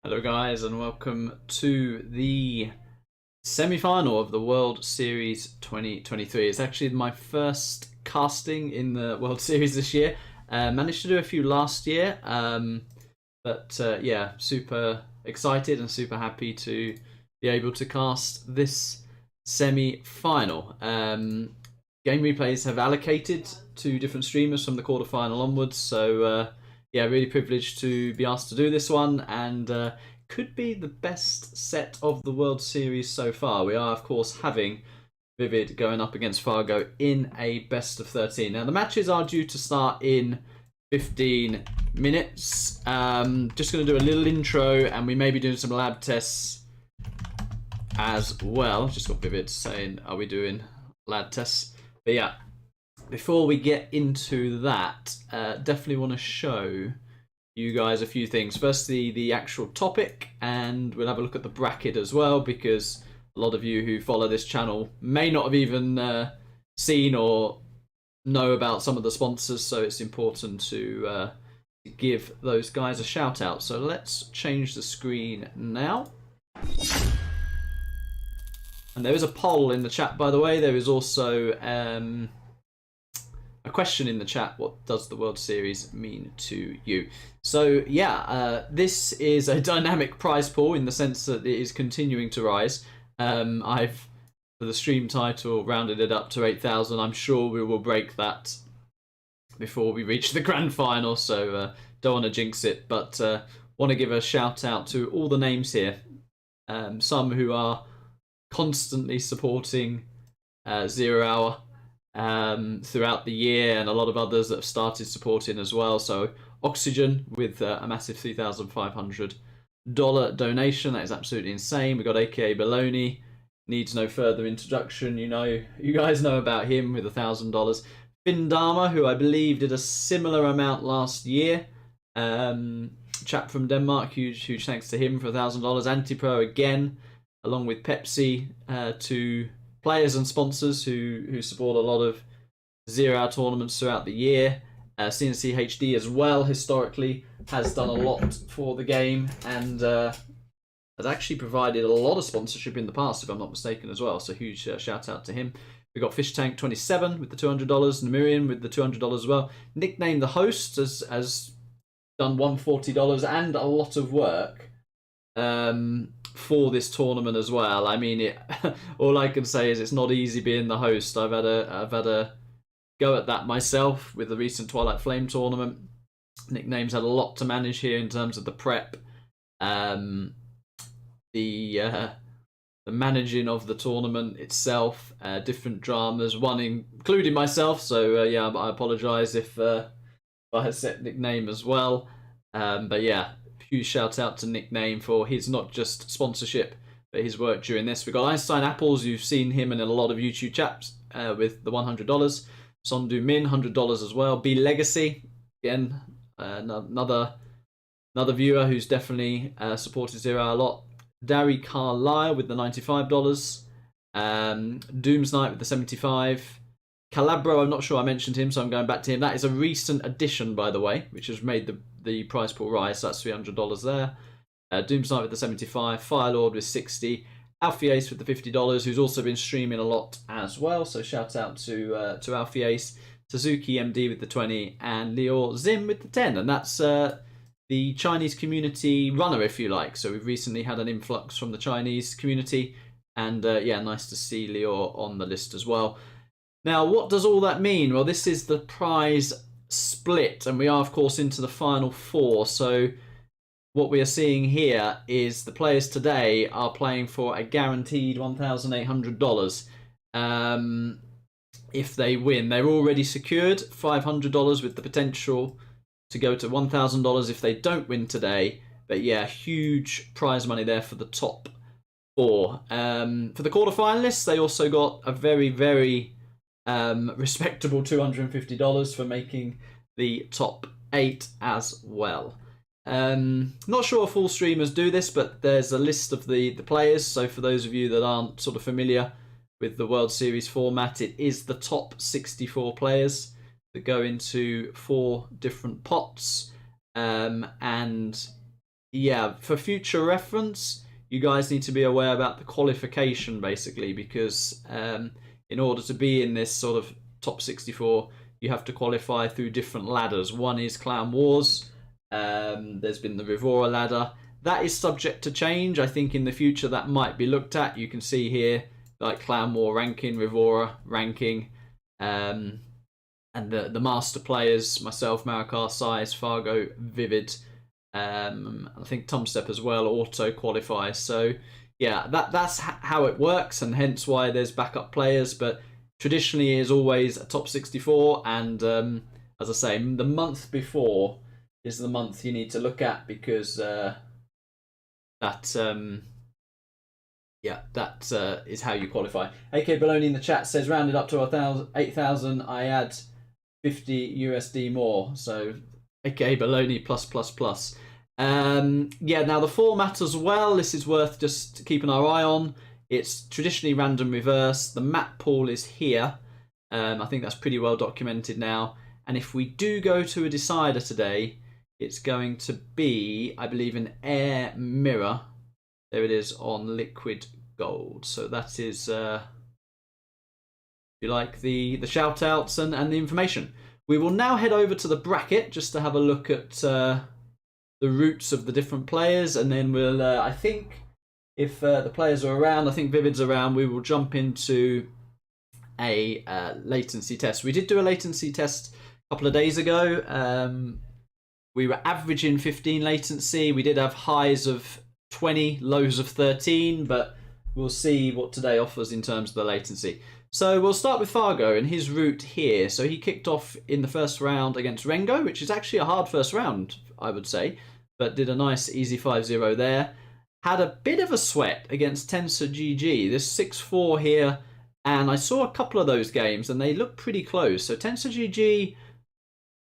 Hello guys and welcome to the semi-final of the World Series 2023. It's actually my first casting in the World Series this year. Managed to do a few last year, but yeah, super excited and super happy to be able to cast this semi-final. Game replays have allocated to different streamers from the quarterfinal onwards, so yeah, really privileged to be asked to do this one, and could be the best set of the World Series so far. We are, of course, having ViViD going up against Fargo in a best of 13. Now, the matches are due to start in 15 minutes. Just going to do a little intro, and we may be doing some lab tests as well. Just got ViViD saying, are we doing lab tests? But yeah, before we get into that, definitely want to show you guys a few things. Firstly, the actual topic, and we'll have a look at the bracket as well, because a lot of you who follow this channel may not have even seen or know about some of the sponsors, so it's important to give those guys a shout out. So let's change the screen now. And there is a poll in the chat, by the way. There is also a question in the chat: what does the World Series mean to you? So yeah, this is a dynamic prize pool in the sense that it is continuing to rise. I've, for the stream title, rounded it up to 8,000. I'm sure we will break that before we reach the grand final, so don't want to jinx it, but want to give a shout out to all the names here. Some who are constantly supporting Zero Hour throughout the year, and a lot of others that have started supporting as well. So Oxygen with a massive $3,500 donation. That is absolutely insane. We got AKA Baloney, needs no further introduction. You guys know about him with $1,000. Findama, who I believe did a similar amount last year. Chap from Denmark, huge thanks to him for $1,000. Antipro again, along with Pepsi, to players and sponsors who support a lot of zero-hour tournaments throughout the year. CNC HD as well, historically, has done a lot for the game, and has actually provided a lot of sponsorship in the past, if I'm not mistaken, as well. So huge shout out to him. We got Fish Tank 27 with the $200, Namirian with the $200 as well. Nickname the host has done $140 and a lot of work for this tournament as well. I mean, all I can say is it's not easy being the host. I've had a go at that myself with the recent Twilight Flame tournament. Nickname's had a lot to manage here in terms of the prep, the managing of the tournament itself, different dramas, one including myself. So yeah, I apologise if I set Nickname as well. But yeah, huge shout out to Nickname for his not just sponsorship, but his work during this. We've got Einstein Apples. You've seen him in a lot of YouTube chats with the $100. Sondu Min, $100 as well. B Legacy, again, another viewer who's definitely supported Zero Hour a lot. Dari Carlisle with the $95. Dooms Knight with the $75. Calabro, I'm not sure I mentioned him, so I'm going back to him. That is a recent addition, by the way, which has made the prize pool rise. So that's $300 there. Dooms Knight with the $75. Firelord with $60. Alfie Ace with the $50, who's also been streaming a lot as well. So shout out to Alfie Ace. Suzuki MD with the 20, and Lior Zim with the 10. And that's the Chinese community runner, if you like. So we've recently had an influx from the Chinese community, and yeah, nice to see Lior on the list as well. Now, what does all that mean? Well, this is the prize split, and we are, of course, into the final four. So what we are seeing here is the players today are playing for a guaranteed $1,800. If they win, they're already secured $500 with the potential to go to $1,000 if they don't win today. But yeah, huge prize money there for the top four. For the quarterfinalists, they also got a very, very respectable $250 for making the top 8 as well. Not sure if all streamers do this, but there's a list of the players. So for those of you that aren't sort of familiar with the World Series format, it is the top 64 players that go into 4 different pots. And yeah, for future reference, you guys need to be aware about the qualification basically, because in order to be in this sort of top 64, you have to qualify through different ladders. One is Clan Wars. There's been the Rivora ladder. That is subject to change. I think in the future that might be looked at. You can see here like Clan War ranking, Rivora ranking, and the master players, myself, Marikar, Size, Fargo, ViViD. I think Tomstep as well auto qualifies. So yeah, that's how it works, and hence why there's backup players. But traditionally, it is always a top 64, and as I say, the month before is the month you need to look at, because that is how you qualify. AK Baloney in the chat says rounded up to 8,000. I add 50 USD more. So AK Baloney plus plus plus. Yeah, now the format as well, this is worth just keeping our eye on. It's traditionally random reverse. The map pool is here. I think that's pretty well documented now. And if we do go to a decider today, it's going to be, I believe, an air mirror. There it is on liquid gold. So that is, if you like, the shout outs and the information. We will now head over to the bracket just to have a look at the routes of the different players, and then we'll, I think, if the players are around, I think ViViD's around, we will jump into a latency test. We did do a latency test a couple of days ago. We were averaging 15 latency. We did have highs of 20, lows of 13, but we'll see what today offers in terms of the latency. So we'll start with Fargo and his route here. So he kicked off in the first round against Rengo, which is actually a hard first round, I would say, but did a nice easy 5-0 there. Had a bit of a sweat against Tensor GG. This 6-4 here, and I saw a couple of those games, and they look pretty close. So Tensor GG,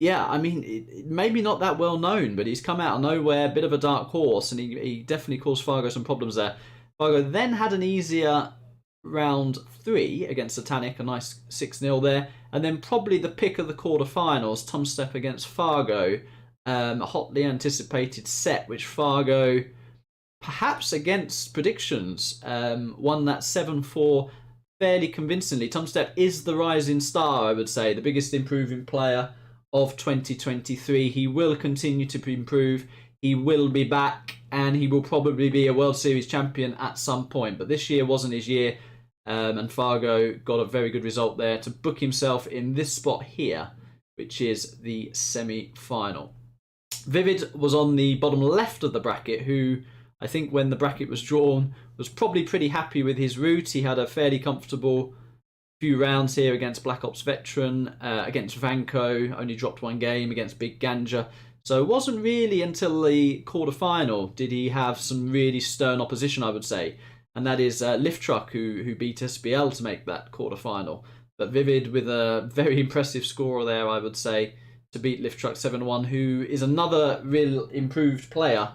yeah, I mean, maybe not that well known, but he's come out of nowhere, bit of a dark horse, and he definitely caused Fargo some problems there. Fargo then had an easier round 3 against Satanic, a nice 6-0 there, and then probably the pick of the quarterfinals, Tomstep against Fargo, a hotly anticipated set, which Fargo, perhaps against predictions, won that 7-4 fairly convincingly. Tomstep is the rising star, I would say, the biggest improving player of 2023. He will continue to improve. He will be back, and he will probably be a World Series champion at some point. But this year wasn't his year, and Fargo got a very good result there to book himself in this spot here, which is the semi-final. ViViD was on the bottom left of the bracket, who I think when the bracket was drawn was probably pretty happy with his route. He had a fairly comfortable few rounds here against Black Ops Veteran, against Vanko, only dropped one game against Big Ganja. So it wasn't really until the quarterfinal did he have some really stern opposition, I would say. And that is Lift Truck, who beat SBL to make that quarterfinal. But ViViD with a very impressive score there, I would say, to beat Lift Truck 7-1, who is another real improved player.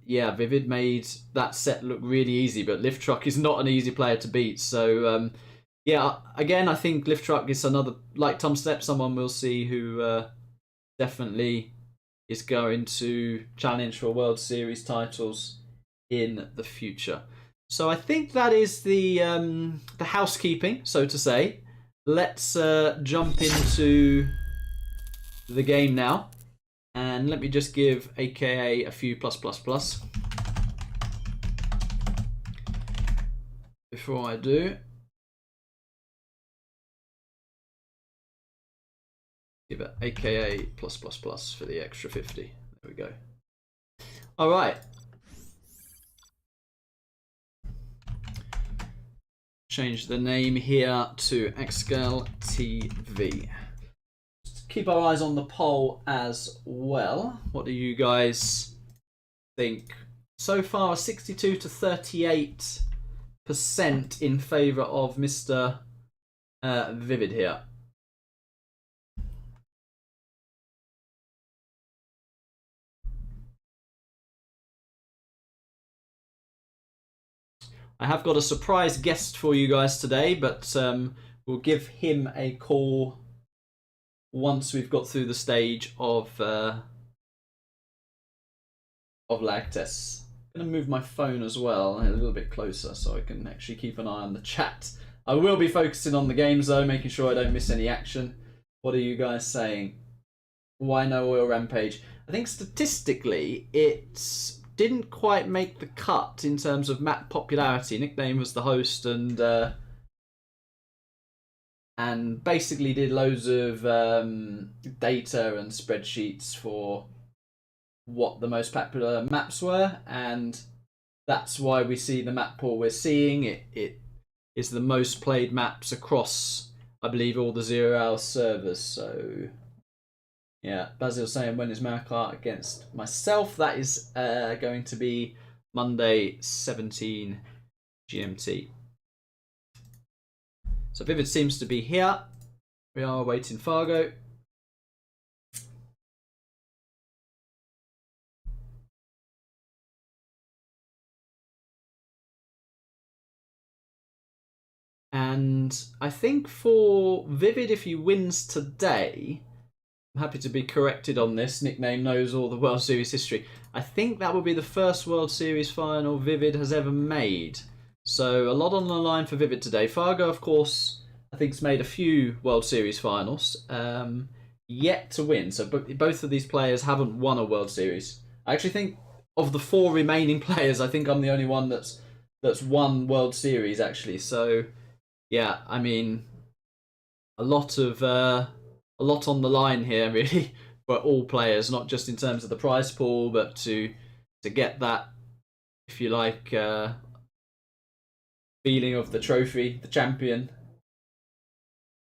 Yeah, ViViD made that set look really easy, but Lift Truck is not an easy player to beat. So, yeah, again, I think Lift Truck is another, like Tomstep, someone we'll see who definitely is going to challenge for World Series titles in the future. So I think that is the housekeeping, so to say. Let's jump into the game now. And let me just give AKA a few plus plus plus. Before I do, give it AKA plus plus plus for the extra 50. There we go. All right. Change the name here to ExCaL TV. Keep our eyes on the poll as well. What do you guys think? So far, 62 to 38% in favour of Mr. ViViD here. I have got a surprise guest for you guys today, but we'll give him a call once we've got through the stage of of lag tests. I'm going to move my phone as well a little bit closer so I can actually keep an eye on the chat. I will be focusing on the games though, making sure I don't miss any action. What are you guys saying? Why no oil rampage? I think statistically it didn't quite make the cut in terms of map popularity. Nickname was the host and basically did loads of data and spreadsheets for what the most popular maps were, and that's why we see the map pool we're seeing. It is the most played maps across, I believe, all the 0 hour servers. So yeah, Basil saying, when is Marikart against myself? That is going to be Monday 17 GMT. So ViViD seems to be here. We are waiting Fargo. And I think for ViViD, if he wins today, I'm happy to be corrected on this. Nickname knows all the World Series history. I think that will be the first World Series final ViViD has ever made. So a lot on the line for ViViD today. Fargo, of course, I think has made a few World Series finals, yet to win. So both of these players haven't won a World Series. I actually think of the 4 remaining players, I think I'm the only one that's won World Series actually. So yeah, I mean, a lot on the line here, really, for all players, not just in terms of the prize pool, but to get that, if you like, feeling of the trophy, the champion,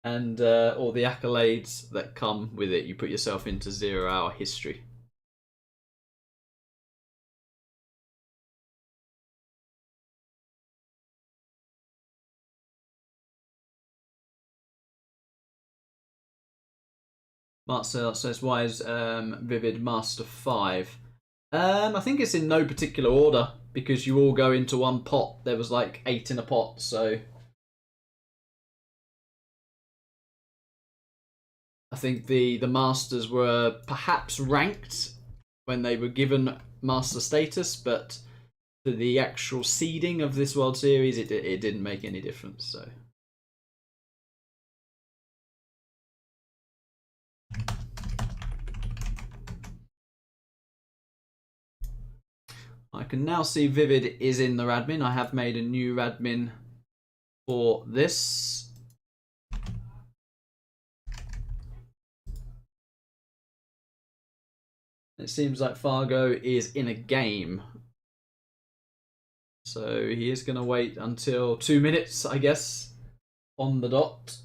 and all the accolades that come with it. You put yourself into 0 hour history. Marcel says, why is ViViD Master 5? I think it's in no particular order, because you all go into one pot. There was like 8 in a pot, so I think the Masters were perhaps ranked when they were given Master status, but for the actual seeding of this World Series, it didn't make any difference. So I can now see ViViD is in the Radmin. I have made a new Radmin for this. It seems like Fargo is in a game. So he is going to wait until 2 minutes, I guess, on the dot.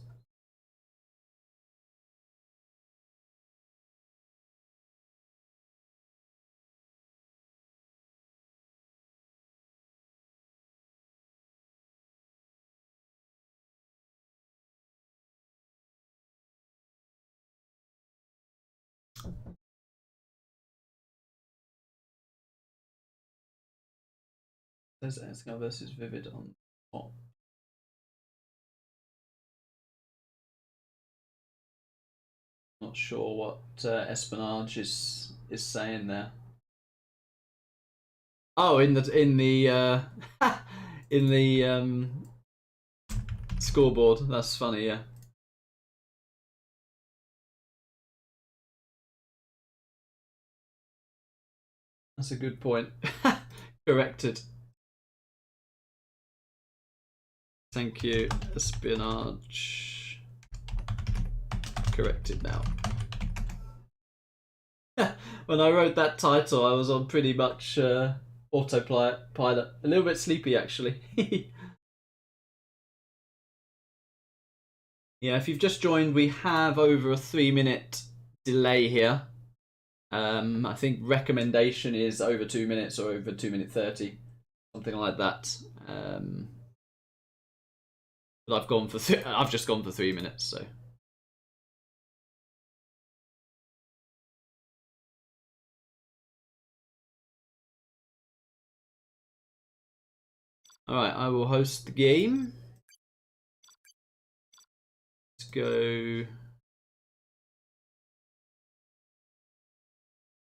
There's ExCaL versus ViViD on top. Not sure what Espionage is saying there. Oh, in the in the scoreboard. That's funny, yeah. That's a good point. Corrected. Thank you, Espionage. Corrected now. When I wrote that title, I was on pretty much autopilot. A little bit sleepy, actually. Yeah, if you've just joined, we have over a 3-minute delay here. I think recommendation is over 2 minutes or over 2 minute 30, something like that. But I've gone for I've just gone for 3 minutes, so. Alright, I will host the game. Let's go.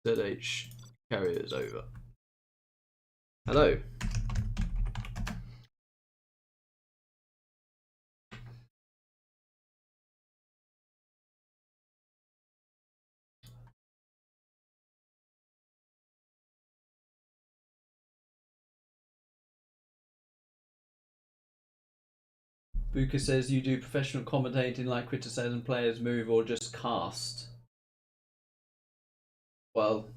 ZH carriers over. Hello. Buka says you do professional commentating like criticizing players move or just cast. Well,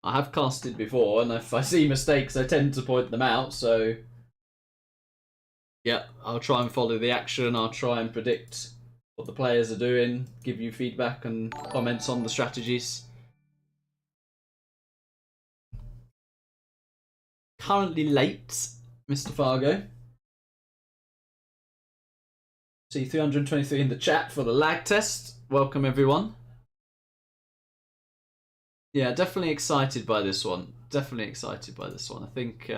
I have casted before, and if I see mistakes, I tend to point them out, so yeah, I'll try and follow the action, I'll try and predict what the players are doing, give you feedback and comments on the strategies. Currently late, Mr. Fargo. See 323 in the chat for the lag test. Welcome everyone. Yeah, definitely excited by this one. Definitely excited by this one. I think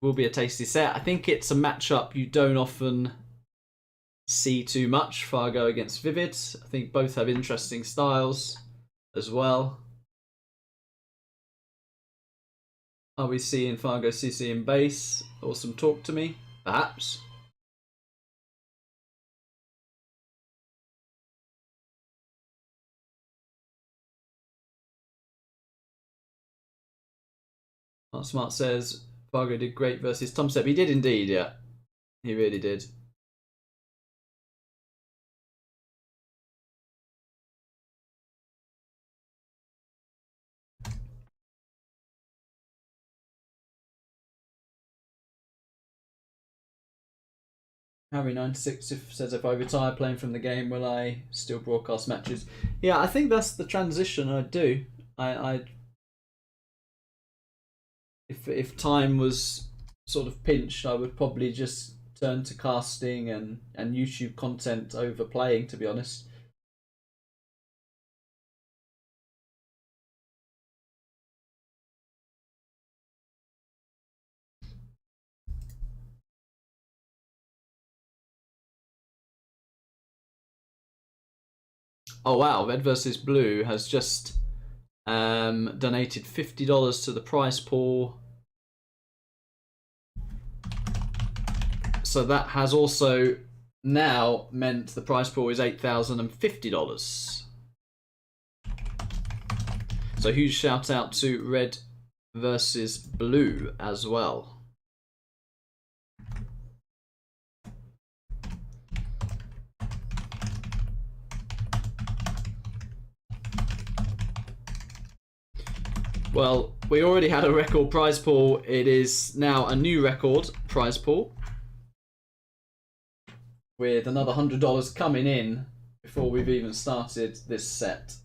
will be a tasty set. I think it's a matchup you don't often see too much. Fargo against ViViD. I think both have interesting styles as well. Are we seeing Fargo CC in base? Awesome, talk to me, perhaps. Art Smart says Fargo did great versus Tomstep. He did indeed, yeah. He really did. Harry96 says if I retire playing from the game, will I still broadcast matches? Yeah, I think that's the transition I'd do. If time was sort of pinched, I would probably just turn to casting and YouTube content over playing, to be honest. Oh wow, Red versus Blue has just donated $50 to the prize pool. So that has also now meant the prize pool is $8,050. So huge shout out to Red versus Blue as well. Well, we already had a record prize pool. It is now a new record prize pool with another $100 coming in before we've even started this set.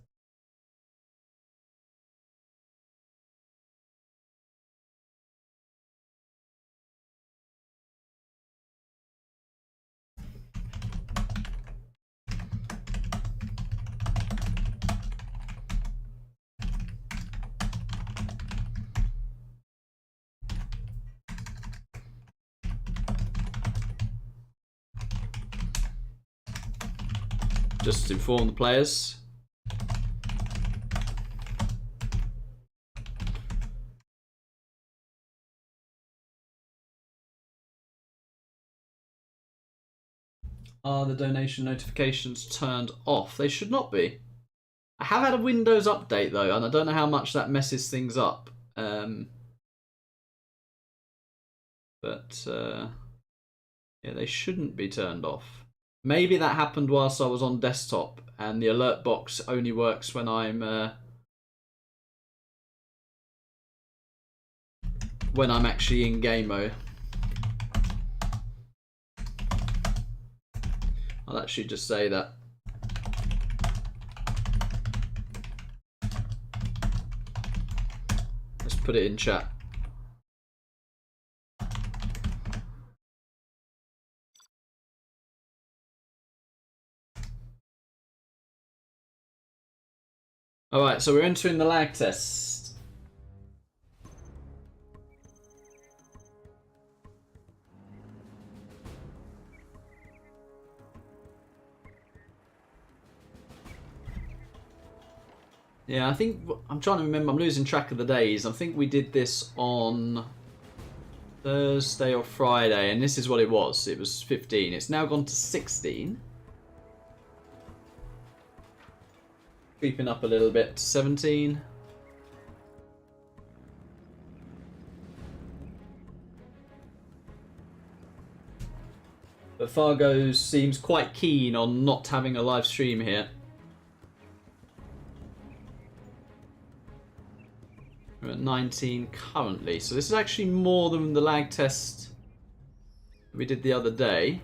Just to inform the players. Are the donation notifications turned off? They should not be. I have had a Windows update though, and I don't know how much that messes things up. But yeah, they shouldn't be turned off. Maybe that happened whilst I was on desktop, and the alert box only works when I'm actually in game mode. I'll actually just say that. Let's put it in chat. Alright, so we're entering the lag test. Yeah, I think I'm trying to remember. I'm losing track of the days. I think we did this on Thursday or Friday, and this is what it was. It was 15. It's now gone to 16. Creeping up a little bit. 17. But Fargo seems quite keen on not having a live stream here. We're at 19 currently, so this is actually more than the lag test we did the other day.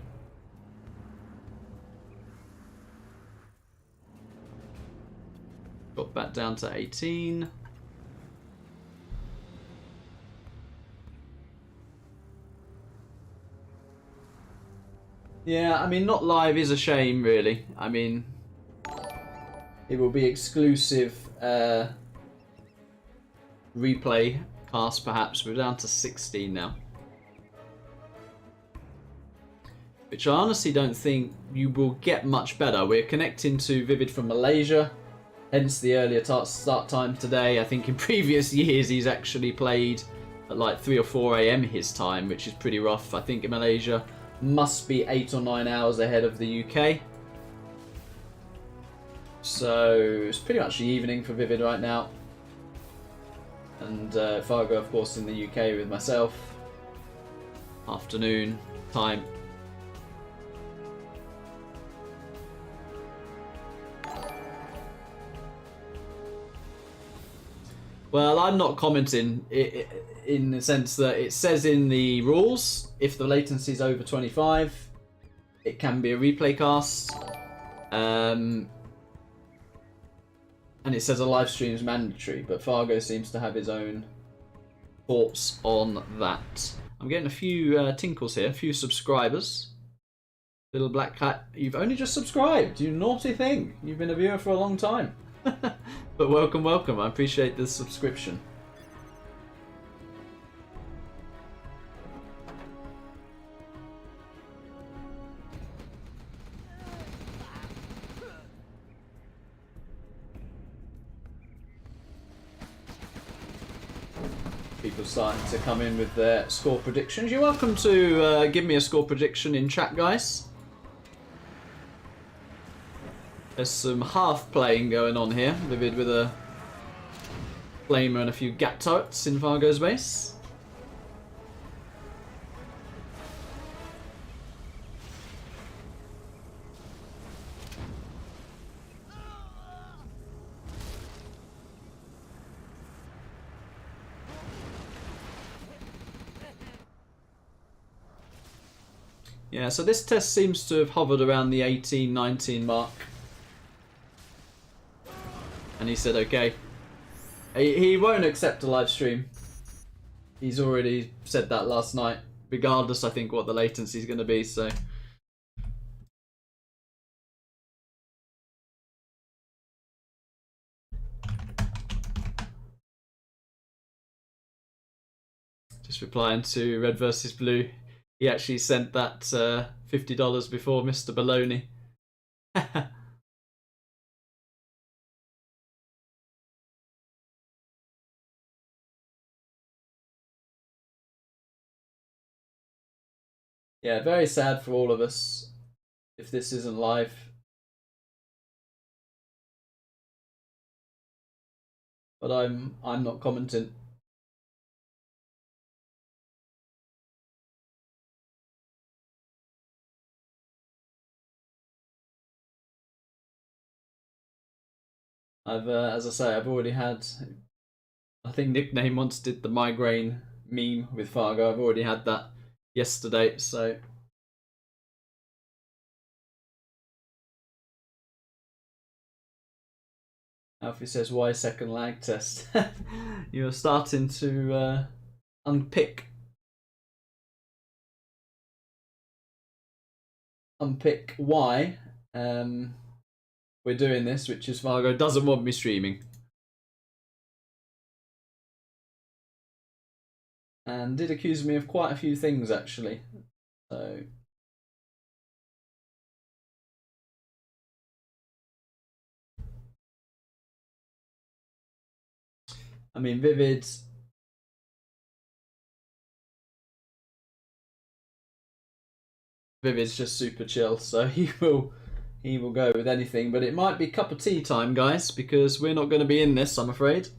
Got back down to 18. Yeah, I mean, not live is a shame, really. I mean, it will be exclusive replay cast, perhaps. We're down to 16 now. Which I honestly don't think you will get much better. We're connecting to ViViD from Malaysia, hence the earlier start time today. I think in previous years he's actually played at like 3 or 4 a.m. his time, which is pretty rough. I think in Malaysia must be 8 or 9 hours ahead of the UK. So it's pretty much the evening for ViViD right now. And Fargo, of course, in the UK with myself. Afternoon time. Well, I'm not commenting in the sense that it says in the rules, if the latency is over 25, it can be a replay cast. And it says a live stream is mandatory, but Fargo seems to have his own thoughts on that. I'm getting a few tinkles here, a few subscribers. Little Black Cat, you've only just subscribed, you naughty thing. You've been a viewer for a long time. But welcome, welcome. I appreciate the subscription. People starting to come in with their score predictions. You're welcome to give me a score prediction in chat, guys. There's some half playing going on here. ViViD with a flamer and a few gap turrets in Fargo's base. Yeah, so this test seems to have hovered around the 18-19 mark. And he said, okay. He won't accept a live stream. He's already said that last night. Regardless, I think, what the latency is going to be, so... Just replying to Red versus Blue. He actually sent that $50 before Mr. Baloney. Yeah, very sad for all of us if this isn't live. But I'm not commenting. As I say, I've already had. I think Nickname once did the migraine meme with Fargo. I've already had that yesterday, so. Alfie says, why second lag test? You're starting to unpick why we're doing this, which is Fargo doesn't want me streaming. And did accuse me of quite a few things, actually. So... I mean, ViViD's just super chill, so he will go with anything. But it might be cup of tea time, guys, because we're not going to be in this, I'm afraid.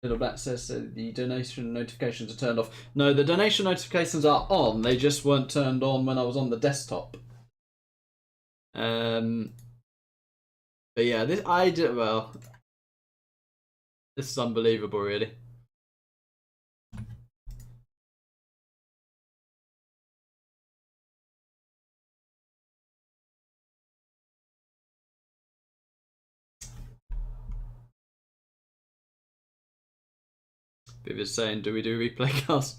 Little Black says the donation notifications are turned off. No, the donation notifications are on. They just weren't turned on when I was on the desktop. But yeah, this this is unbelievable, really. Viv is saying, do we do replay casts?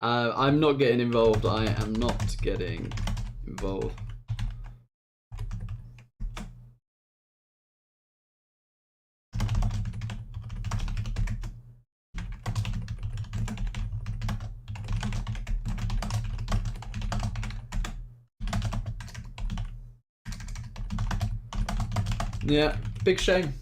I'm not getting involved. I am not getting involved. Yeah, big shame.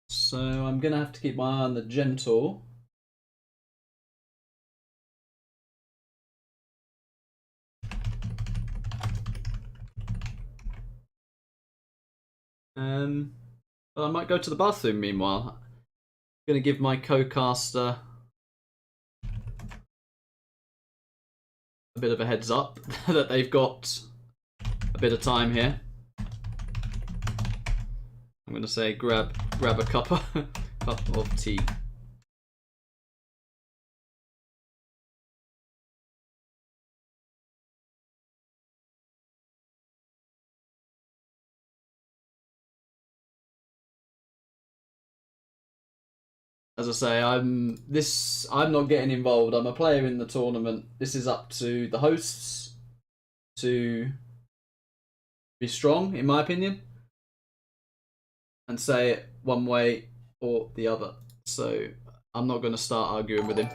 So I'm gonna have to keep my eye on the gentle. But I might go to the bathroom meanwhile. I'm gonna give my co-caster a bit of a heads up that they've got a bit of time here. I'm gonna say grab a cup of tea. As I say, I'm not getting involved. I'm a player in the tournament. This is up to the hosts to be strong, in my opinion, and say it one way or the other. So I'm not going to start arguing with him.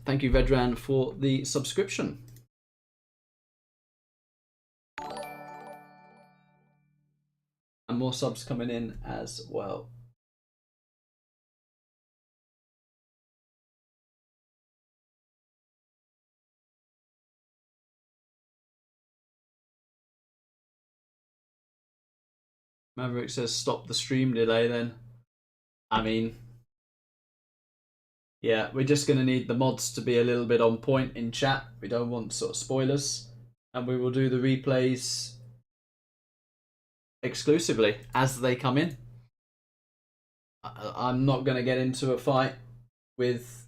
Thank you, Vedran, for the subscription. And more subs coming in as well. Maverick says stop the stream delay then. I mean, yeah, we're just going to need the mods to be a little bit on point in chat. We don't want sort of spoilers. And we will do the replays exclusively as they come in. I'm not going to get into a fight with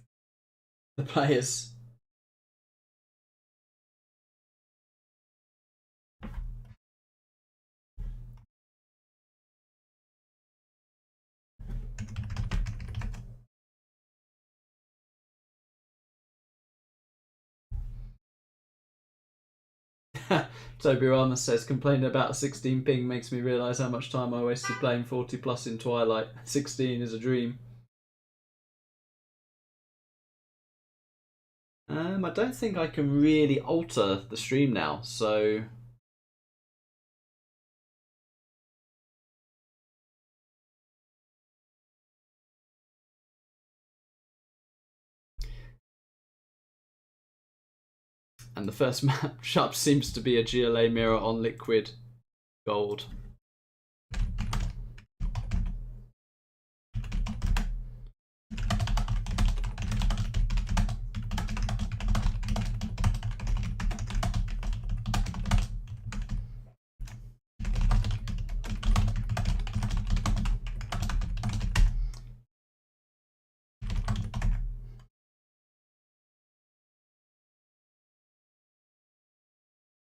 the players. Toby Rama says, complaining about a 16 ping makes me realise how much time I wasted playing 40 plus in Twilight. 16 is a dream. I don't think I can really alter the stream now, so... And the first matchup seems to be a GLA mirror on liquid gold.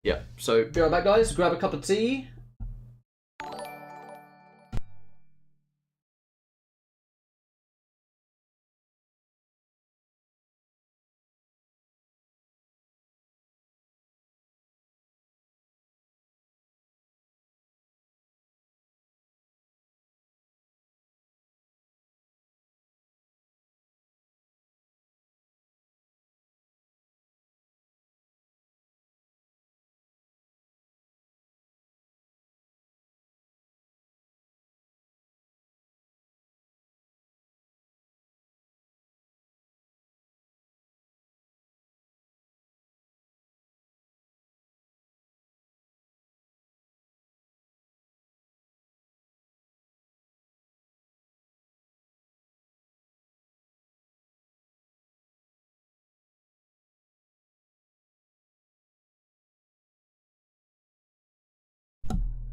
Yeah, so be right back, guys. Grab a cup of tea.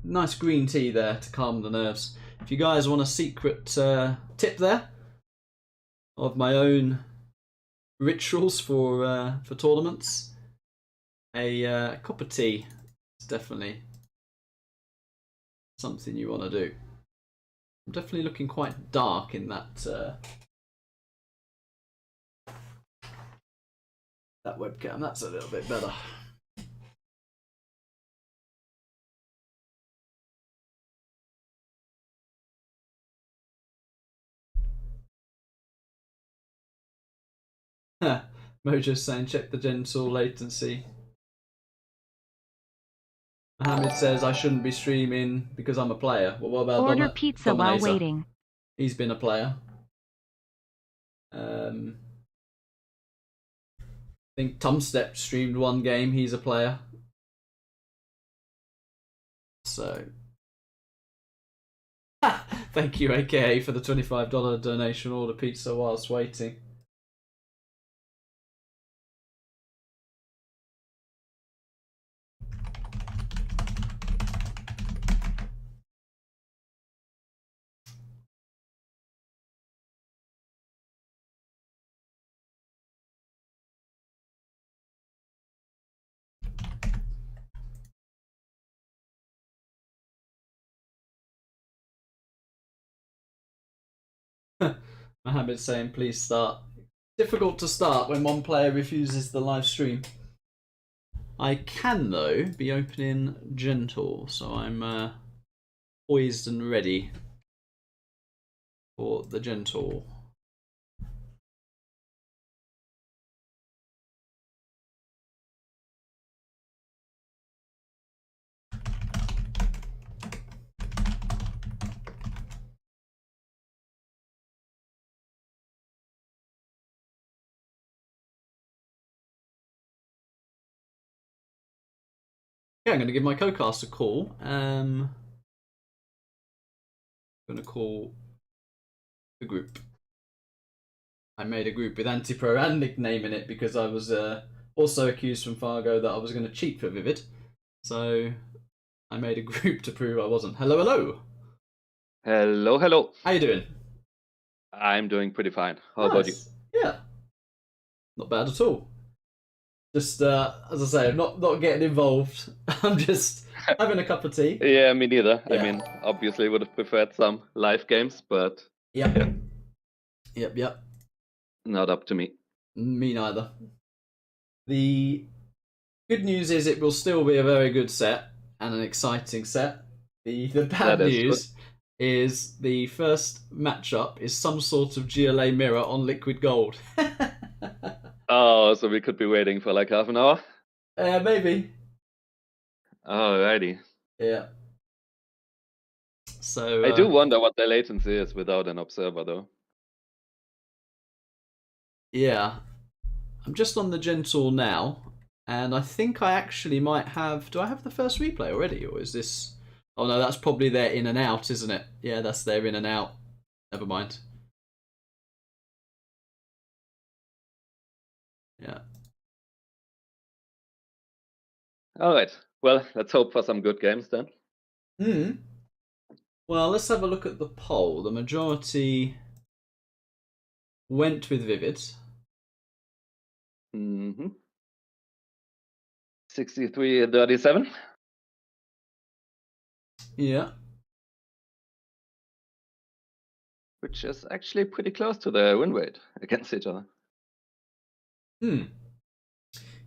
nice green tea there to calm the nerves. If you guys want a secret tip there of my own rituals for tournaments, a cup of tea is definitely something you want to do. I'm definitely looking quite dark in that that webcam. That's a little bit better. Mojo's saying check the gentle latency. Mohammed says I shouldn't be streaming because I'm a player. Well, what about Order pizza while waiting. He's been a player. I think Tumstep streamed one game. He's a player. So, thank you, AKA, for the $25 donation. Order pizza whilst waiting. Mohammed's saying, please start. Difficult to start when one player refuses the live stream. I can, though, be opening gentle, so I'm poised and ready for the gentle. Yeah, I'm going to give my co-cast a call. I'm going to call the group. I made a group with Antipro and nickname in it because I was also accused from Fargo that I was going to cheat for ViViD. So I made a group to prove I wasn't. Hello, hello. Hello, hello. How you doing? I'm doing pretty fine. How about you? Yeah, not bad at all. Just as I say, I'm not getting involved. I'm just having a cup of tea. Yeah, me neither. Yeah. I mean, obviously would have preferred some live games, but Yep. yeah. Yep. Not up to me. Me neither. The good news is it will still be a very good set and an exciting set. The bad news is the first matchup is some sort of GLA mirror on liquid gold. Oh, so we could be waiting for like half an hour? Maybe. Alrighty. Yeah. So I do wonder what the latency is without an observer, though. Yeah. I'm just on the gentle now, and I think I actually might have... Do I have the first replay already, or is this... Oh no, that's probably their in and out, isn't it? Yeah, that's their in and out. Never mind. Yeah. Alright. Well, let's hope for some good games then. Well, let's have a look at the poll. The majority went with ViViD. 63-37. Yeah. Which is actually pretty close to the win rate against each other.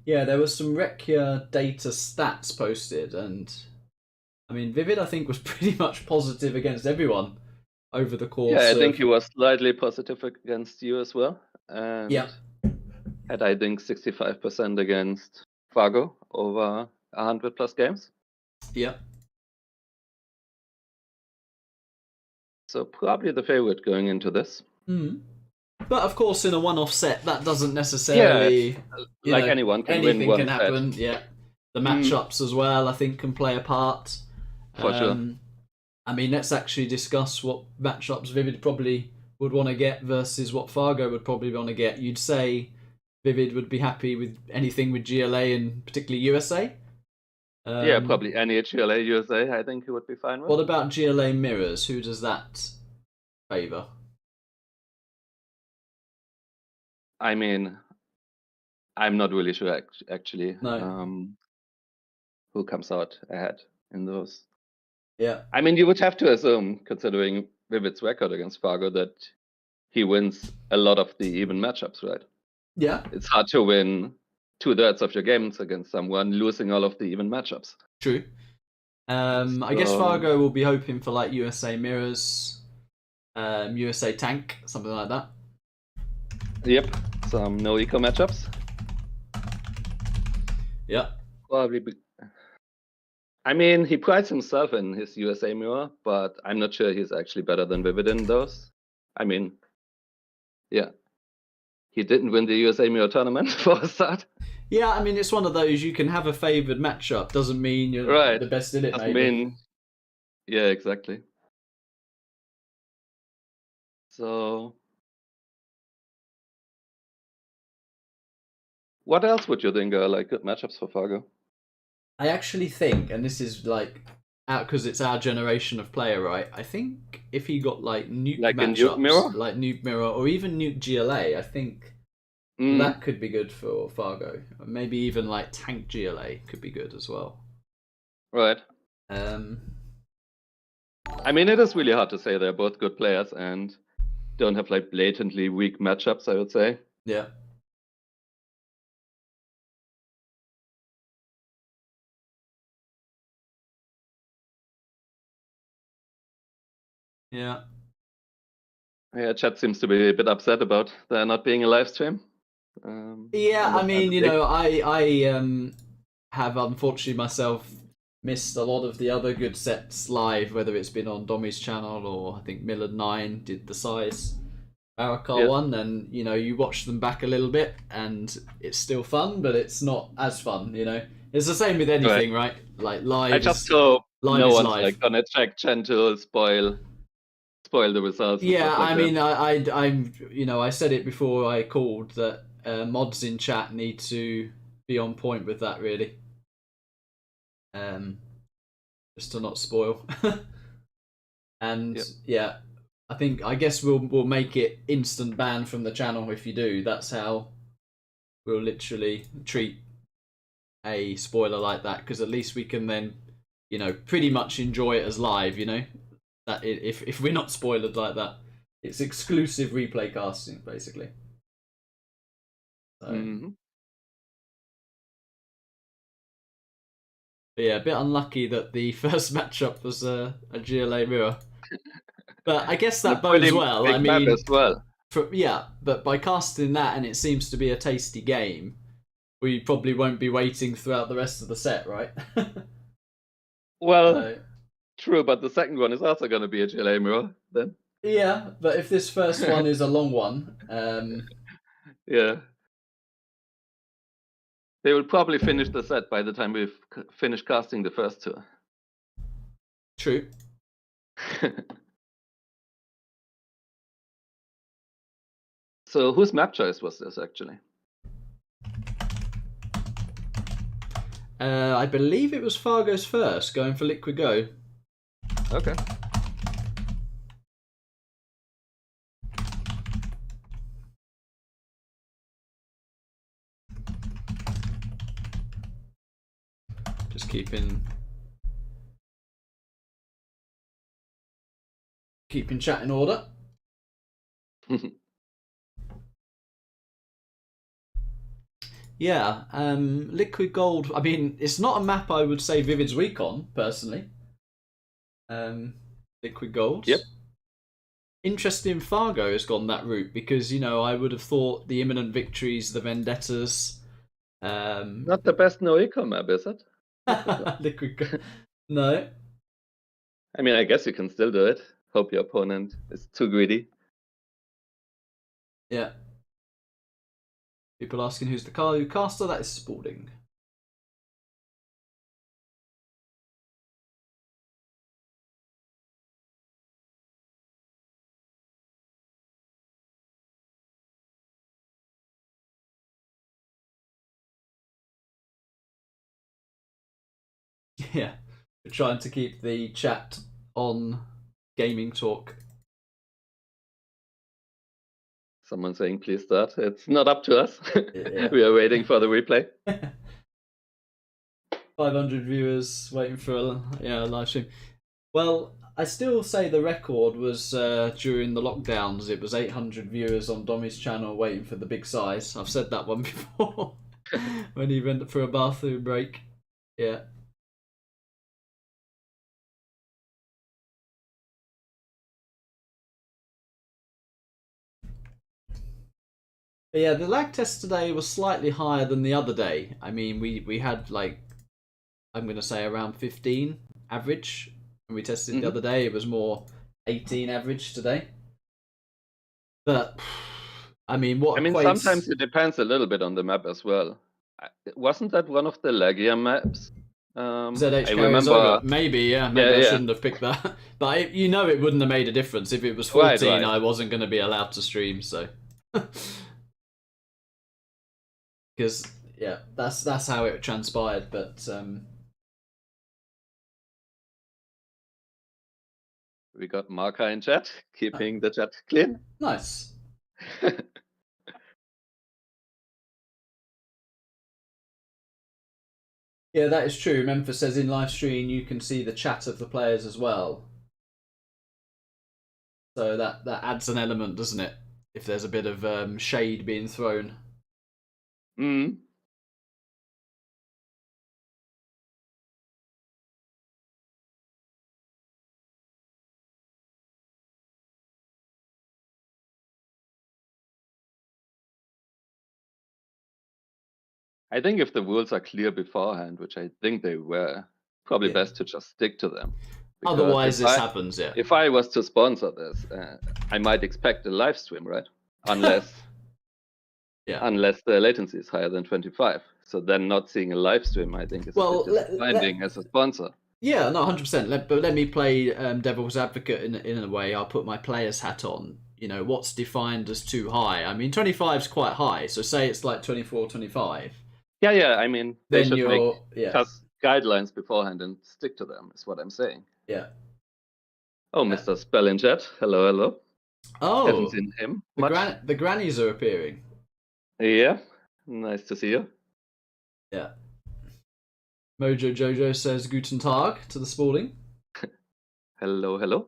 Yeah, there was some Rekia data stats posted, and I mean, ViViD, I think, was pretty much positive against everyone over the course. Yeah, I think he was slightly positive against you as well. And yeah. Had, I think, 65% against Fargo over 100 plus games. Yeah. So probably the favorite going into this. But of course, in a one-off set, that doesn't necessarily... Yeah, like anyone can win one Anything can happen, set. yeah. The matchups as well, I think, can play a part. For sure. I mean, let's actually discuss what matchups ViViD probably would want to get versus what Fargo would probably want to get. You'd say ViViD would be happy with anything with GLA and particularly USA? Yeah, probably any GLA USA, I think he would be fine with. What about GLA mirrors? Who does that favour? I mean, I'm not really sure actually No. who comes out ahead in those. Yeah. I mean, you would have to assume, considering ViViD's record against Fargo, that he wins a lot of the even matchups, right? Yeah. It's hard to win 2/3 of your games against someone losing all of the even matchups. True. I guess Fargo will be hoping for like USA mirrors, USA tank, something like that. Yep, some no eco matchups. Yeah. Probably. I mean, he prides himself in his USA mirror, but I'm not sure he's actually better than ViViD in those. I mean, yeah. He didn't win the USA mirror tournament for a start. Yeah, I mean, it's one of those, you can have a favoured matchup. Doesn't mean you're Right. the best in it, Doesn't maybe. mean. Yeah, exactly. So, what else would you think are like good matchups for Fargo? I actually think, and this is like out because it's our generation of player, right? I think if he got like nuke Like in Nuke matchups, Mirror? like nuke mirror or even nuke GLA, I think Mm, that could be good for Fargo. Maybe even like tank GLA could be good as well. right. Um, I mean, it is really hard to say they're both good players and don't have like blatantly weak matchups, I would say. yeah. Yeah. Yeah, chat seems to be a bit upset about there not being a live stream. Yeah, I mean, you Understandably. know, I have unfortunately myself missed a lot of the other good sets live, whether it's been on Dommy's channel or I think Millard9 did the size Aracar Yeah, one, and you know, you watch them back a little bit and it's still fun, but it's not as fun, you know. It's the same with right. anything, right? Like I just hope live no is one's live. like gonna check Chen to spoil the results and Yeah, stuff like I that. mean, I'm, you know, I said it before I called that mods in chat need to be on point with that, really, um, just to not spoil. And Yep. yeah, I guess we'll make it instant ban from the channel if you do. That's how we'll literally treat a spoiler like that, because at least we can then, you know, pretty much enjoy it as live. You know, that if we're not spoiled like that, it's exclusive replay casting basically. So. Mm-hmm. But yeah, a bit unlucky that the first matchup was a GLA mirror. But I guess And a that bodes pretty well. I big map as mean, well. yeah, but by casting that and it seems to be a tasty game, we probably won't be waiting throughout the rest of the set, right? Well, So, true, but the second one is also gonna be a GLA mirror then. yeah, but if this first one is a long one, Yeah. They will probably finish the set by the time we've finished casting the first two. true. So whose map choice was this actually? I believe it was Fargo's first, going for Liquid Go. Okay. Just keeping chat in order. Yeah, Liquid Gold. I mean, it's not a map I would say ViViD's weak on, personally. Liquid Gold. Yep. Interesting, Fargo has gone that route because, you know, I would have thought the imminent victories, the vendettas. Not the best no eco map, is it? Liquid Gold. No. I mean, I guess you can still do it. Hope your opponent is too greedy. Yeah. People asking who's the Kalu caster? That is Spalding. Yeah, we're trying to keep the chat on gaming talk. Someone saying, please start. It's not up to us. Yeah. We are waiting for the replay. 500 viewers waiting for a live stream. Well, I still say the record was during the lockdowns. It was 800 viewers on Dommy's channel waiting for the big size. I've said that one before when he went for a bathroom break. Yeah. But yeah, the lag test today was slightly higher than the other day. I mean, we had like, I'm going to say around 15 average when we tested the other day. It was more 18 average today. But I mean, sometimes it depends a little bit on the map as well. Wasn't that one of the laggier maps? ZH I carries remember. over. Maybe I shouldn't have picked that. But it would not have made a difference. If it was 14, right. I wasn't going to be allowed to stream, so. Because, yeah, that's how it transpired, but... We got Marka in chat, keeping the chat clean. Nice. Yeah, that is true. Memphis says in live stream you can see the chat of the players as well. So that adds an element, doesn't it? If there's a bit of shade being thrown. I think if the rules are clear beforehand, which I think they were, probably best to just stick to them. Otherwise, this happens, yeah. If I was to sponsor this, I might expect a live stream, right? Unless unless the latency is higher than 25. So then not seeing a live stream, I think, is a bit disappointing as a sponsor. Yeah, no, 100%. But let me play devil's advocate in a way. I'll put my player's hat on. You know, what's defined as too high? I mean, 25 is quite high. So say it's like 24, 25. Yeah. I mean, they then should make just guidelines beforehand and stick to them, is what I'm saying. Yeah. Oh, Mr. Spell in chat. Hello. Oh. Haven't seen him much. The grannies are appearing. Yeah. Nice to see you. Yeah. Mojo Jojo says Guten Tag to the Spalding. Hello.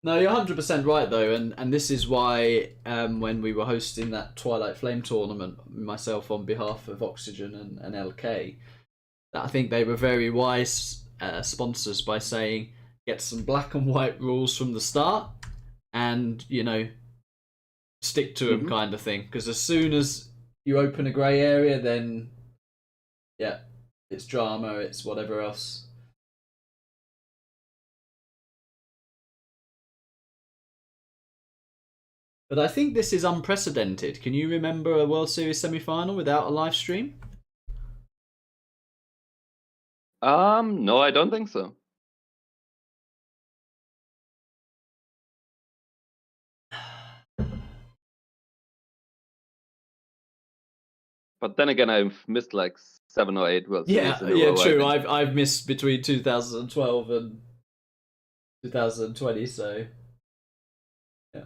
No, you're 100% right though, and this is why when we were hosting that Twilight Flame tournament, myself on behalf of Oxygen and LK, that I think they were very wise sponsors by saying get some black and white rules from the start, and stick to them kind of thing. Because as soon as you open a grey area, then it's drama, it's whatever else. But I think this is unprecedented. Can you remember a World Series semi-final without a live stream? No, I don't think so. But then again, I've missed like 7 or 8 World Series in a row. Yeah, true. I've missed between 2012 and 2020, so yeah.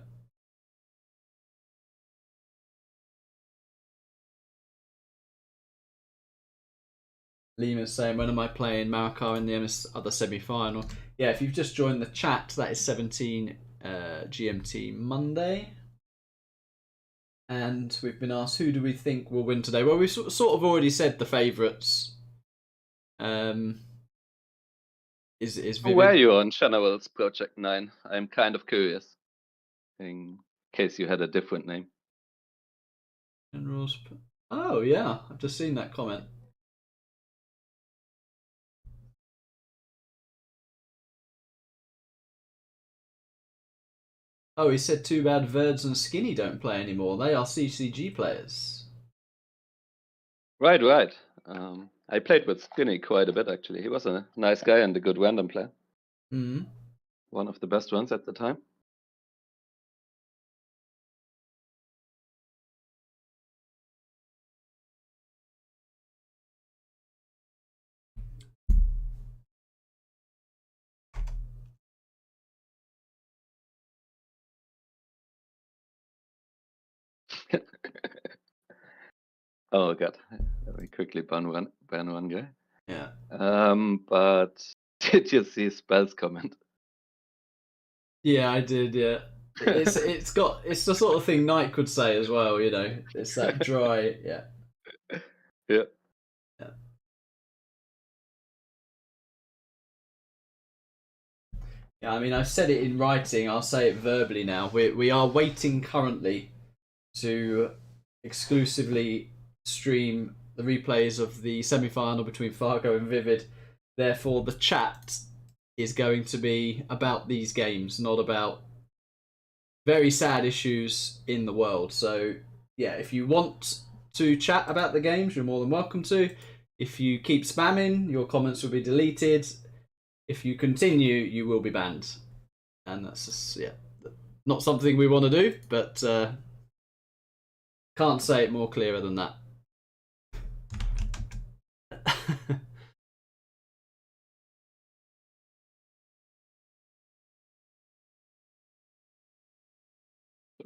Lima's saying, when am I playing Marika in the MS other semi-final? Yeah, if you've just joined the chat, that is 17 GMT Monday. And we've been asked, who do we think will win today? Well, we've sort of already said the favourites. Is ViViD. Where are you on General's Project 9? I'm kind of curious, in case you had a different name. General's. Oh yeah, I've just seen that comment. Oh, he said too bad Verds and Skinny don't play anymore. They are CCG players. Right. I played with Skinny quite a bit, actually. He was a nice guy and a good random player. One of the best ones at the time. Oh god, let me quickly ban one guy. Yeah. But did you see Spell's comment? Yeah, I did. Yeah, it's the sort of thing Nike would say as well. You know, it's that dry. Yeah. Yeah. Yeah. Yeah, I mean, I've said it in writing. I'll say it verbally now. We are waiting currently to exclusively stream the replays of the semi-final between Fargo and ViViD. Therefore, the chat is going to be about these games, not about very sad issues in the world. So, yeah, if you want to chat about the games, you're more than welcome to. If you keep spamming, your comments will be deleted. If you continue, you will be banned. And that's just, yeah, not something we want to do, but can't say it more clearer than that.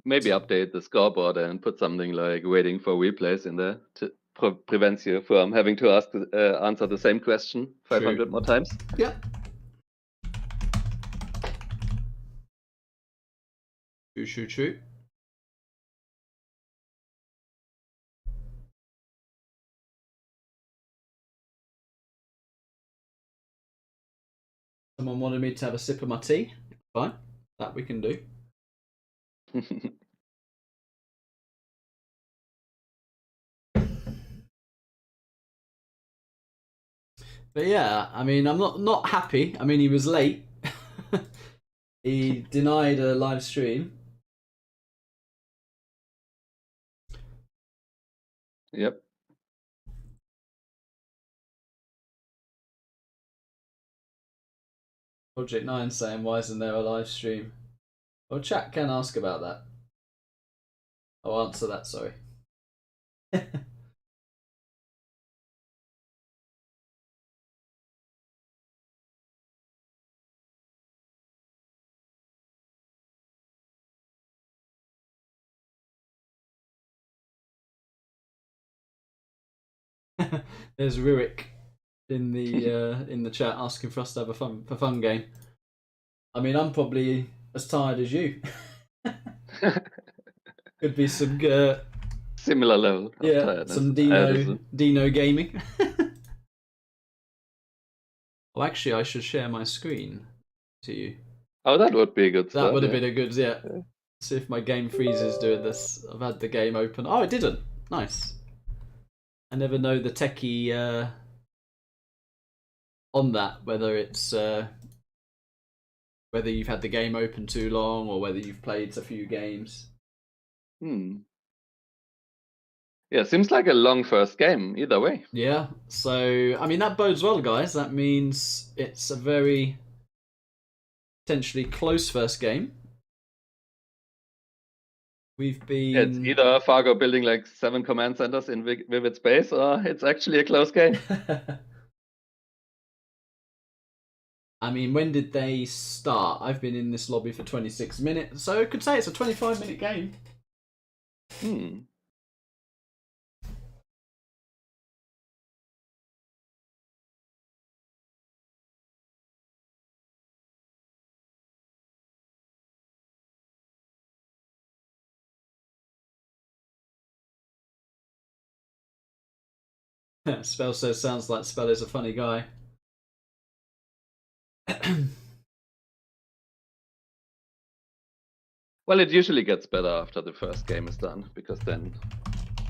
Maybe update the scoreboard and put something like waiting for replays in there to prevents you from having to answer the same question 500 more times. Yeah. True. Someone wanted me to have a sip of my tea. Fine. That we can do. But yeah, I mean, I'm not happy. I mean, he was late. He denied a live stream. Yep. Project 9 saying, why isn't there a live stream? Well, chat can ask about that. I'll answer that, sorry. There's Rurik in the chat asking for us to have a fun game. I mean, I'm probably as tired as you. Could be some Similar level of tiredness. some Dino gaming. Well, actually, I should share my screen to you. Oh, that would be a good start. That would have been a good, yeah. See if my game freezes doing this. I've had the game open. Oh, it didn't. Nice. I never know the techie on that, whether it's whether you've had the game open too long or whether you've played a few games. Yeah, seems like a long first game, either way. Yeah, so, I mean, that bodes well, guys. That means it's a very potentially close first game. We've been... It's either Fargo building like 7 command centers in ViViD space, or it's actually a close game. I mean, when did they start? I've been in this lobby for 26 minutes, so I could say it's a 25-minute game. Spell says, sounds like Spell is a funny guy. Well, it usually gets better after the first game is done, because then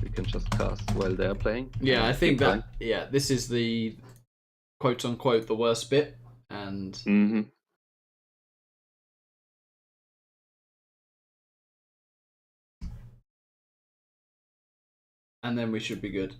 we can just cast while they're playing. Yeah, I think that, yeah, this is the quote-unquote the worst bit, and... And then we should be good.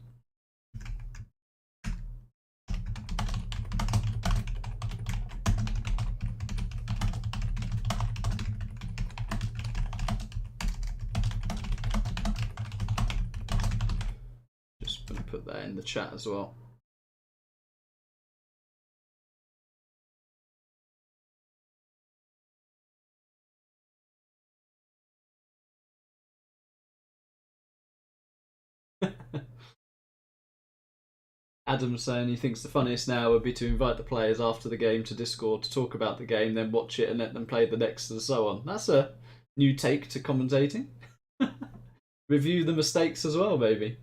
Just going to put that in the chat as well. Adam's saying he thinks the funniest now would be to invite the players after the game to Discord to talk about the game, then watch it and let them play the next and so on. That's a new take to commentating. Review the mistakes as well, maybe.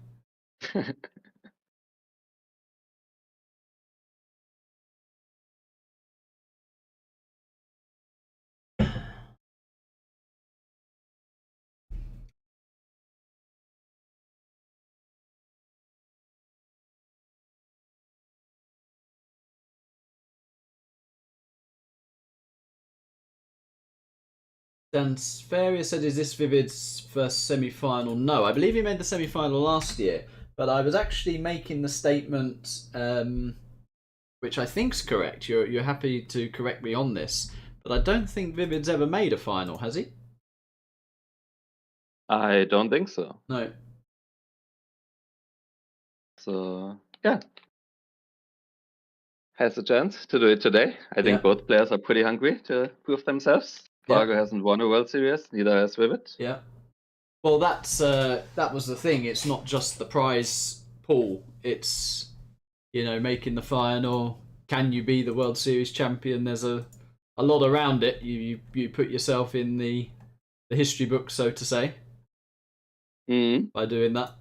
Dan Faria said, is this ViViD's first semi-final? No, I believe he made the semi-final last year, but I was actually making the statement, which I think's correct. You're happy to correct me on this, but I don't think ViViD's ever made a final, has he? I don't think so. No. So, yeah. Has a chance to do it today. I think both players are pretty hungry to prove themselves. Fargo hasn't won a World Series, neither has ViViD. Yeah. Well, that was the thing. It's not just the prize pool. It's, making the final. Can you be the World Series champion? There's a lot around it. You put yourself in the history book, so to say, by doing that.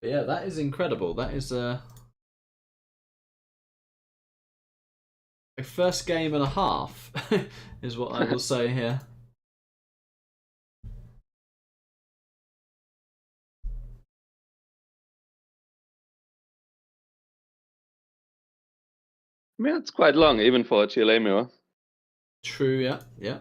But yeah, that is incredible. That is a first game and a half, is what I will say here. Yeah, it's quite long, even for a GLA mirror. True, yeah, yeah.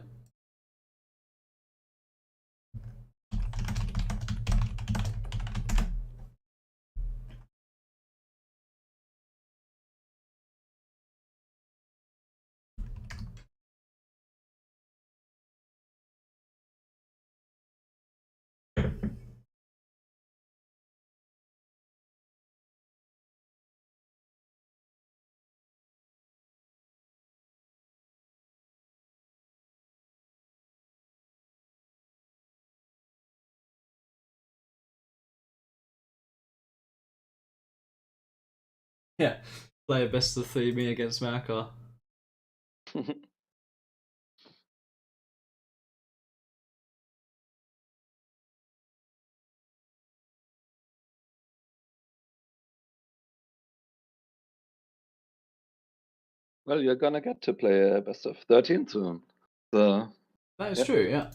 Yeah, play a best of three, me against Markar. Well, you're gonna get to play a best of 13 soon. So that is true, yeah.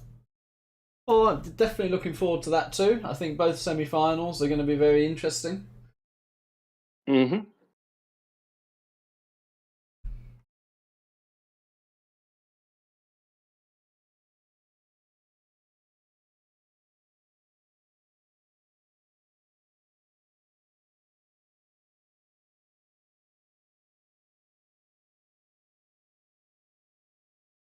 Well, I'm definitely looking forward to that too. I think both semi-finals are going to be very interesting. Mm-hmm.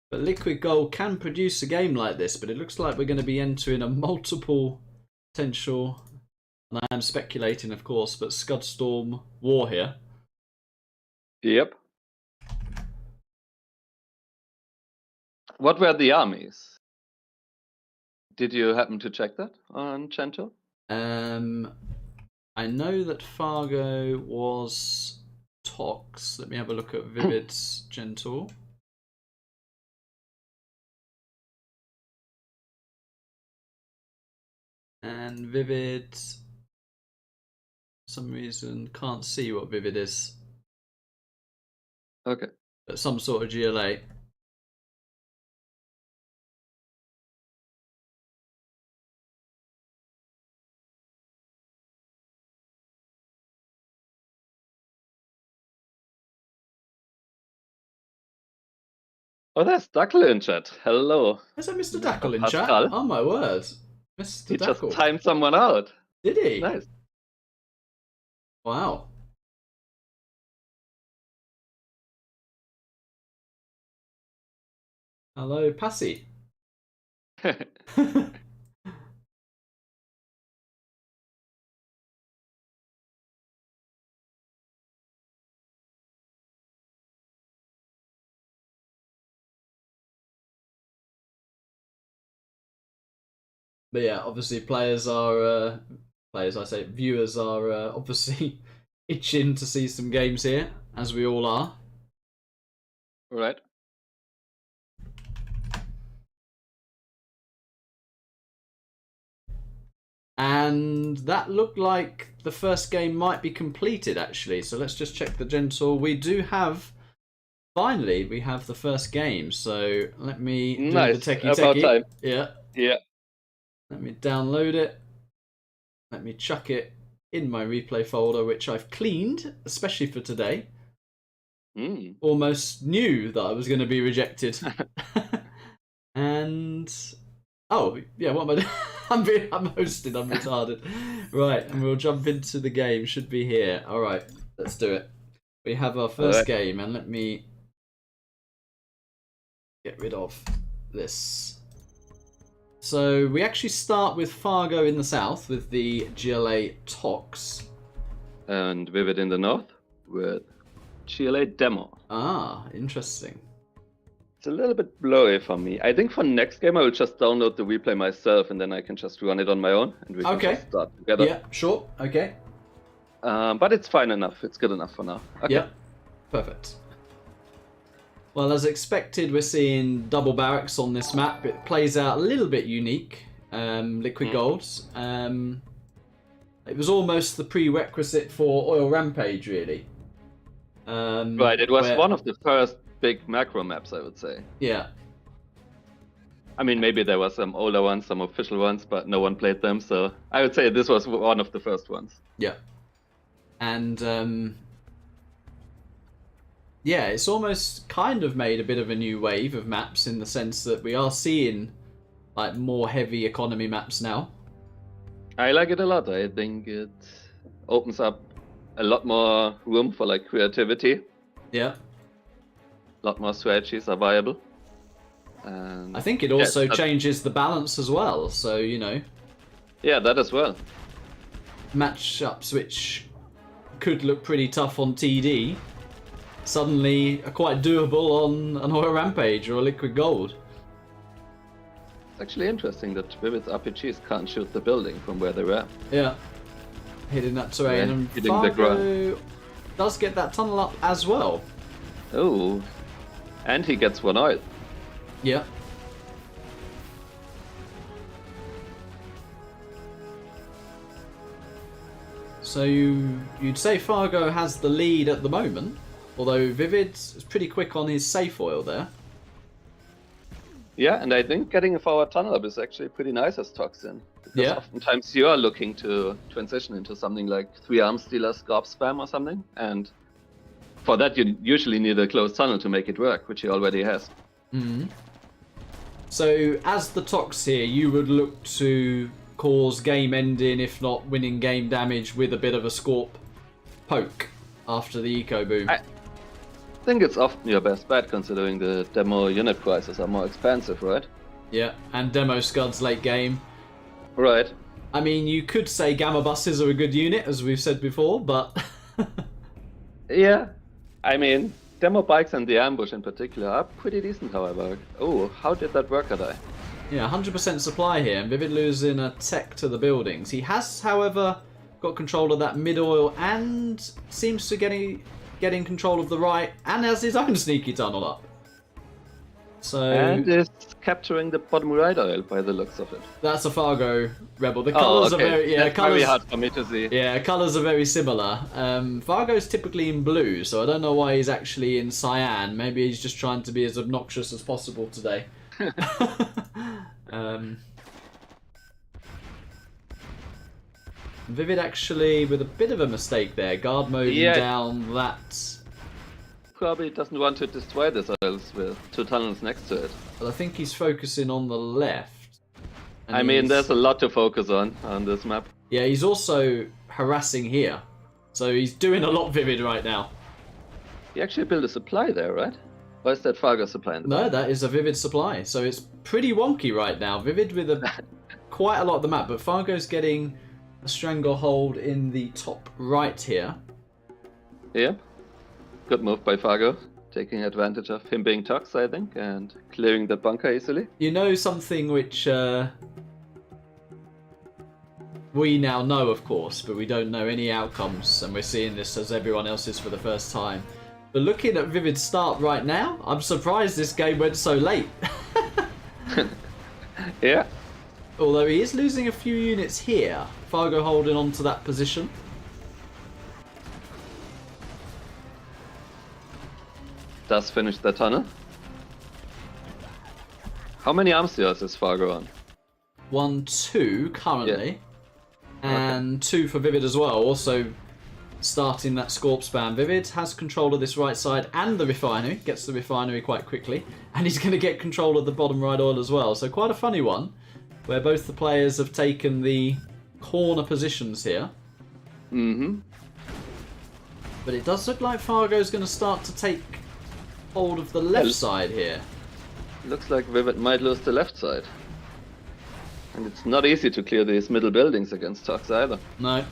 But Liquid Gold can produce a game like this, but it looks like we're going to be entering a multiple potential, and I am speculating, of course, but Scudstorm war here. Yep. What were the armies? Did you happen to check that on Cento? I know that Fargo was Tox. Let me have a look at ViViD's Gentle. And ViViD, for some reason, can't see what ViViD is. Okay. But some sort of GLA. Oh, there's Duckle in chat. Hello. Is that Mr. Dackle in Pascal. chat? Oh my word. Mr. He just Dackle. timed someone out. Did he? Nice. Wow. Hello, Passy. But yeah, obviously viewers are obviously itching to see some games here, as we all are. Right. And that looked like the first game might be completed, actually. So let's just check the gentle. We do have, finally, we have the first game. So let me do the Nice. techie About techie. time. Yeah. Yeah. Let me download it. Let me chuck it in my replay folder, which I've cleaned, especially for today. Almost knew that I was going to be rejected. And oh yeah, what am I doing? I'm hosting. I'm retarded. Right, and we'll jump into the game. Should be here. All right, let's do it. We have our first game, and let me get rid of this. So we actually start with Fargo in the south with the GLA Tox. And ViViD in the north with GLA Demo. Ah, interesting. It's a little bit blurry for me. I think for next game I will just download the replay myself and then I can just run it on my own and we can just start together. Yeah, sure. Okay. But it's fine enough. It's good enough for now. Okay. Yeah, perfect. Well, as expected, we're seeing double barracks on this map. It plays out a little bit unique. Liquid golds. It was almost the prerequisite for Oil Rampage, really. Right, it was one of the first big macro maps, I would say. Yeah. I mean, maybe there were some older ones, some official ones, but no one played them, so I would say this was one of the first ones. Yeah. And, yeah, it's almost kind of made a bit of a new wave of maps in the sense that we are seeing, like, more heavy economy maps now. I like it a lot. I think it opens up a lot more room for, like, creativity. Yeah. A lot more strategies are viable. And I think it also changes the balance as well, so, you know. Yeah, that as well. Matchups which could look pretty tough on TD suddenly are quite doable on an Oil Rampage or a Liquid Gold. It's actually interesting that ViVid's RPGs can't shoot the building from where they were. Yeah. Hitting that terrain. Yeah, and hitting Fargo the ground. does get that tunnel up as well. Oh. And he gets one oil. Yeah. So you'd say Fargo has the lead at the moment, although ViViD is pretty quick on his safe oil there. Yeah, and I think getting a forward tunnel up is actually pretty nice as Toxin. Because oftentimes you are looking to transition into something like 3 Arms Dealer Scorp Spam or something, and for that you usually need a closed tunnel to make it work, which he already has. Mm-hmm. So as the Tox here, you would look to cause game ending, if not winning game damage, with a bit of a Scorp poke after the eco boom. I think it's often your best bet, considering the demo unit prices are more expensive, right? Yeah, and demo scuds late game. Right. I mean, you could say Gamma buses are a good unit, as we've said before, but... Yeah, I mean, demo bikes and the ambush in particular are pretty decent, however. Oh, how did that work, had I? Yeah, 100% supply here, and ViViD losing a tech to the buildings. He has, however, got control of that mid-oil and seems to getting control of the right, and has his own sneaky tunnel up. So and is capturing the bottom right oil by the looks of it. That's a Fargo rebel. The colours are very very hard for me to see. Yeah, colours are very similar. Fargo's typically in blue, so I don't know why he's actually in cyan. Maybe he's just trying to be as obnoxious as possible today. ViViD actually with a bit of a mistake there, guard moding down that. Probably doesn't want to destroy the oils with 2 tunnels next to it. But I think he's focusing on the left. I mean, there's a lot to focus on this map. Yeah, he's also harassing here. So he's doing a lot ViViD right now. He actually built a supply there, right? Or is that Fargo supply in the No, that is a ViViD supply. So it's pretty wonky right now. ViViD with quite a lot of the map, but Fargo's getting a stranglehold in the top right here. Yep. Good move by Fargo, taking advantage of him being Tox, I think, and clearing the bunker easily. You know something which we now know, of course, but we don't know any outcomes, and we're seeing this as everyone else is for the first time. But looking at ViViD's start right now, I'm surprised this game went so late. Yeah. Although he is losing a few units here. Fargo holding on to that position. Does finish the tunnel. How many arms dealers is Fargo on? 1, 2 currently. Yeah. And 2 for ViViD as well. Also starting that Scorp spam. ViViD has control of this right side and the refinery. Gets the refinery quite quickly. And he's going to get control of the bottom right oil as well. So quite a funny one, where both the players have taken the corner positions here. Mm-hmm. But it does look like Fargo's going to start to take hold of the left side here. Looks like ViViD might lose the left side. And it's not easy to clear these middle buildings against Tux either. No.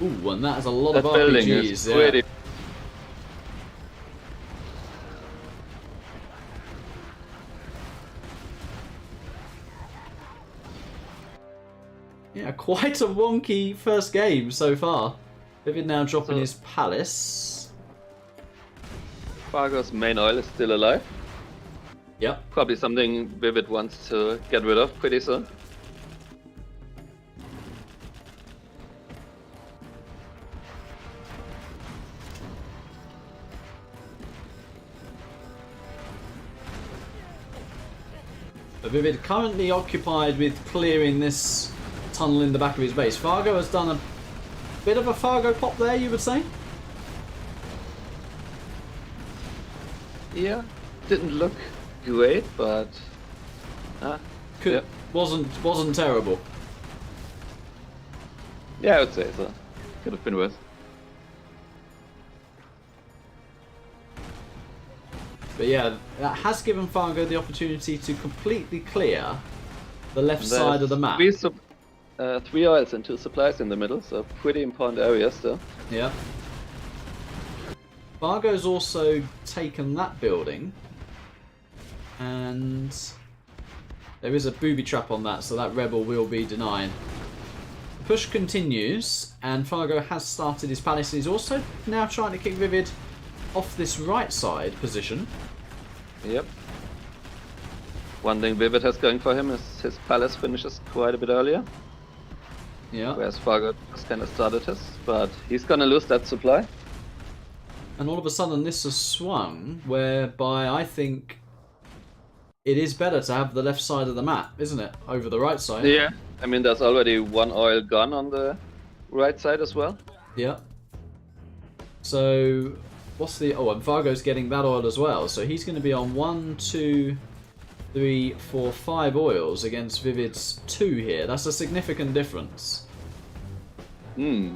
Ooh, and that has a lot That of building RPGs. is pretty... Yeah, quite a wonky first game so far. ViViD now dropping his palace. Fargo's main oil is still alive. Yep. Probably something ViViD wants to get rid of pretty soon. But ViViD currently occupied with clearing this tunnel in the back of his base. Fargo has done a bit of a Fargo pop there, you would say? Yeah, didn't look great, but Wasn't terrible. yeah, I would say so. Could have been worse. But yeah, that has given Fargo the opportunity to completely clear the left side of the map. Three oils and 2 supplies in the middle, so pretty important area still. Yeah. Fargo's also taken that building. And there is a booby trap on that, so that rebel will be denied. The push continues, and Fargo has started his palace. He's also now trying to kick ViViD off this right side position. Yep. One thing ViViD has going for him is his palace finishes quite a bit earlier. Yeah. Whereas Fargo just kind of started his, but he's gonna lose that supply. And all of a sudden this has swung, whereby I think it is better to have the left side of the map, isn't it? Over the right side. Yeah. I mean, there's already 1 oil gone on the right side as well. Yeah. So, what's the... Oh, and Fargo's getting that oil as well. So he's going to be on 1, 2, 3, 4, 5 oils against ViViD's 2 here. That's a significant difference. Hmm.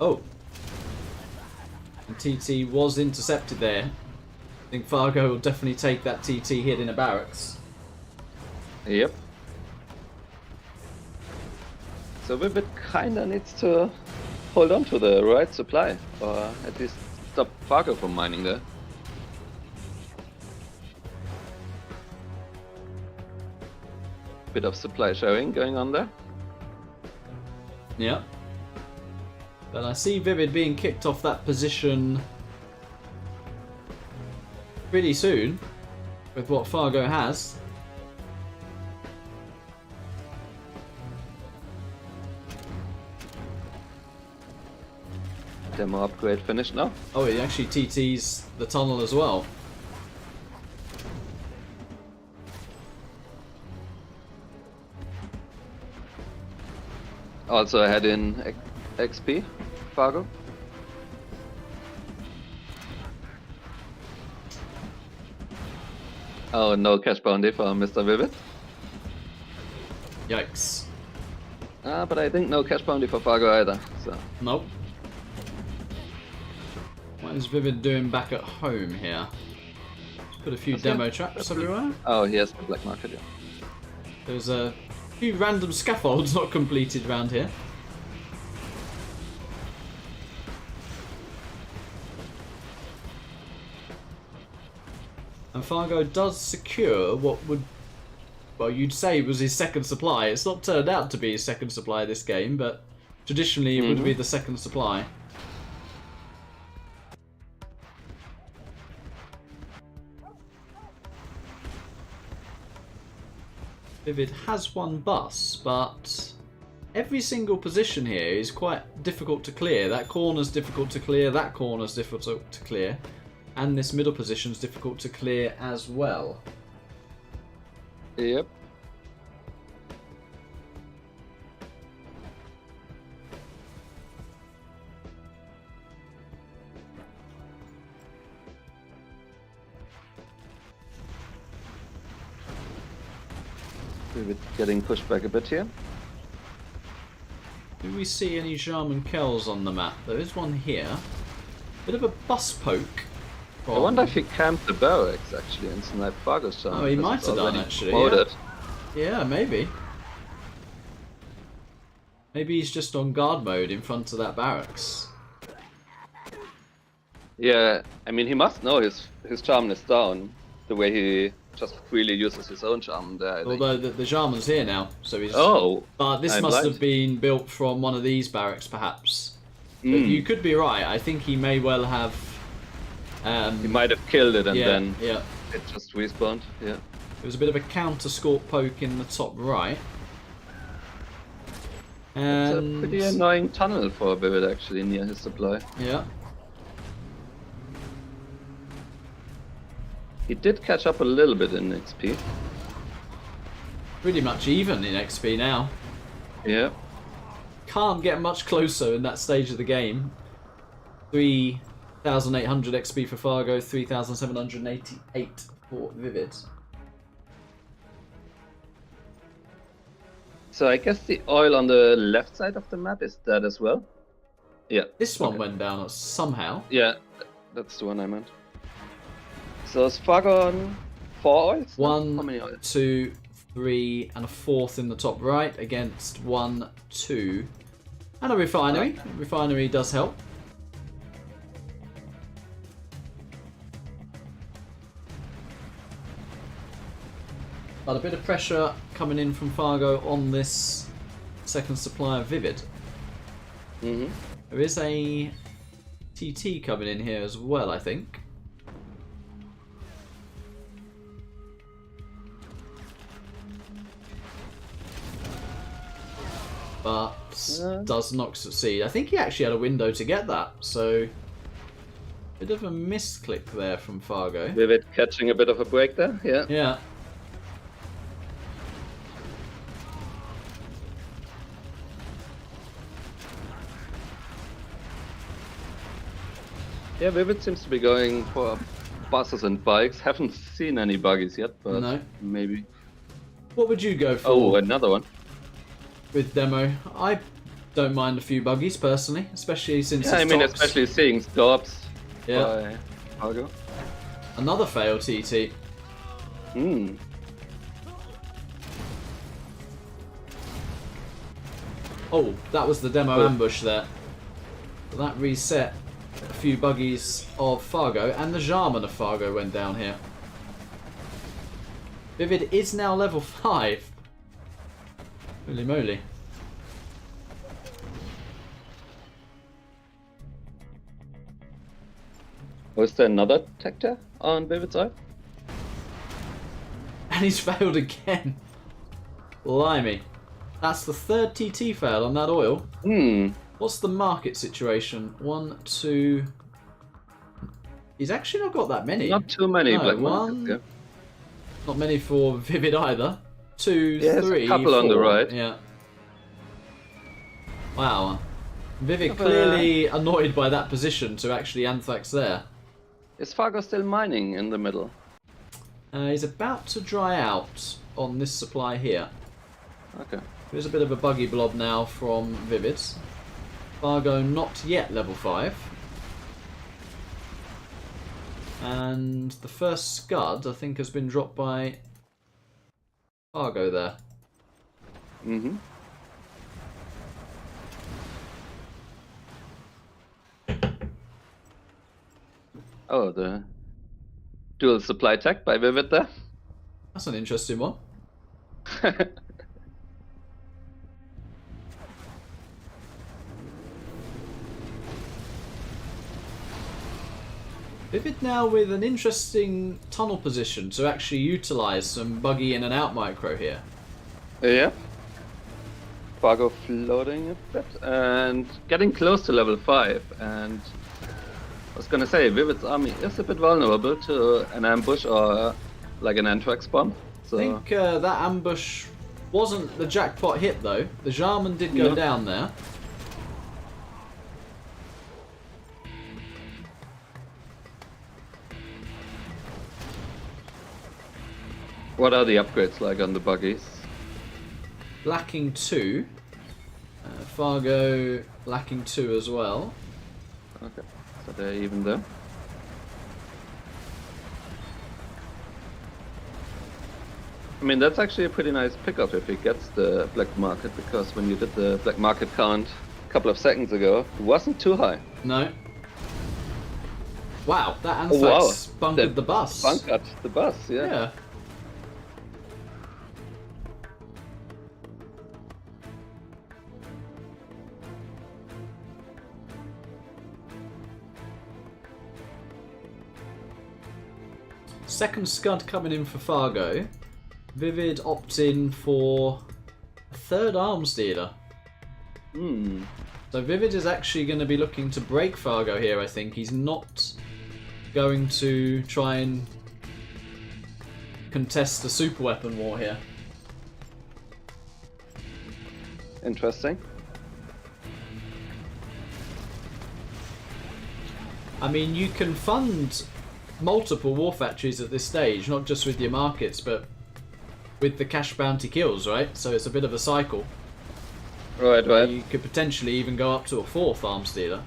Oh. And TT was intercepted there. I think Fargo will definitely take that TT hit in a barracks. Yep. So ViViD kinda needs to hold on to the right supply, or at least stop Fargo from mining there. Bit of supply sharing going on there. Yeah. But I see ViViD being kicked off that position pretty soon with what Fargo has. Demo upgrade finished now. Oh, it actually TT's the tunnel as well. Also ahead in XP, Fargo. Oh, no cash bounty for Mr. ViViD. Yikes. But I think no cash bounty for Fargo either, so... Nope. What is ViViD doing back at home here? Put a few Does he have- demo traps everywhere. Oh, he has the black market, yeah. There's a few random scaffolds not completed around here. And Fargo does secure what would, well, you'd say was his second supply. It's not turned out to be his second supply this game, but traditionally it would be the second supply. ViViD has one bus, but every single position here is quite difficult to clear. That corner's difficult to clear, that corner's difficult to clear, and this middle position's difficult to clear as well. Yep. ViViD getting pushed back a bit here. Do we see any German Kells on the map? There is one here. Bit of a bus poke. I wonder if he camped the barracks actually and sniped Fargo's shot. Oh, he might have done actually. Yeah, maybe. Maybe he's just on guard mode in front of that barracks. Yeah, I mean he must know his charm is down. The way he just freely uses his own charm there. Although the Jarman's here now, so he's. Oh. But this must have been built from one of these barracks, perhaps. But you could be right. I think he may well have. He might have killed it and then it just respawned. Yeah. It was a bit of a counter scorp poke in the top right. And It's a pretty annoying tunnel for ViViD actually near his supply. Yeah. He did catch up a little bit in XP. Pretty much even in XP now. Yeah. Can't get much closer in that stage of the game. 3,800 XP for Fargo, 3,788 for ViViD. So I guess the oil on the left side of the map is dead as well. Yeah. This one went down somehow. Yeah, that's the one I meant. So is Fargo on 4 oils? One, How many oils? 2, 3, and a fourth in the top right against 1, 2, and a refinery. Refinery does help. But a bit of pressure coming in from Fargo on this second supply of ViViD. There is a TT coming in here as well, I think. But does not succeed. I think he actually had a window to get that, so bit of a misclick there from Fargo. ViViD catching a bit of a break there, yeah. Yeah. Yeah, ViViD seems to be going for buses and bikes. Haven't seen any buggies yet, but No. maybe. What would you go for? Oh, another one. With demo? I don't mind a few buggies personally, especially since Yeah, I it's mean, tops. especially seeing stops Yeah. by Fargo. Another fail TT. Oh, that was the demo ambush there. So that reset a few buggies of Fargo, and the Jarman of Fargo went down here. ViViD is now level 5. Holy moly. Was there another Tector on ViVid's side? And he's failed again. Blimey. That's the third TT fail on that oil. What's the market situation? 1, 2... He's actually not got that many. Not too many No, black one... markets, yeah. Not many for ViViD either. 2, Yeah, 3, a couple 4. on the right. Yeah. Wow. ViViD clearly annoyed by that position to actually Anthrax there. Is Fargo still mining in the middle? He's about to dry out on this supply here. Okay. There's a bit of a buggy blob now from ViViD. Fargo not yet level 5. And the first scud, I think, has been dropped by Fargo there. Mm-hmm. Oh, the dual supply tech by ViViD there. That's an interesting one. ViViD now with an interesting tunnel position to actually utilise some buggy in and out micro here. Yeah. Fargo floating a bit and getting close to level 5. And I was gonna say, ViViD's army is a bit vulnerable to an ambush or like an anthrax bomb. So I think that ambush wasn't the jackpot hit though. The Jarman did go down there. what are the upgrades like on the buggies? Lacking 2. Fargo lacking 2 as well. Okay, so they're even there. I mean, that's actually a pretty nice pickup if he gets the black market, because when you did the black market count a couple of seconds ago, it wasn't too high. No. Wow, that anthrax bunkered the bus. Bunkered the bus, yeah. Yeah. Second scud coming in for Fargo. ViViD opting for a third arms dealer. Hmm. So ViViD is actually going to be looking to break Fargo here, I think. He's not going to try and contest the super weapon war here. Interesting. I mean, you can fund multiple war factories at this stage, not just with your markets, but with the cash bounty kills, right? So it's a bit of a cycle. Right. You could potentially even go up to a 4th arms dealer.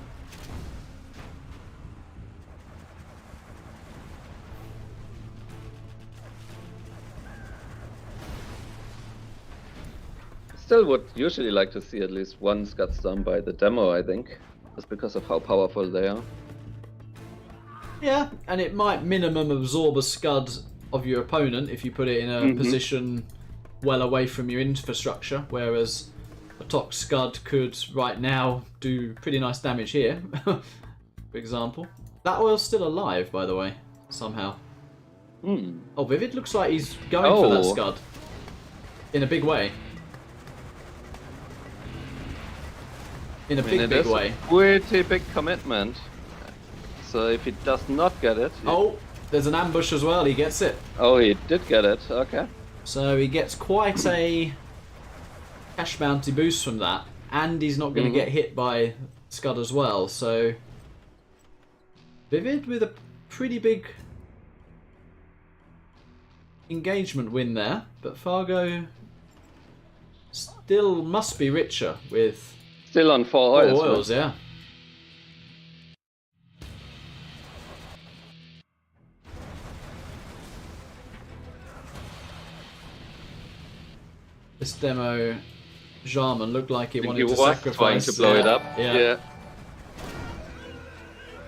Still would usually like to see at least one scuds done by the demo, I think. Just because of how powerful they are. Yeah, and it might minimum absorb a scud of your opponent if you put it in a position well away from your infrastructure, whereas a Tox Scud could right now do pretty nice damage here, for example. That oil's still alive, by the way, somehow. Oh, ViViD looks like he's going for that Scud. In a big way. In a big way. Pretty big commitment. So if he does not get it... Oh, there's an ambush as well, he gets it. Oh, he did get it, okay. So he gets quite a cash bounty boost from that, and he's not going to get hit by Scud as well, so ViViD with a pretty big engagement win there, but Fargo still must be richer with Still on 4 oils. 4 oils, yeah. This demo, Jarman looked like he wanted to sacrifice. Trying to blow it up. Yeah.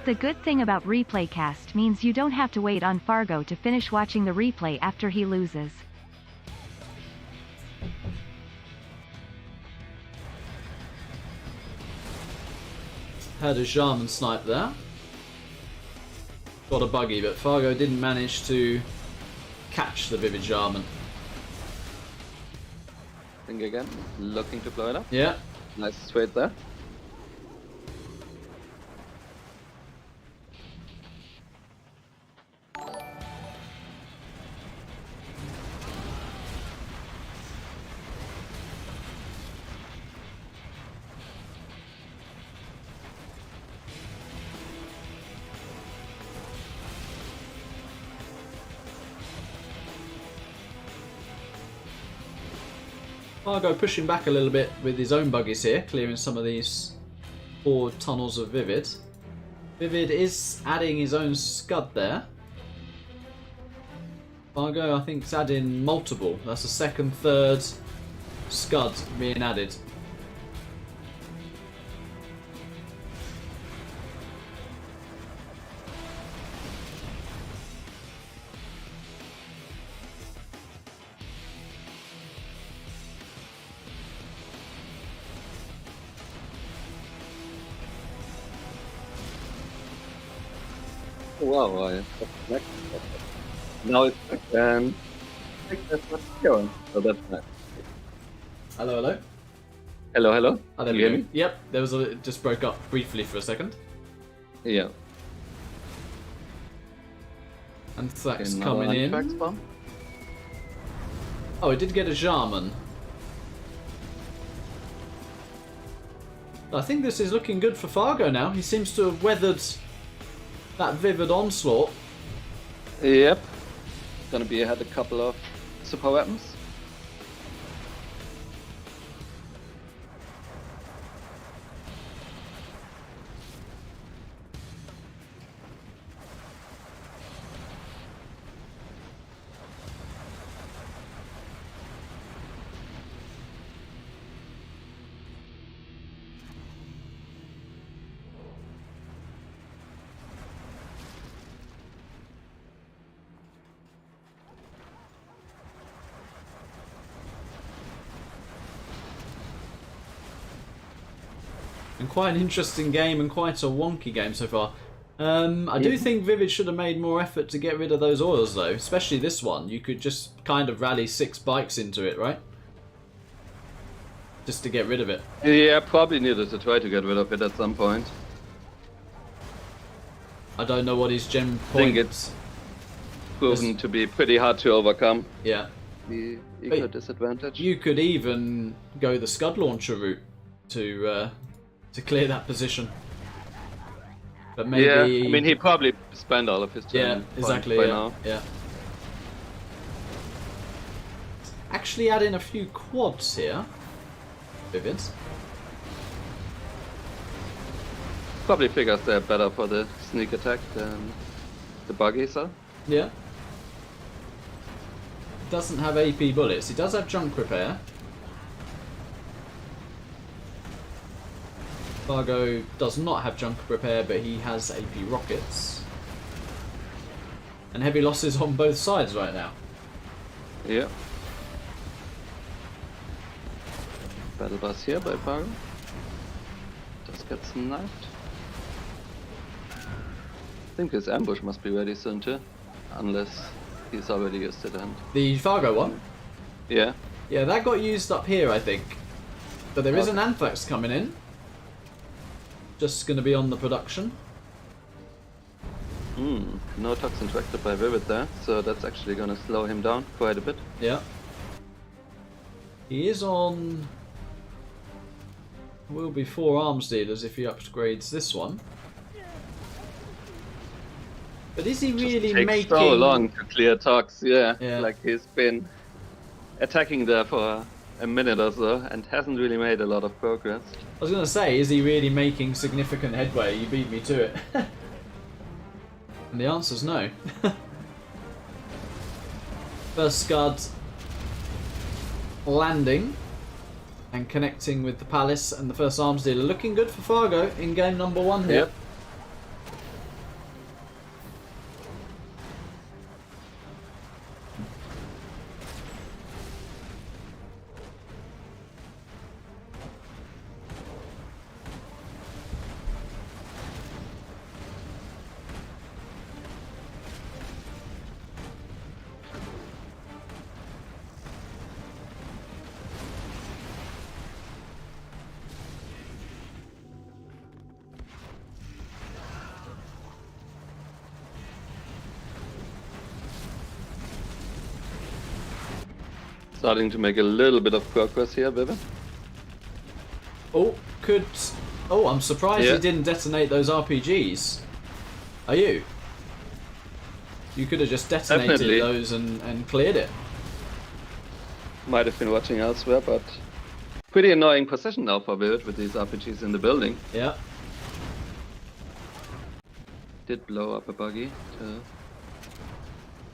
The good thing about replay cast means you don't have to wait on Fargo to finish watching the replay after he loses. Had a Jarman snipe there. Got a buggy, but Fargo didn't manage to catch the ViViD Jarman. Think again, looking to blow it up. Yeah. Nice trade there. Fargo pushing back a little bit with his own buggies here, clearing some of these forward tunnels of ViViD. ViViD is adding his own scud there. Fargo, I think, is adding multiple. That's a second, third scud being added. Wow, now it's and I think that's what's going. So that's nice. Hello, hello. Hello, hello. Oh, there Can we you go. hear me? Yep, there was it just broke up briefly for a second. Yeah. And Thax Another coming in. untracked spawn. Oh, it did get a Jarman. I think this is looking good for Fargo now. He seems to have weathered that ViViD onslaught. Yep. Gonna be ahead a couple of super weapons. And quite an interesting game and quite a wonky game so far. I do think ViViD should have made more effort to get rid of those oils though, especially this one. You could just kind of rally 6 bikes into it, right? Just to get rid of it. Yeah, probably needed to try to get rid of it at some point. I don't know what his gem I point. think it's proven to be pretty hard to overcome. Yeah. The eco disadvantage. You could even go the Scud Launcher route to clear that position. But maybe... Yeah, I mean, he probably spent all of his time. Yeah, exactly, by yeah, now. yeah. Actually add in a few quads here. ViViD. Probably figures they're better for the sneak attack than the buggies are. Yeah. Doesn't have AP bullets. He does have junk repair. Fargo does not have junk repair, but he has AP rockets. And heavy losses on both sides right now. Yeah. Battle bus here by Fargo. Just get sniped. I think his ambush must be ready soon too. Unless he's already used it and... The Fargo one? Yeah. Yeah, that got used up here, I think. But there is an Anthrax coming in. Just going to be on the production. No tox interacted by ViViD there, so that's actually going to slow him down quite a bit. Yeah. He is on... Will be 4 arms dealers if he upgrades this one. But is he really Takes making... so long to clear tox, yeah. Yeah. Like he's been attacking there for a minute or so and hasn't really made a lot of progress. I was going to say, is he really making significant headway? You beat me to it. And the answer's no. First Scud landing and connecting with the Palace and the first arms dealer. Looking good for Fargo in game number 1 here. Yep. Starting to make a little bit of progress here, ViViD. Oh, could... Oh, I'm surprised Yeah. he didn't detonate those RPGs. Are you? You could have just detonated Definitely. those and cleared it. Might have been watching elsewhere, but pretty annoying position now for ViViD with these RPGs in the building. Yeah. Did blow up a buggy to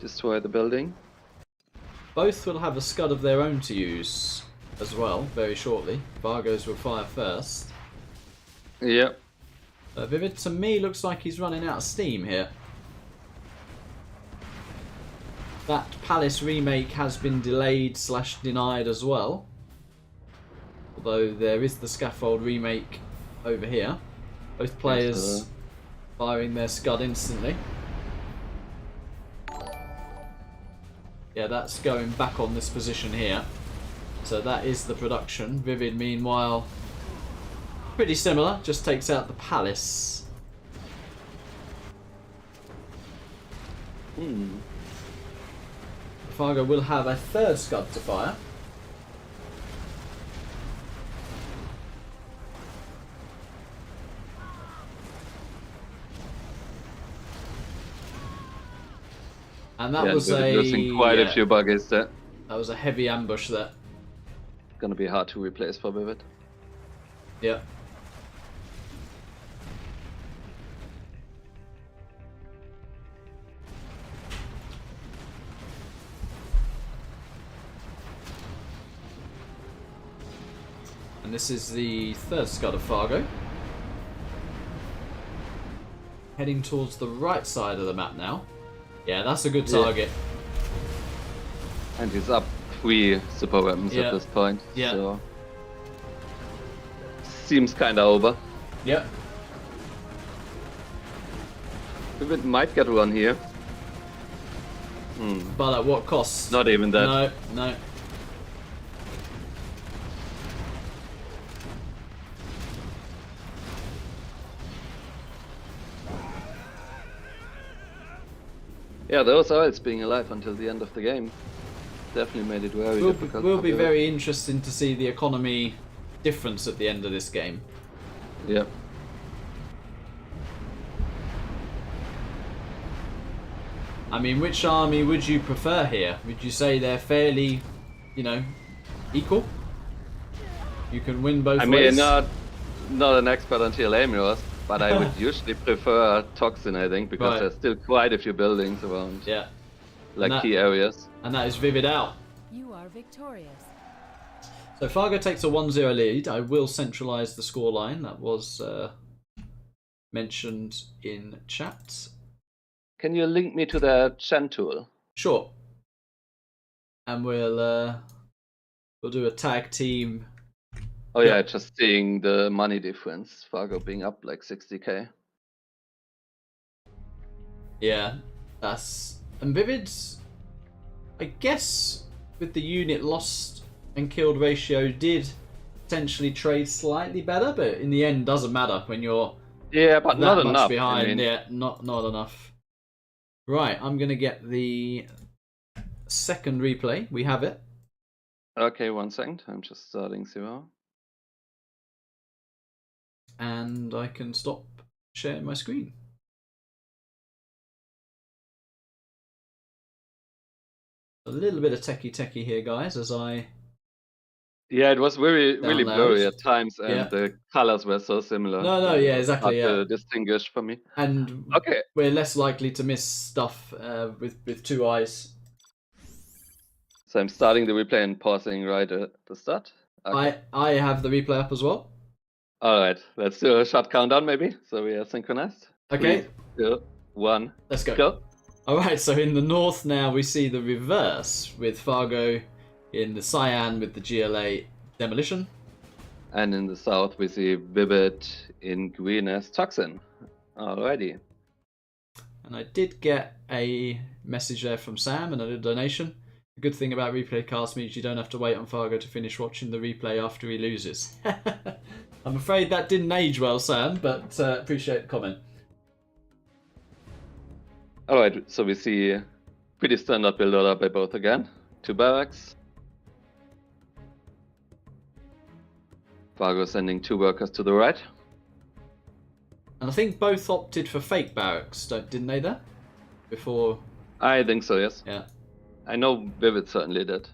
destroy the building. both will have a scud of their own to use as well very shortly. Fargo's will fire first. Yeah. ViViD to me looks like he's running out of steam here. That Palace remake has been delayed / denied as well. Although there is the Scaffold remake over here. Both players firing their scud instantly. Yeah, that's going back on this position here. So that is the production. ViViD, meanwhile, pretty similar, just takes out the Palace. Fargo will have a third scud to fire. And that was losing quite a few buggies there. That was a heavy ambush there. Gonna be hard to replace for ViViD. Yeah. And this is the third scud of Fargo. Heading towards the right side of the map now. Yeah, that's a good target. And he's up 3 super weapons at this point. Yeah. So seems kinda over. Yep. ViViD might get one here. But at what cost? Not even that. No, no. Yeah, those oils being alive until the end of the game definitely made it very difficult. Will be very interesting to see the economy difference at the end of this game. Yeah. I mean, which army would you prefer here? Would you say they're fairly, equal? You can win both ways. I mean, not an expert on TLA mirrors, but I would usually prefer Toxin, I think, because there's still quite a few buildings around. Yeah. Like key areas. And that is ViViD out. You are victorious. So Fargo takes a 1-0 lead. I will centralise the scoreline. That was mentioned in chat. Can you link me to the Chen tool? Sure. And we'll do a tag team. Oh yeah, just seeing the money difference. Fargo being up like 60k. Yeah, and ViViD's, I guess, with the unit lost and killed ratio, did potentially trade slightly better, but in the end, doesn't matter when you're but not much enough behind. I mean... Yeah, not enough. Right, I'm gonna get the second replay. We have it. Okay, 1 second. I'm just starting 0. And I can stop sharing my screen. A little bit of techie here, guys, as I... Yeah, it was really blurry at times, and the colors were so similar. No, yeah, exactly, hard to distinguish for me. And we're less likely to miss stuff with 2 eyes. So I'm starting the replay and pausing right at the start. Okay. I have the replay up as well. Alright, let's do a short countdown maybe, so we are synchronized. Okay. 3, 2, 1, let's go. Alright, so in the north now we see the reverse, with Fargo in the cyan with the GLA demolition. And in the south we see ViViD in green as Toxin. Alrighty. And I did get a message there from Sam and a little donation. The good thing about replay cast means you don't have to wait on Fargo to finish watching the replay after he loses. I'm afraid that didn't age well, Sam, but appreciate the comment. Alright, so we see pretty standard build order by both again. 2 barracks. Fargo sending 2 workers to the right. And I think both opted for fake barracks, didn't they there? Before... I think so, yes. Yeah. I know ViViD certainly did.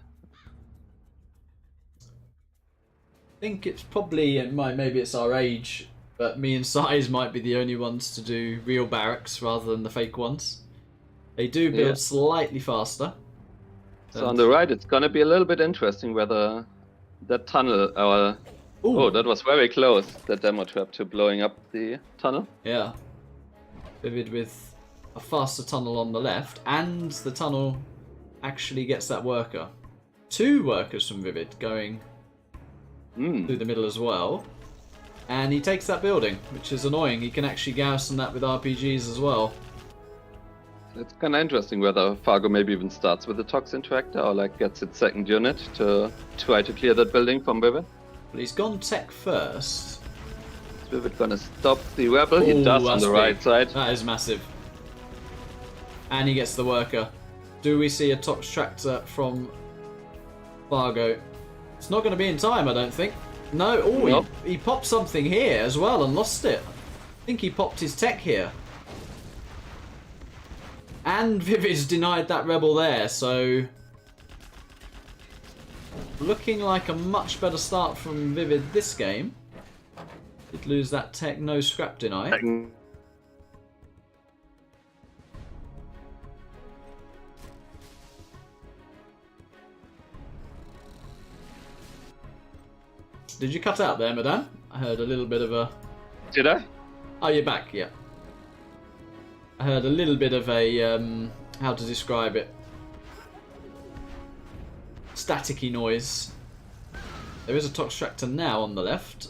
I think it's probably, maybe it's our age, but me and Size might be the only ones to do real barracks rather than the fake ones. They do build slightly faster. So on the right, it's gonna be a little bit interesting whether that tunnel, oh, that was very close, that demo trap to blowing up the tunnel. Yeah. ViViD with a faster tunnel on the left, and the tunnel actually gets that worker. 2 workers from ViViD going through the middle as well. And he takes that building, which is annoying. He can actually garrison that with RPGs as well. It's kind of interesting whether Fargo maybe even starts with the Toxin Tractor or like gets its second unit to try to clear that building from ViViD. Well, he's gone tech first. Is ViViD gonna stop the rebel? He does on the right side. That is massive. And he gets the worker. Do we see a Tox Tractor from Fargo? It's not going to be in time, I don't think. No, Nope. he popped something here as well and lost it. I think he popped his tech here. And ViViD's denied that rebel there, so... looking like a much better start from ViViD this game. Did lose that tech, no scrap deny. Did you cut out there, madame? I heard a little bit of a... Did I? Oh, you're back, yeah. I heard a little bit of a, how to describe it? Staticky noise. There is a Tox Tractor now on the left.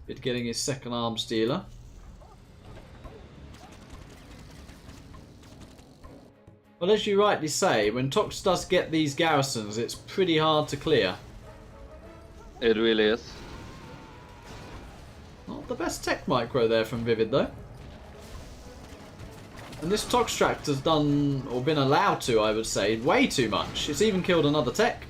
ViViD getting his second arms dealer. Well, as you rightly say, when Tox does get these garrisons, it's pretty hard to clear. It really is. Not the best tech micro there from ViViD though. And this Tox Tractor's done, or been allowed to, I would say, way too much. It's even killed another tech.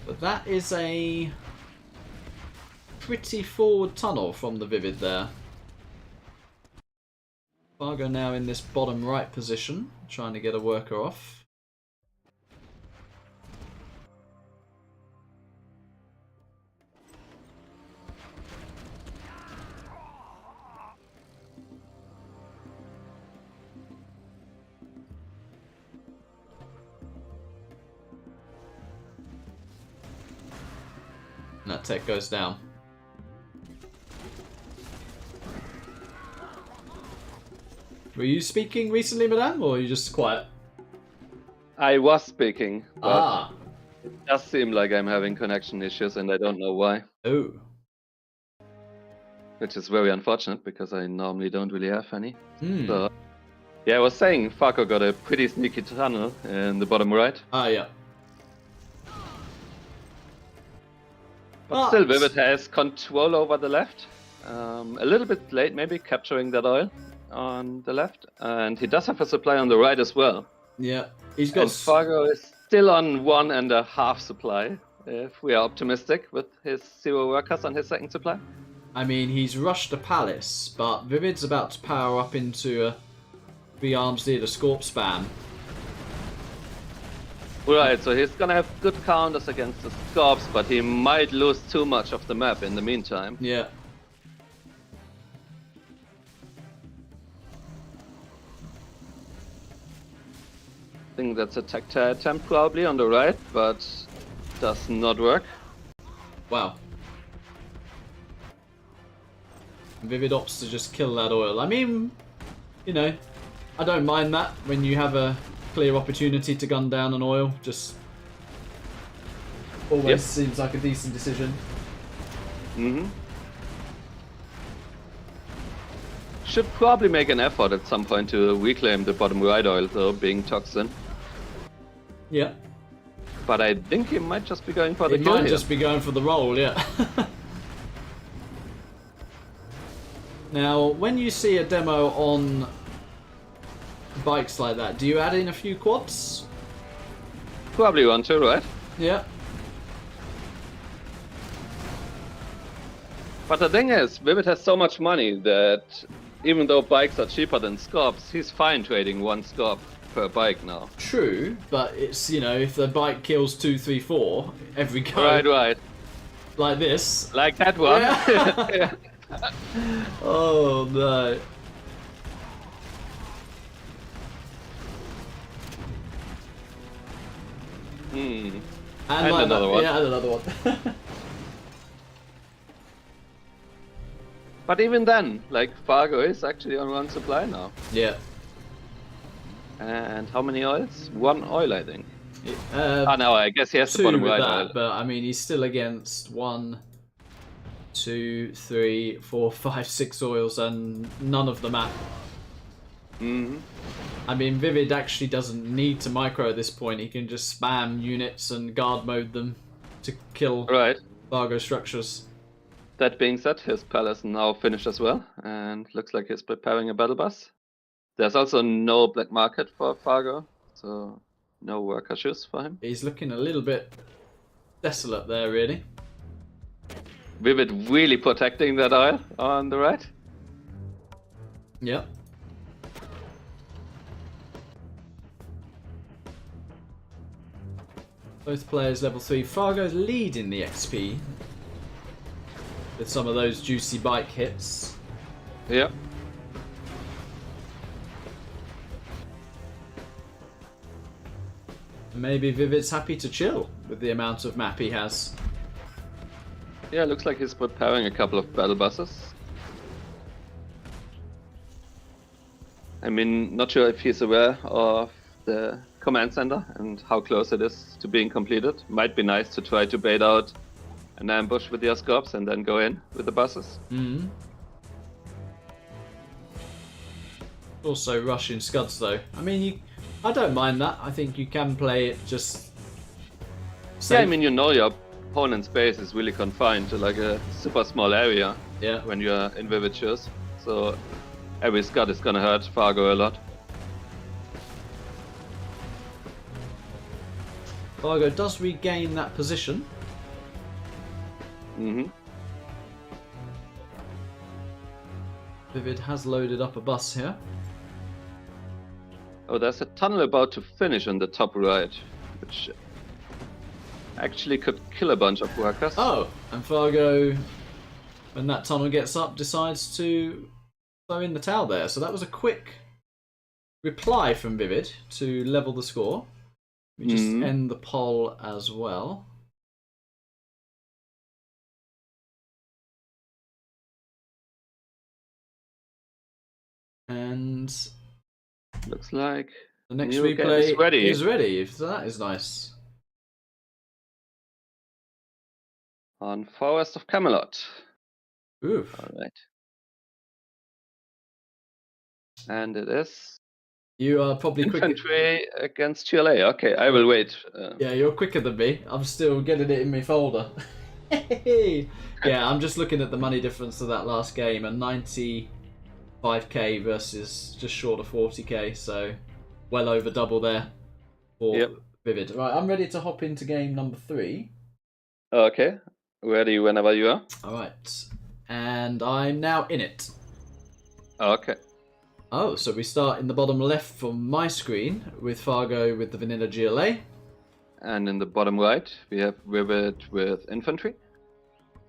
But that is a pretty forward tunnel from the ViViD there. Fargo now in this bottom right position, trying to get a worker off. And that tech goes down. Were you speaking recently, madame, or are you just quiet? I was speaking, but Ah. it does seem like I'm having connection issues and I don't know why. Oh. Which is very unfortunate because I normally don't really have any. Hmm. So, yeah, I was saying Fargo got a pretty sneaky tunnel in the bottom right. Ah, yeah. But still, ViViD has control over the left. A little bit late, maybe, capturing that oil on the left. And he does have a supply on the right as well. Yeah. He's got... And Fargo is still on 1.5 supply, if we are optimistic, with his 0 workers on his second supply. I mean, he's rushed a palace, but ViViD's about to power up into a 3 arms dealer Scorp spam. Right, so he's gonna have good counters against the Scorps, but he might lose too much of the map in the meantime. Yeah. I think that's a tactile attempt probably on the right, but does not work. Wow. ViViD opts to just kill that oil. I mean, you know, I don't mind that when you have a clear opportunity to gun down an oil. Just always seems like a decent decision. Mm-hmm. Should probably make an effort at some point to reclaim the bottom right oil, though, being Toxin. Yeah. But I think he might just be going for the It kill might here. just be going for the roll, yeah. Now, when you see a demo on bikes like that, do you add in a few quads? Probably want to, right? Yeah. But the thing is, ViViD has so much money that even though bikes are cheaper than scorps, he's fine trading 1 scorp per bike now. True, but it's, you know, if the bike kills 2, 3, 4 every go, Right. like this. Like that one. Yeah. Oh no. And like another that. one. Yeah, and another one. But even then, like, Fargo is actually on 1 supply now. Yeah. And how many oils? 1 oil, I think. Oh no, I guess he has the 2 bottom with right that, oil. but I mean, he's still against 1, 2, 3, 4, 5, 6 oils, and none of them at. I mean, ViViD actually doesn't need to micro at this point. He can just spam units and guard mode them to kill Fargo structures. That being said, his palace now finished as well, and looks like he's preparing a battle bus. There's also no black market for Fargo, so no worker shoes for him. He's looking a little bit desolate there, really. ViViD really protecting that oil on the right. Yep. Both players level 3. Fargo's leading the XP with some of those juicy bike hits. Yep. Maybe ViViD's happy to chill with the amount of map he has. Yeah, looks like he's preparing a couple of battle buses. I mean, not sure if he's aware of the command center and how close it is to being completed. Might be nice to try to bait out an ambush with your scorps and then go in with the buses. Also rushing scuds though. I mean, I don't mind that. I think you can play it just safe. Yeah, I mean, you know your opponent's base is really confined to like a super small area. Yeah. When you're in ViViD shoes. So every scud is gonna hurt Fargo a lot. Fargo does regain that position. ViViD has loaded up a bus here. Oh, there's a tunnel about to finish on the top right, which actually could kill a bunch of workers. Oh, and Fargo, when that tunnel gets up, decides to throw in the towel there. So that was a quick reply from ViViD to level the score. We just end the poll as well. And looks like the next new game replay is ready. So that is nice. On Forest of Camelot. Oof. Alright. And it is You are probably infantry against GLA. Okay, I will wait. Yeah, you're quicker than me. I'm still getting it in my folder. Yeah, I'm just looking at the money difference to that last game, and 95k versus just short of 40k, so well over double there for ViViD. Right, I'm ready to hop into game number 3. Okay, ready whenever you are. Alright, and I'm now in it. Okay. Oh, so we start in the bottom left from my screen with Fargo with the vanilla GLA. And in the bottom right, we have ViViD with infantry.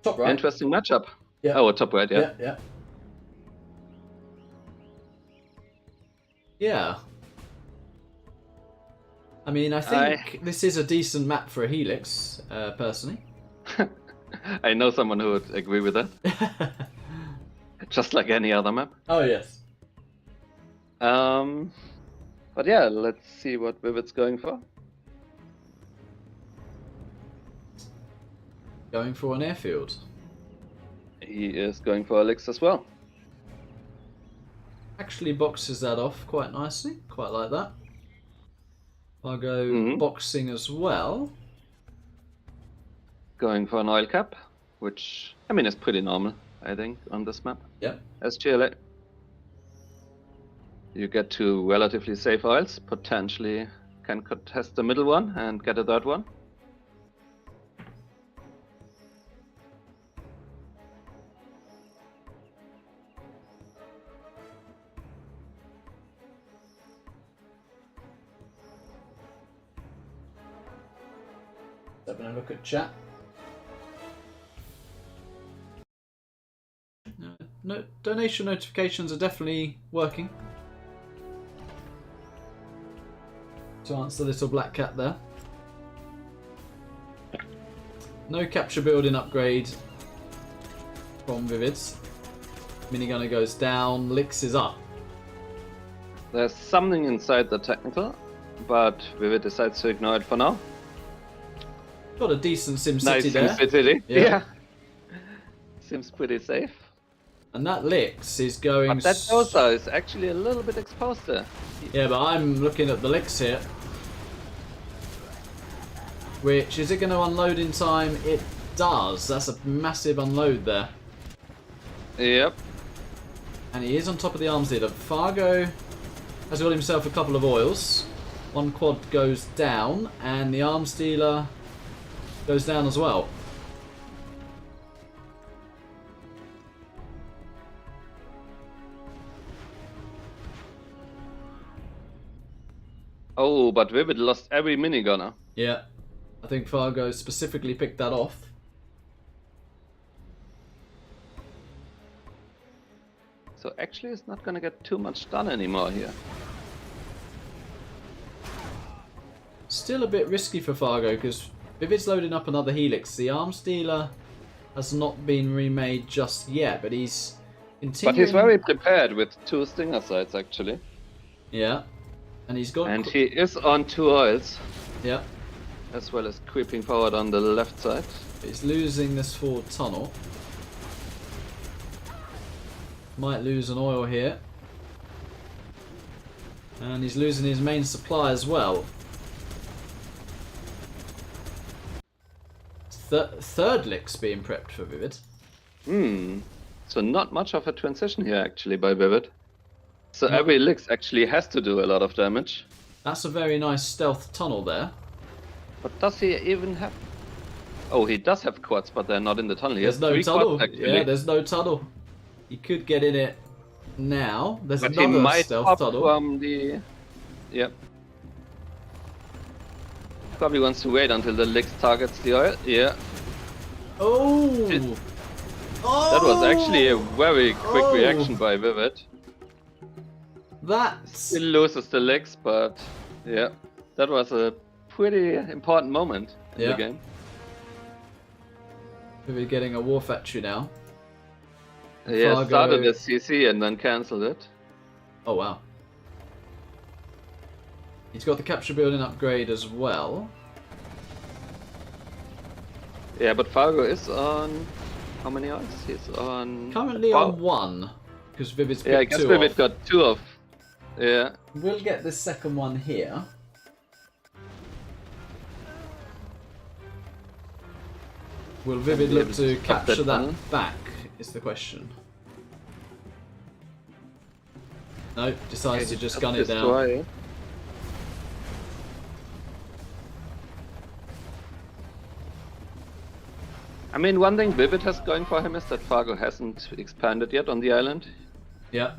Top right. Interesting matchup. Yeah. Oh, top right, yeah. Yeah. I mean, I think this is a decent map for a Helix, personally. I know someone who would agree with that. Just like any other map. Oh, yes. But yeah, let's see what ViViD's going for. Going for an airfield. He is going for Elix as well. Actually boxes that off quite nicely. Quite like that. Fargo boxing as well. Going for an oil cap, which, I mean, is pretty normal, I think, on this map. Yep. As GLA. You get 2 relatively safe oils, potentially can contest the middle one and get a third one. Having a look at chat. No, donation notifications are definitely working. To answer the little black cat there. No capture building upgrade from ViViD. Minigunner goes down, Licks is up. There's something inside the technical, but ViViD decides to ignore it for now. Got a decent SimCity Nice there. SimCity. Yeah. Yeah. Seems pretty safe. And that Licks is going... But that Dosa is actually a little bit exposed there. Yeah, but I'm looking at the Licks here. Which, is it going to unload in time? It does. That's a massive unload there. Yep. And he is on top of the arms dealer. Fargo has got himself a couple of oils. One quad goes down, and the arms dealer goes down as well. Oh, but ViViD lost every minigunner. Yeah, I think Fargo specifically picked that off. So actually it's not gonna get too much done anymore here. Still a bit risky for Fargo, because if it's loading up another Helix, the arms dealer has not been remade just yet, but he's continuing... But he's very prepared with 2 Stinger sights actually. Yeah, and he's got... And he is on 2 oils. Yeah. As well as creeping forward on the left side. He's losing this forward tunnel. Might lose an oil here. And he's losing his main supply as well. Third Lick's being prepped for ViViD. So not much of a transition here actually by ViViD. So every Licks actually has to do a lot of damage. That's a very nice stealth tunnel there. But does he even have... Oh, he does have quads, but they're not in the tunnel. He There's has no 3 tunnel. quads actually. Yeah, there's no tunnel. He could get in it now. There's But he another might stealth pop tunnel. from the... Yep. Probably wants to wait until the Licks targets the oil. Yeah. Oh! Oh! That was actually a very quick reaction by ViViD. That's... Still loses the Licks, but yeah. That was a pretty important moment in the game. We're getting a war factory now. Yeah, Fargo... started as CC and then cancelled it. Oh wow. He's got the capture building upgrade as well. Yeah, but Fargo is on... How many oils? He's on... Currently on 1. Because ViVid's picked 2 Yeah, I guess ViViD got 2 off. Yeah. We'll get the second one here. Will ViViD look to capture that back, is the question. No, decides to just gun it down. I mean, one thing ViViD has going for him is that Fargo hasn't expanded yet on the island. Yeah.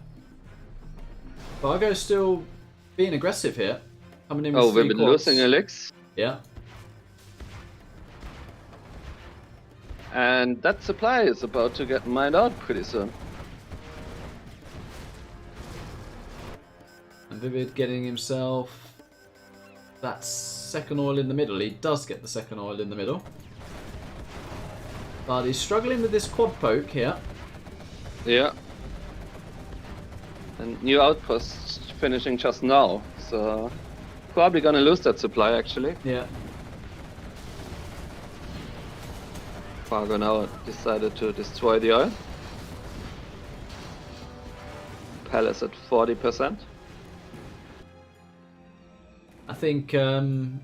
Fargo's still being aggressive here. Coming in with 3 ViViD quads. losing Elix. Yeah. And that supply is about to get mined out pretty soon. And ViViD getting himself that second oil in the middle. He does get the second oil in the middle. But he's struggling with this quad poke here. Yeah. And new outpost finishing just now. So probably gonna lose that supply actually. Yeah. Fargo now decided to destroy the oil. Palace at 40%. I think Fargo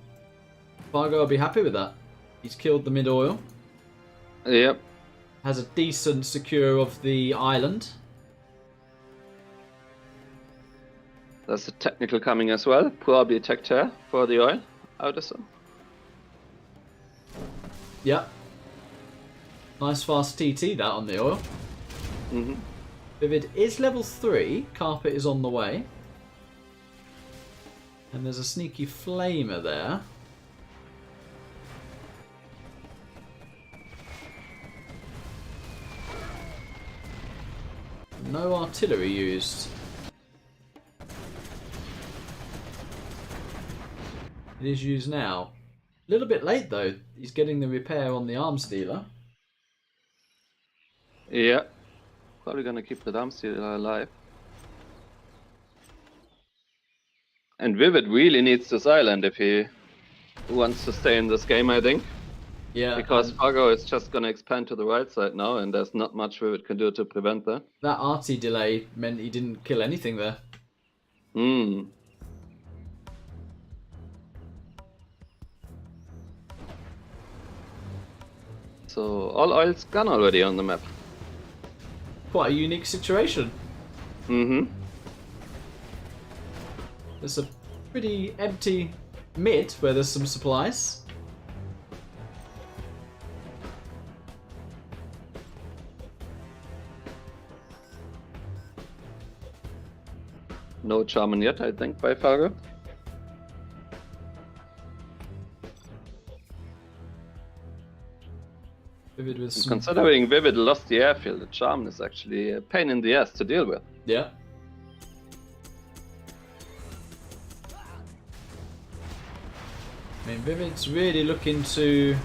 will be happy with that. He's killed the mid oil. Yep. Has a decent secure of the island. There's a technical coming as well. Probably tech tear for the oil. I would assume. Yeah. Nice fast TT that on the oil. ViViD is level 3. Carpet is on the way. And there's a sneaky flamer there. artillery used? It is used now. A little bit late though. He's getting the repair on the arms dealer. Yeah. Probably gonna keep the arms dealer alive. And ViViD really needs this island if he wants to stay in this game, I think. Yeah. Because Fargo is just gonna expand to the right side now, and there's not much ViViD can do to prevent that. That arty delay meant he didn't kill anything there. Hmm. So all oil's gone already on the map. Quite a unique situation. Mm-hmm. There's a pretty empty mid where there's some supplies. No Charmin yet, I think, by Fargo. ViViD with some... Considering ViViD lost the airfield, the Charmin is actually a pain in the ass to deal with. Yeah. I mean, ViViD's really looking to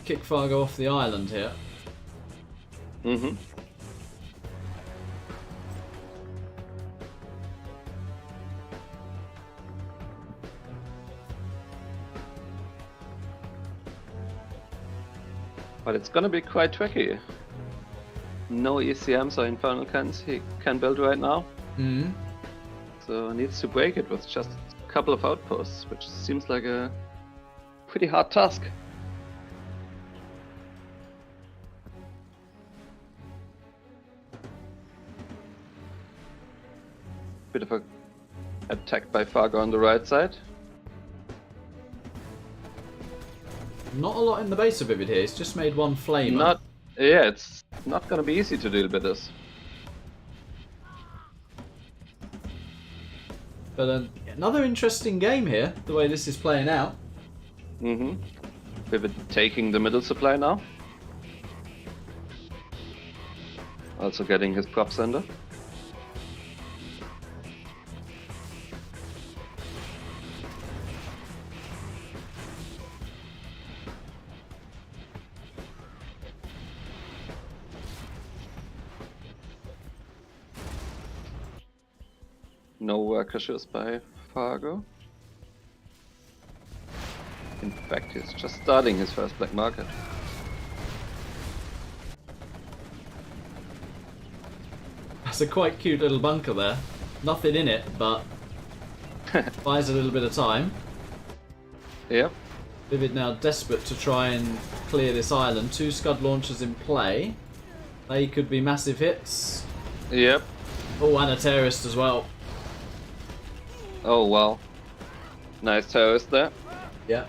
kick Fargo off the island here. Mm-hmm. But it's gonna be quite tricky. No ECMs or infernal cans he can build right now. Mm-hmm. So needs to break it with just a couple of outposts, which seems like a pretty hard task. Bit of a attack by Fargo on the right side. Not a lot in the base of ViViD here. He's just made one flamer. Yeah, it's not gonna be easy to deal with this. But another interesting game here, the way this is playing out. Mm-hmm. ViViD taking the middle supply now. Also getting his prop sender. No workers by Fargo. In fact, he's just starting his first black market. That's a quite cute little bunker there. Nothing in it, but buys a little bit of time. Yep. ViViD now desperate to try and clear this island. 2 Scud launchers in play. They could be massive hits. Yep. Oh, and a terrorist as well. Oh wow. Nice terrorist there. Yeah.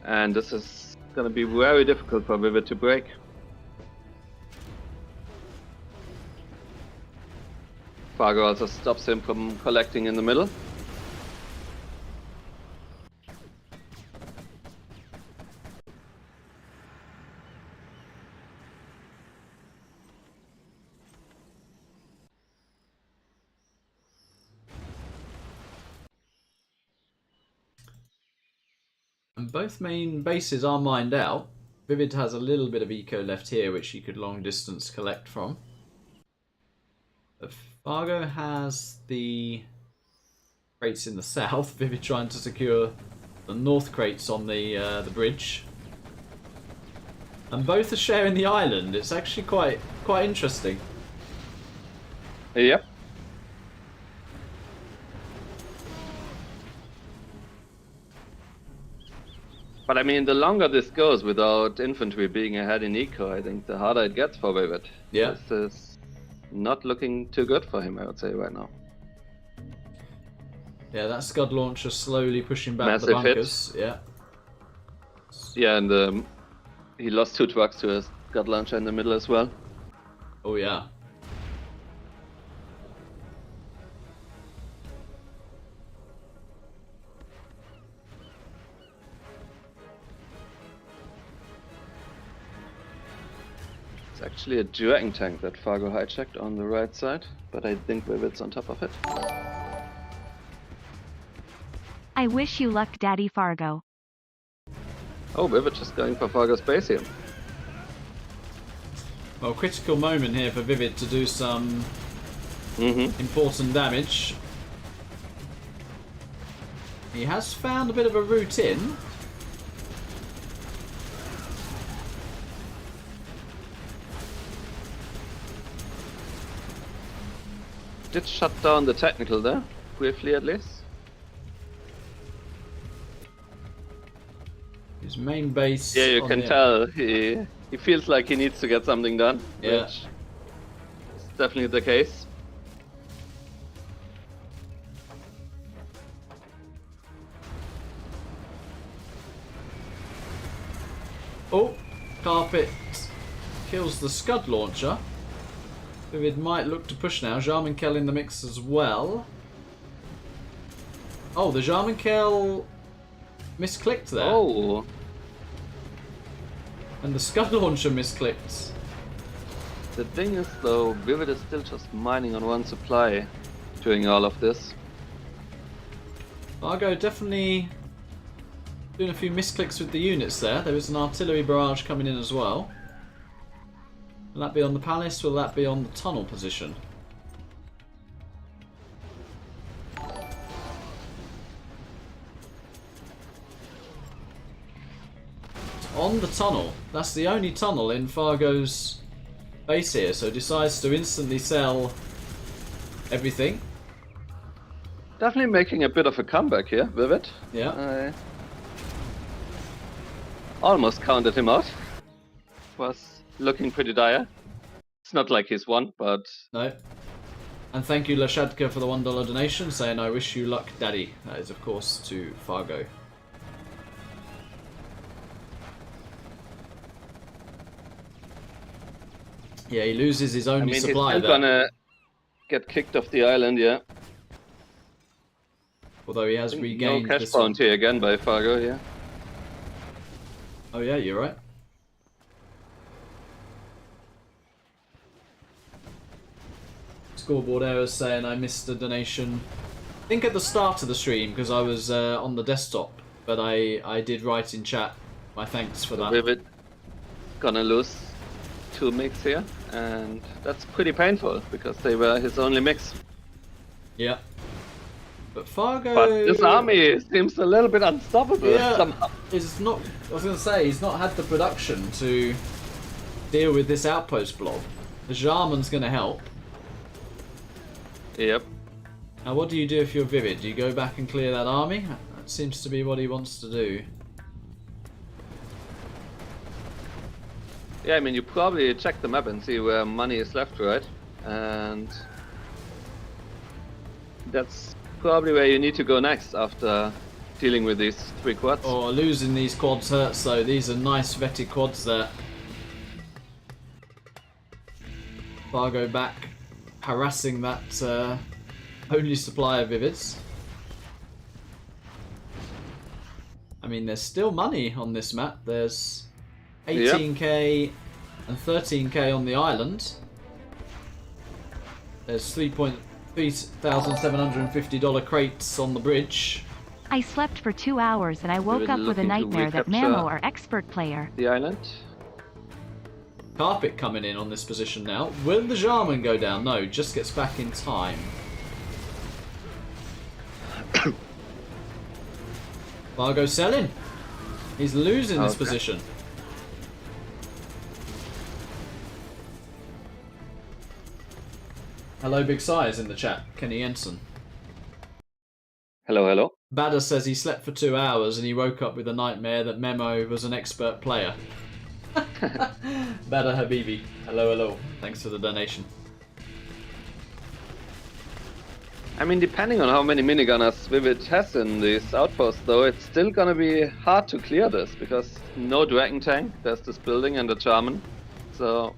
And this is gonna be very difficult for ViViD to break. Fargo also stops him from collecting in the middle. And both main bases are mined out. ViViD has a little bit of eco left here, which you could long distance collect from. But Fargo has the crates in the south. ViViD trying to secure the north crates on the bridge. And both are sharing the island. It's actually quite interesting. Yep. But I mean, the longer this goes without infantry being ahead in eco, I think the harder it gets for ViViD. Yeah. This is not looking too good for him, I would say, right now. Yeah, that Scud launcher slowly pushing back Massive the bunkers. hit. Yeah. Yeah, and he lost 2 trucks to a Scud launcher in the middle as well. Oh yeah. actually a Dragon tank that Fargo hijacked on the right side, but I think ViViD's on top of it. I wish you luck, Daddy Fargo. Oh, ViViD just going for Fargo's base here. Well, critical moment here for ViViD to do some important damage. He has found a bit of a route in. Did shut down the technical there, briefly at least. His main base. Yeah, you can tell he feels like he needs to get something done, which is definitely the case. Oh, Carpet kills the Scud launcher. ViViD might look to push now. ExCaL in the mix as well. Oh, the ExCaL misclicked there. Oh. And the Scud launcher misclicked. The thing is though, ViViD is still just mining on one supply doing all of this. Fargo definitely doing a few misclicks with the units there. There was an artillery barrage coming in as well. Will that be on the palace? Will that be on the tunnel position? It's on the tunnel. That's the only tunnel in Fargo's base here, so decides to instantly sell everything. Definitely making a bit of a comeback here, ViViD. Yeah. Almost counted him out. Was looking pretty dire. It's not like he's won, but... No. And thank you, Lashadka, for the $1 donation, saying, I wish you luck, Daddy. That is, of course, to Fargo. Yeah, he loses his only supply he's still gonna get kicked off the island, yeah. Although he has regained no cash this one. bounty again by Fargo, yeah. Oh yeah, you're right. Scoreboard errors saying I missed a donation. I think at the start of the stream because I was on the desktop, but I did write in chat my thanks for that. ViViD gonna lose 2 mix here, and that's pretty painful because they were his only mix. Yeah. But Fargo... But this army seems a little bit unstoppable somehow. It's not... I was going to say, he's not had the production to deal with this outpost blob. The Jarman's going to help. Yep. Now what do you do if you're ViViD? Do you go back and clear that army? That seems to be what he wants to do. Yeah, I mean, you probably check the map and see where money is left, right? And that's probably where you need to go next after dealing with these 3 quads. Oh, losing these quads hurts though. These are nice vetted quads there. Fargo back, harassing that only supply of ViViDs. I mean, there's still money on this map. There's 18k and 13k on the island. There's $3,750 crates on the bridge. I slept for 2 hours and I woke up with a nightmare that Mamo are expert player. The island. Carpet coming in on this position now. Will the Jarman go down? No, just gets back in time. Fargo selling. He's losing this position. Hello, Big Size in the chat. Kenny Jensen. Hello, hello. Badder says he slept for 2 hours and he woke up with a nightmare that Memo was an expert player. Badder Habibi. Hello, hello. Thanks for the donation. I mean, depending on how many minigunners ViViD has in these outposts, though, it's still gonna be hard to clear this, because no Dragon tank, there's this building and a Jarman, so...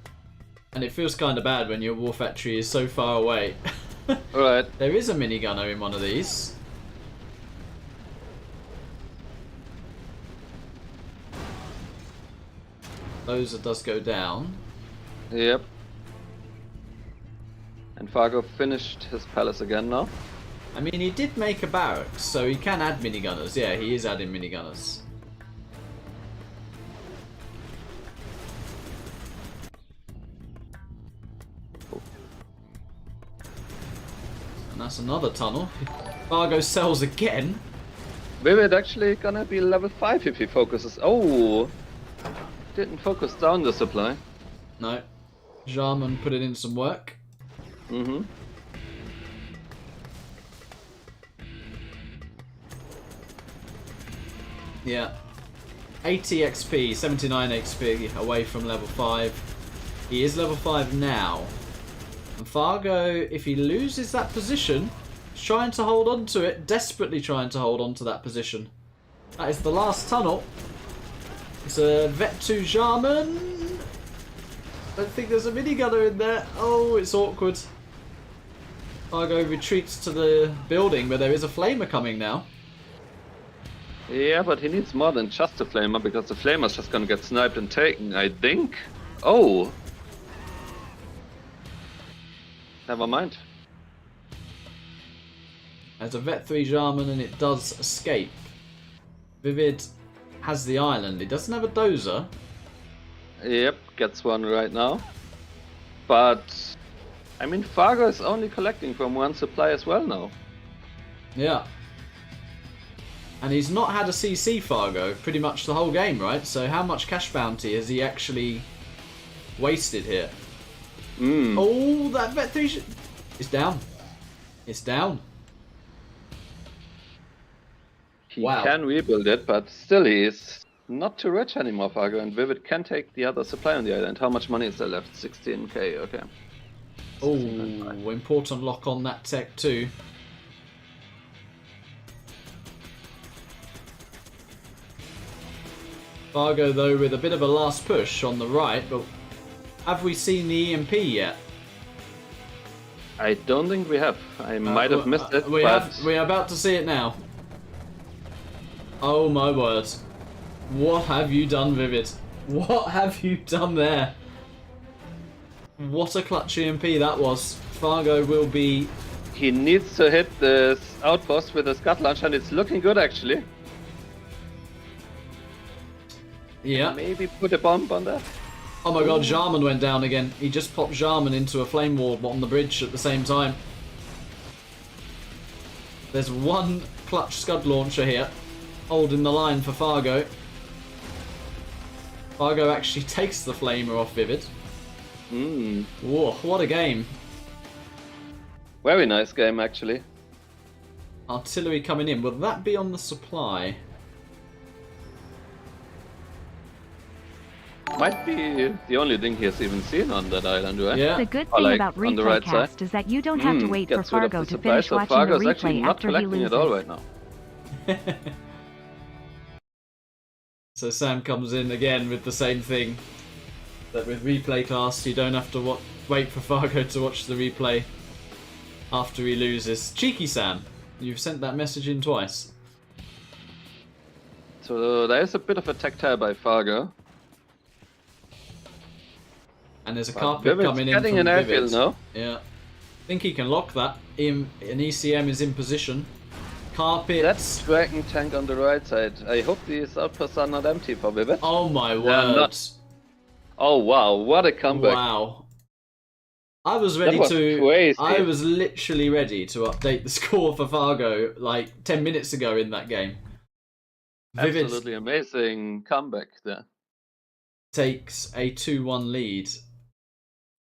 And it feels kind of bad when your war factory is so far away. Right. There is a minigunner in one of these. Those does go down. Yep. And Fargo finished his palace again now. I mean, he did make a barracks, so he can add minigunners. Yeah, he is adding minigunners. And that's another tunnel. Fargo sells again. ViViD actually gonna be level 5 if he focuses. Oh! Didn't focus down the supply. No. Jarman put it in some work. Mm-hmm. Yeah. 80 XP, 79 XP away from level 5. He is level 5 now. And Fargo, if he loses that position, is trying to hold on to it, desperately trying to hold on to that position. That is the last tunnel. It's a Vet 2 Jarman. I don't think there's a minigunner in there. Oh, it's awkward. Fargo retreats to the building where there is a flamer coming now. Yeah, but he needs more than just a flamer, because the flamer's just gonna get sniped and taken, I think. Oh! Never mind. There's a Vet 3 Jarman and it does escape. ViViD has the island. It doesn't have a dozer. Yep, gets one right now. But, I mean, Fargo is only collecting from one supply as well now. Yeah. And he's not had a CC Fargo pretty much the whole game, right? So how much cash bounty has he actually wasted here? Oh, that Vet 3 is down. It's down. He Wow. can rebuild it, but still he is not too rich anymore, Fargo, and ViViD can take the other supply on the island. How much money is there left? 16k, okay. Oh, important lock on that tech too. Fargo though with a bit of a last push on the right, but have we seen the EMP yet? I don't think we have. I might have missed it, but... We're about to see it now. Oh my word. What have you done, ViViD? What have you done there? What a clutch EMP that was. Fargo will be... He needs to hit this outpost with a Scud launcher, and it's looking good actually. Yeah. Maybe put a bomb on that. Oh my god, Jarman went down again. He just popped Jarman into a flame ward on the bridge at the same time. There's one clutch Scud launcher here, holding the line for Fargo. Fargo actually takes the flamer off ViViD. Whoa, what a game. Very nice game actually. Artillery coming in. Will that be on the supply? Might be the only thing he has even seen on that island, right? Yeah. The good Or thing like about on the right ReplayCast side. is that you don't have to wait for Gets rid of Fargo the to supply, finish so watching the Fargo's actually replay not after he collecting loses. at all right now. So Sam comes in again with the same thing. That with ReplayCast, you don't have to wait for Fargo to watch the replay after he loses. Cheeky Sam, you've sent that message in twice. So there is a bit of a tactile by Fargo. And there's a But carpet ViVid's coming in getting from an airfield ViViD. now. Yeah. I think he can lock that. An ECM is in position. Carpet. That's Dragon tank on the right side. I hope these outposts are not empty for ViViD. Oh my They're word. not. Oh wow, what a comeback. Wow. I was ready was to. crazy. I was literally ready to update the score for Fargo like 10 minutes ago in that game. ViViD Absolutely amazing comeback there. takes a 2-1 lead.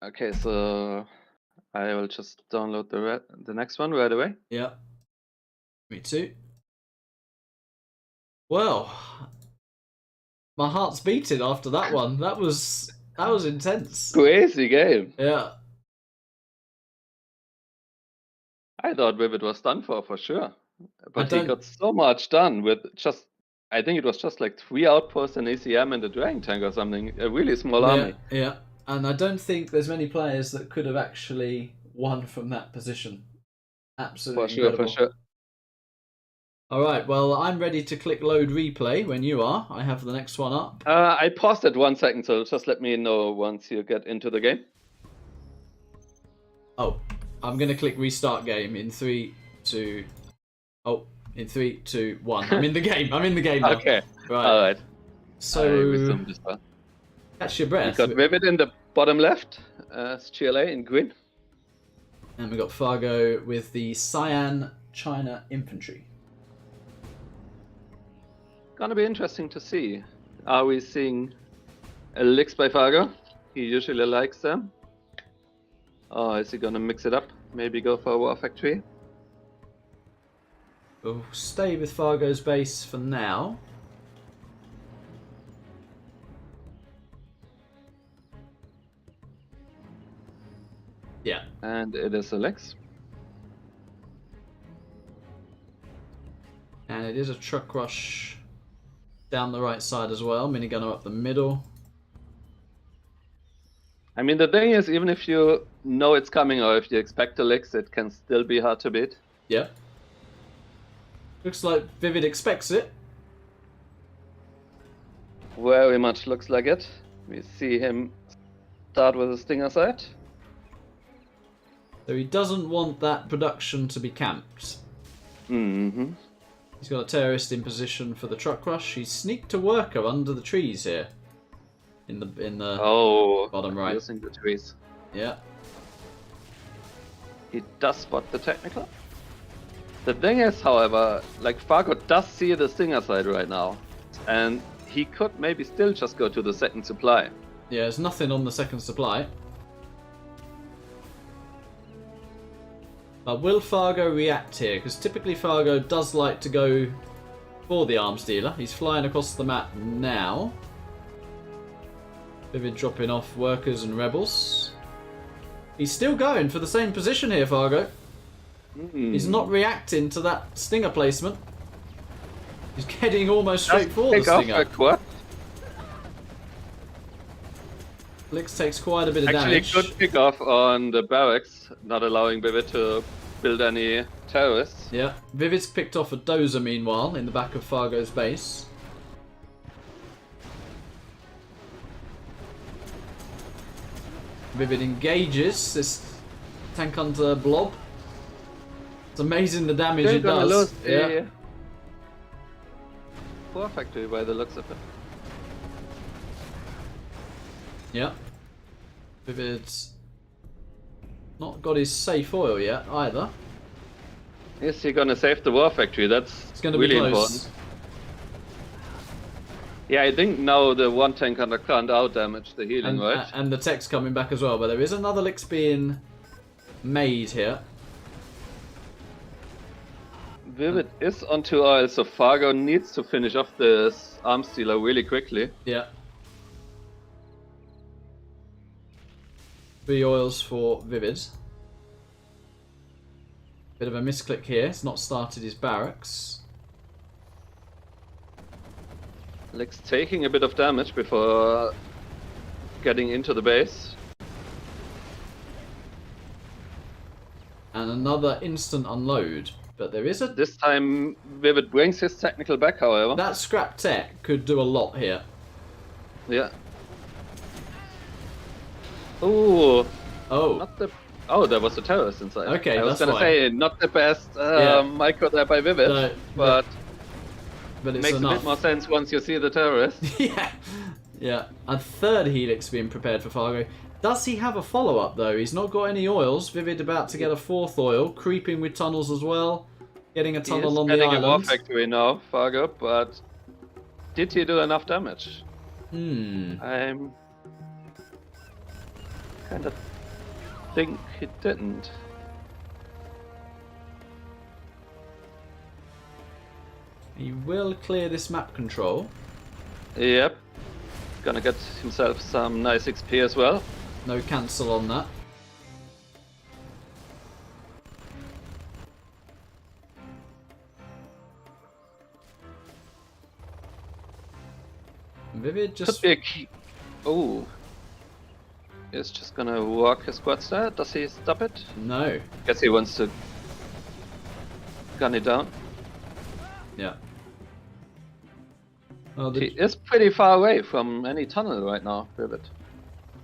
Okay, so I will just download the next one right away. Yeah. Me too. Well, my heart's beating after that one. That was intense. Crazy game. Yeah. I thought ViViD was done for sure. But he don't- got so much done with just, I think it was just like 3 outposts, an ACM and a Dragon tank or something. A really small army. Yeah. And I don't think there's many players that could have actually won from that position. Absolutely For sure, incredible. for sure. All right. Well, I'm ready to click load replay when you are. I have the next one up. I paused it 1 second, so just let me know once you get into the game. Oh, I'm gonna click restart game in 3, 2. Oh, in 3, 2, 1. I'm in the game. I'm in the game now. Okay. Right. All right. I So resumed as well. catch your We breath. got ViViD in the bottom left, GLA in green. And we got Fargo with the Cyan China Infantry. Gonna be interesting to see. Are we seeing licks by Fargo? He usually likes them. Or is he gonna mix it up? Maybe go for a War Factory? We'll stay with Fargo's base for now. Yeah. And it is a licks. And it is a truck rush down the right side as well. Minigunner up the middle. I mean, the thing is, even if you know it's coming or if you expect a licks, it can still be hard to beat. Yeah. Looks like ViViD expects it. Very much looks like it. We see him start with a stinger sight. So he doesn't want that production to be camped. Mm-hmm. He's got a terrorist in position for the truck rush. He's sneaked a worker under the trees here. In the bottom right. Using the trees. Yeah. He does spot the technical. The thing is, however, like Fargo does see the stinger side right now. And he could maybe still just go to the second supply. Yeah, there's nothing on the second supply. But will Fargo react here? Because typically Fargo does like to go for the arms dealer. He's flying across the map now. ViViD dropping off workers and rebels. He's still going for the same position here, Fargo. He's not reacting to that stinger placement. He's getting almost straight for the stinger. Blix takes quite a bit of damage. Actually, good pick off on the barracks, not allowing ViViD to build any terrorists. Yeah, ViViD's picked off a dozer meanwhile in the back of Fargo's base. ViViD engages this tank hunter blob. It's amazing the damage it does. Yeah. War Factory by the looks of it. Yeah. ViViD's not got his safe oil yet either. Is he gonna save the War Factory? That's It's going to really be close. important. Yeah, I think now the one tank hunter can't out damage the healing, right? And the tech's coming back as well, but there is another licks being made here. ViViD is on 2 oil, so Fargo needs to finish off this arms dealer really quickly. Yeah. 3 oils for ViViD. Bit of a misclick here. It's not started his barracks. Lex taking a bit of damage before getting into the base. And another instant unload. But there is a... This time ViViD brings his technical back, however. That scrap tech could do a lot here. Yeah. Ooh. Oh. Not the... Oh, there was a terrorist inside. Okay, I was that's gonna say, not the best micro there by ViViD, No, but it's makes enough. a bit more sense once you see the terrorist. Yeah. Yeah. A third helix being prepared for Fargo. Does he have a follow-up, though? He's not got any oils. ViViD about to get a 4th oil. Creeping with tunnels as well. Getting a tunnel on the Getting a War island. Factory now, Fargo, but did he do enough damage? I'm kind of think he didn't. He will clear this map control. Yep. Gonna get himself some nice XP as well. No cancel on that. ViViD just... Could be a key. Oh. He's just gonna walk his squads there. Does he stop it? No. Guess he wants to gun it down. Yeah. Oh, He is pretty far away from any tunnel right now, ViViD.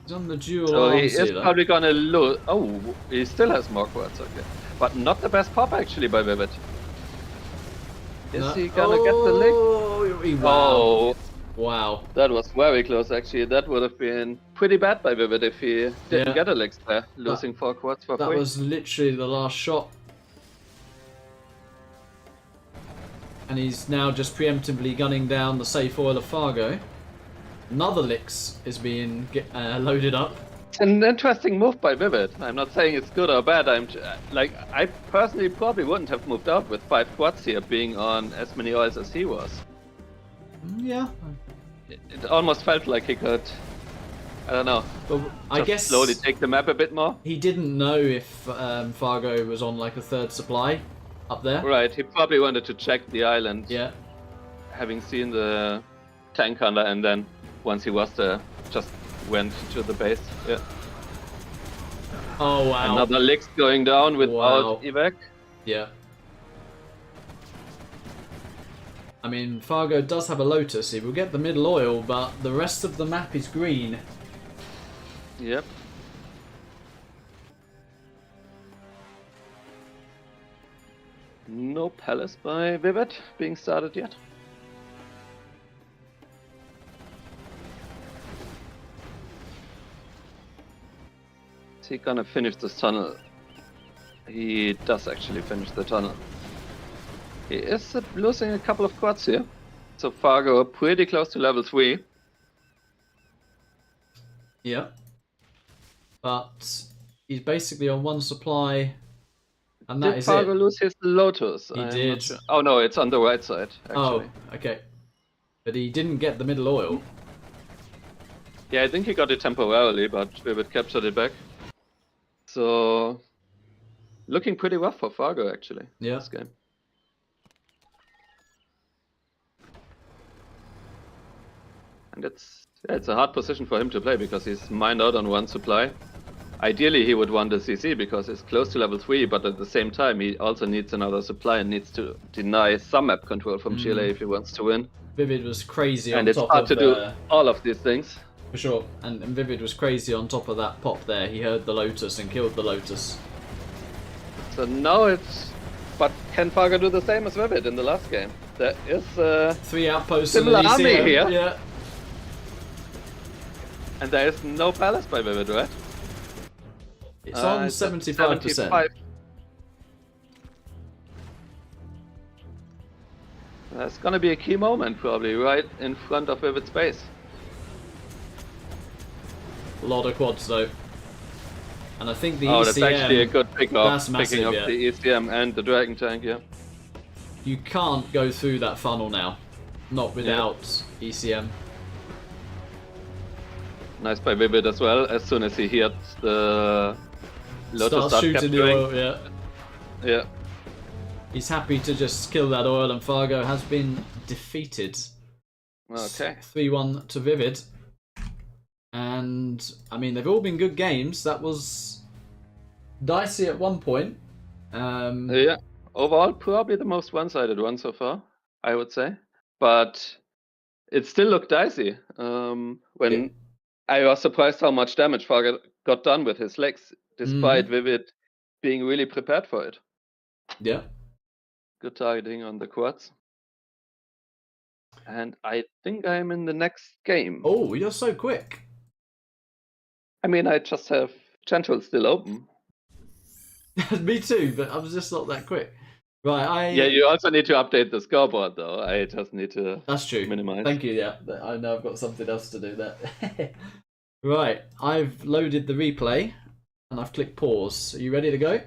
he's on the dual So he arm is sealer. probably gonna lose. Oh, he still has more quartz, okay. But not the best pop actually by ViViD. Is he gonna get the lick? Wow. Oh, Wow. that was very close actually. That would have been pretty bad by ViViD if he didn't Yeah. get a lick there, losing 4 quartz for That free. was literally the last shot. And he's now just preemptively gunning down the safe oil of Fargo. Another Lix is being loaded up. It's an interesting move by ViViD. I'm not saying it's good or bad. I personally probably wouldn't have moved out with 5 quads here, being on as many oils as he was. Yeah. It almost felt like he could, I don't know, But I just guess slowly take the map a bit more. he didn't know if Fargo was on like a third supply up there. Right, he probably wanted to check the island, Yeah. having seen the tank hunter, and then once he was there, just went to the base. Yeah. Oh wow. Another Lix going down Wow. without evac. Yeah. I mean, Fargo does have a Lotus. He will get the middle oil, but the rest of the map is green. Yep. No palace by ViViD being started yet. Is he gonna finish this tunnel? He does actually finish the tunnel. He is losing a couple of quads here. So Fargo pretty close to level 3. Yeah. But he's basically on one supply, and that Did is Fargo it. lose his Lotus? He I'm did. not sure. Oh no, it's on the right side, actually. Oh, okay. But he didn't get the middle oil. Yeah, I think he got it temporarily, but ViViD captured it back. So, looking pretty rough for Fargo, actually, Yeah. this game. And it's a hard position for him to play because he's mined out on one supply. Ideally, he would want a CC because he's close to level 3, but at the same time, he also needs another supply and needs to deny some map control from GLA if he wants to win. ViViD was crazy And on it's top hard of to do all of these things. for sure. And ViViD was crazy on top of that pop there. He heard the Lotus and killed the Lotus. So now it's... But can Fargo do the same as ViViD in the last game? There is 3 outposts similar in the army ECM. here. Yeah. And there is no palace by ViViD, right? It's on It's at 75%. 75. That's gonna be a key moment, probably, right in front of ViViD's base. A lot of quads though. And I think the Oh, ECM, that's actually a good pick that's off, massive, picking up yeah. the ECM and the Dragon Tank, yeah. you can't go through that funnel now. Not without ECM. Nice by ViViD as well, as soon as he hears the Lotus Starts shooting the capturing. oil, yeah. Yeah. He's happy to just kill that oil, and Fargo has been defeated. Okay. 3-1 to ViViD. And, I mean, they've all been good games. That was dicey at one point. Yeah. Overall, probably the most one-sided one so far, I would say. But it still looked dicey. When I was surprised how much damage Fargo got done with his legs, despite ViViD being really prepared for it. Yeah. Good targeting on the quads. And I think I'm in the next game. Oh, you're so quick. I mean, I just have Gentle still open. Me too, but I was just not that quick. Right, Yeah, you also need to update the scoreboard, though. I just need to That's true. minimize. Thank you, yeah. I know I've got something else to do there. Right, I've loaded the replay, and I've clicked pause. Are you ready to go?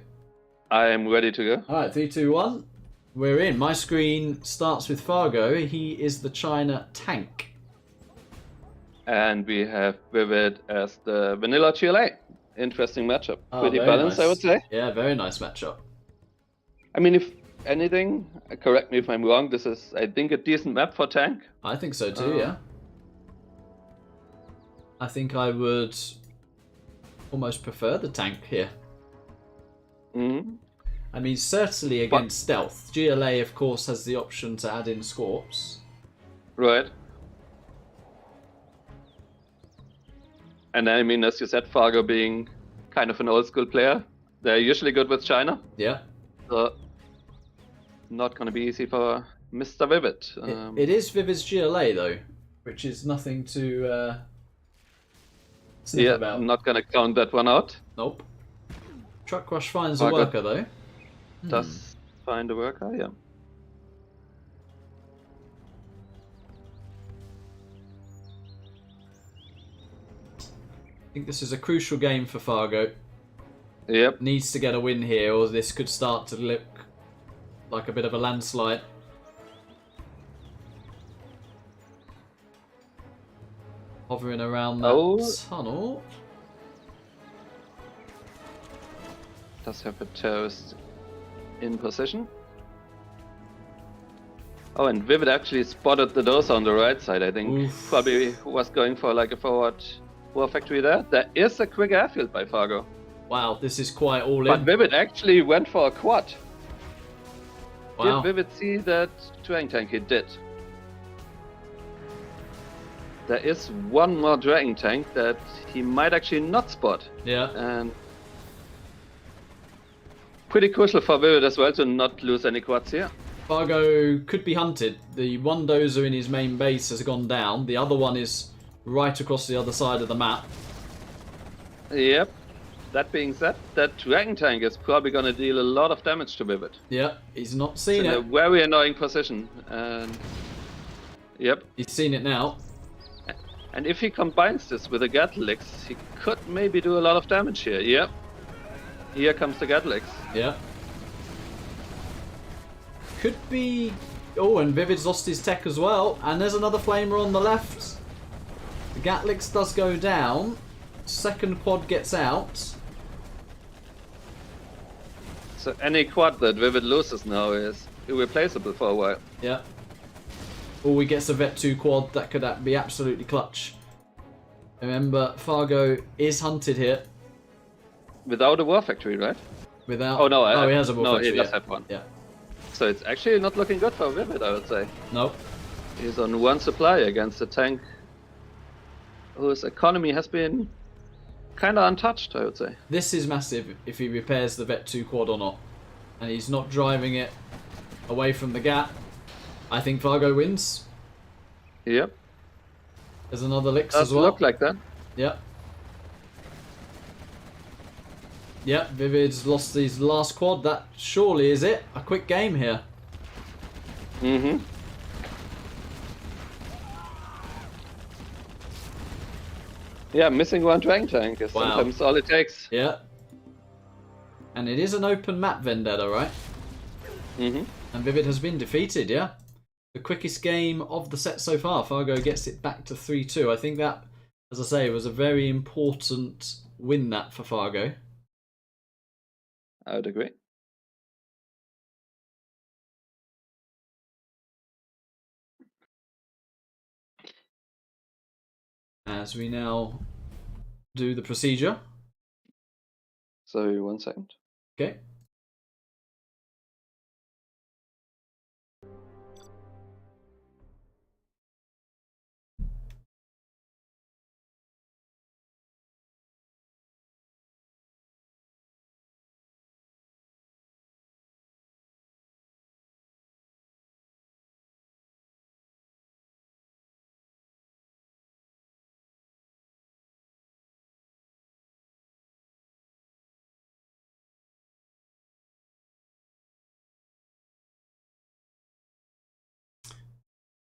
I am ready to go. Alright, 3, 2, 1. We're in. My screen starts with Fargo. He is the China tank. And we have ViViD as the vanilla GLA. Interesting matchup. Oh, Pretty very balanced, nice. I would say. Yeah, very nice matchup. I mean, if anything, correct me if I'm wrong, this is, I think, a decent map for tank. I think so too, yeah. I think I would almost prefer the tank here. Mm-hmm. I mean, certainly against stealth. GLA, of course, has the option to add in Scorps. Right. And I mean, as you said, Fargo being kind of an old school player, they're usually good with China. Yeah. So not going to be easy for Mr. ViViD. It is ViViD's GLA, though, which is nothing to sniff about. I'm not going to count that one out. Nope. Truck Rush finds Fargo a worker, though. Does find a worker, yeah. I think this is a crucial game for Fargo. Yep. Needs to get a win here, or this could start to look like a bit of a landslide. Hovering around that tunnel. Does have a terrorist in position. Oh, and ViViD actually spotted the doors on the right side, I think. Oof. Probably was going for like a forward war factory there. There is a quick airfield by Fargo. Wow, this is quite all But in. ViViD actually went for a quad. Wow. Did ViViD see that Dragon Tank? He did. There is one more Dragon Tank that he might actually not spot. Yeah. And pretty crucial for ViViD as well to not lose any quads here. Fargo could be hunted. The one dozer in his main base has gone down. The other one is right across the other side of the map. Yep. That being said, that Dragon Tank is probably going to deal a lot of damage to ViViD. Yeah, he's not seen In a it. very annoying position. And yep. He's seen it now. And if he combines this with a Gatlix, he could maybe do a lot of damage here. Yep. Here comes the Gatlix. Yeah. Could be... Oh, and ViViD's lost his tech as well. And there's another flamer on the left. The Gatlix does go down. Second quad gets out. So any quad that ViViD loses now is irreplaceable for a while. Yeah. Or he gets a Vet 2 quad. That could be absolutely clutch. Remember, Fargo is hunted here. Without a war factory, right? Without... Oh, no. Oh, he has a war No, factory, he does yeah. have one. Yeah. So it's actually not looking good for ViViD, I would say. Nope. He's on one supply against a tank whose economy has been kind of untouched, I would say. This is massive if he repairs the Vet 2 quad or not. And he's not driving it away from the gap. I think Fargo wins. Yep. There's another Lix Does as well. look like that. Yep. Yep, ViViD's lost his last quad. That surely is it. A quick game here. Mm-hmm. Yeah, missing one Dragon Tank is Wow. sometimes all it takes. Yeah. And it is an open map vendetta, right? Mm-hmm. And ViViD has been defeated, yeah. The quickest game of the set so far. Fargo gets it back to 3-2. I think that, as I say, was a very important win that for Fargo. I would agree. As we now do the procedure. So 1 second. Okay.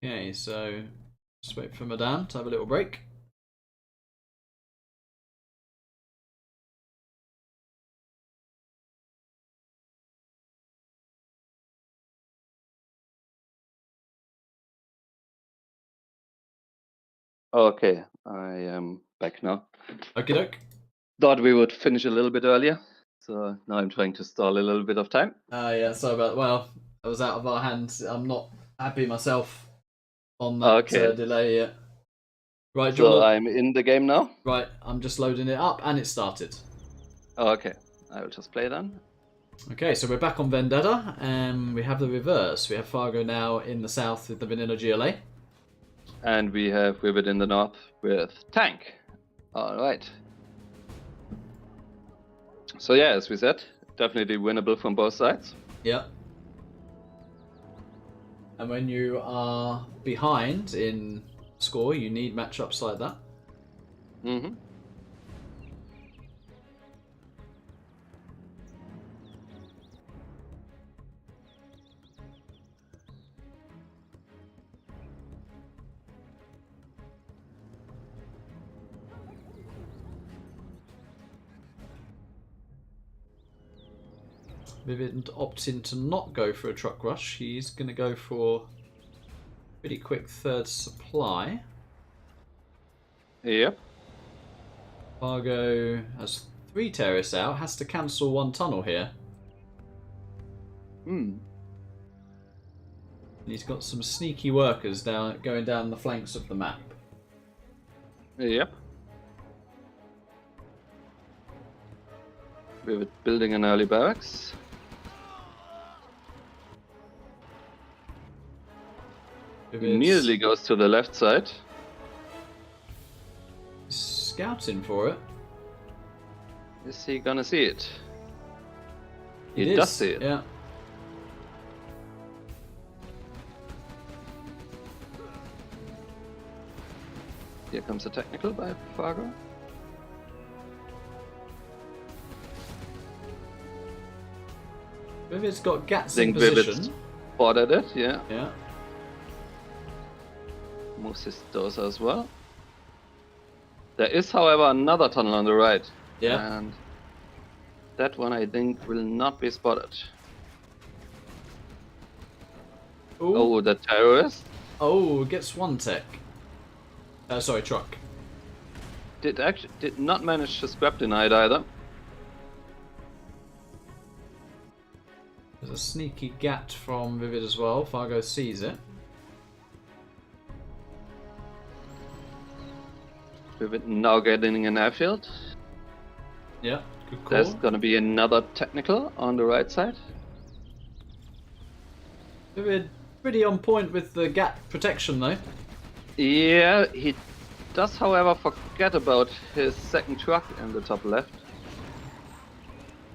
Okay, so just wait for Madame to have a little break. Okay, I am back now. Okie doke. Thought we would finish a little bit earlier, so now I'm trying to stall a little bit of time. Yeah, sorry about. Well, it was out of our hands. I'm not happy myself on that delay yet. Right, So Jordan. I'm in the game now. Right, I'm just loading it up, and it started. Okay, I will just play then. Okay, so we're back on Vendetta, and we have the reverse. We have Fargo now in the south with the vanilla GLA. And we have ViViD in the north with Tank. Alright. So yeah, as we said, definitely winnable from both sides. Yeah. And when you are behind in score, you need matchups like that. Mm-hmm. ViViD opting to not go for a truck rush. He's going to go for a pretty quick third supply. Yep. Fargo has 3 terrorists out, has to cancel 1 tunnel here. Hmm. And he's got some sneaky workers going down the flanks of the map. Yep. ViViD building an early barracks. Immediately goes to the left side. Scouting for it. Is he gonna see it? It He does is, see it. Yeah. Here comes a technical by Fargo. ViViD's got Gats I in think ViViD position. spotted it, yeah. Yeah. Moves his dozer as well. There is, however, another tunnel on the right. Yeah. And that one, I think, will not be spotted. Ooh. Oh, the terrorist Oh, gets 1 tech. Sorry, truck. did not manage to scrap denied either. There's a sneaky Gat from ViViD as well. Fargo sees it. ViViD now getting an airfield. Yeah, good call. There's gonna be another technical on the right side. ViViD pretty on point with the Gat protection though. Yeah, he does, however, forget about his second truck in the top left.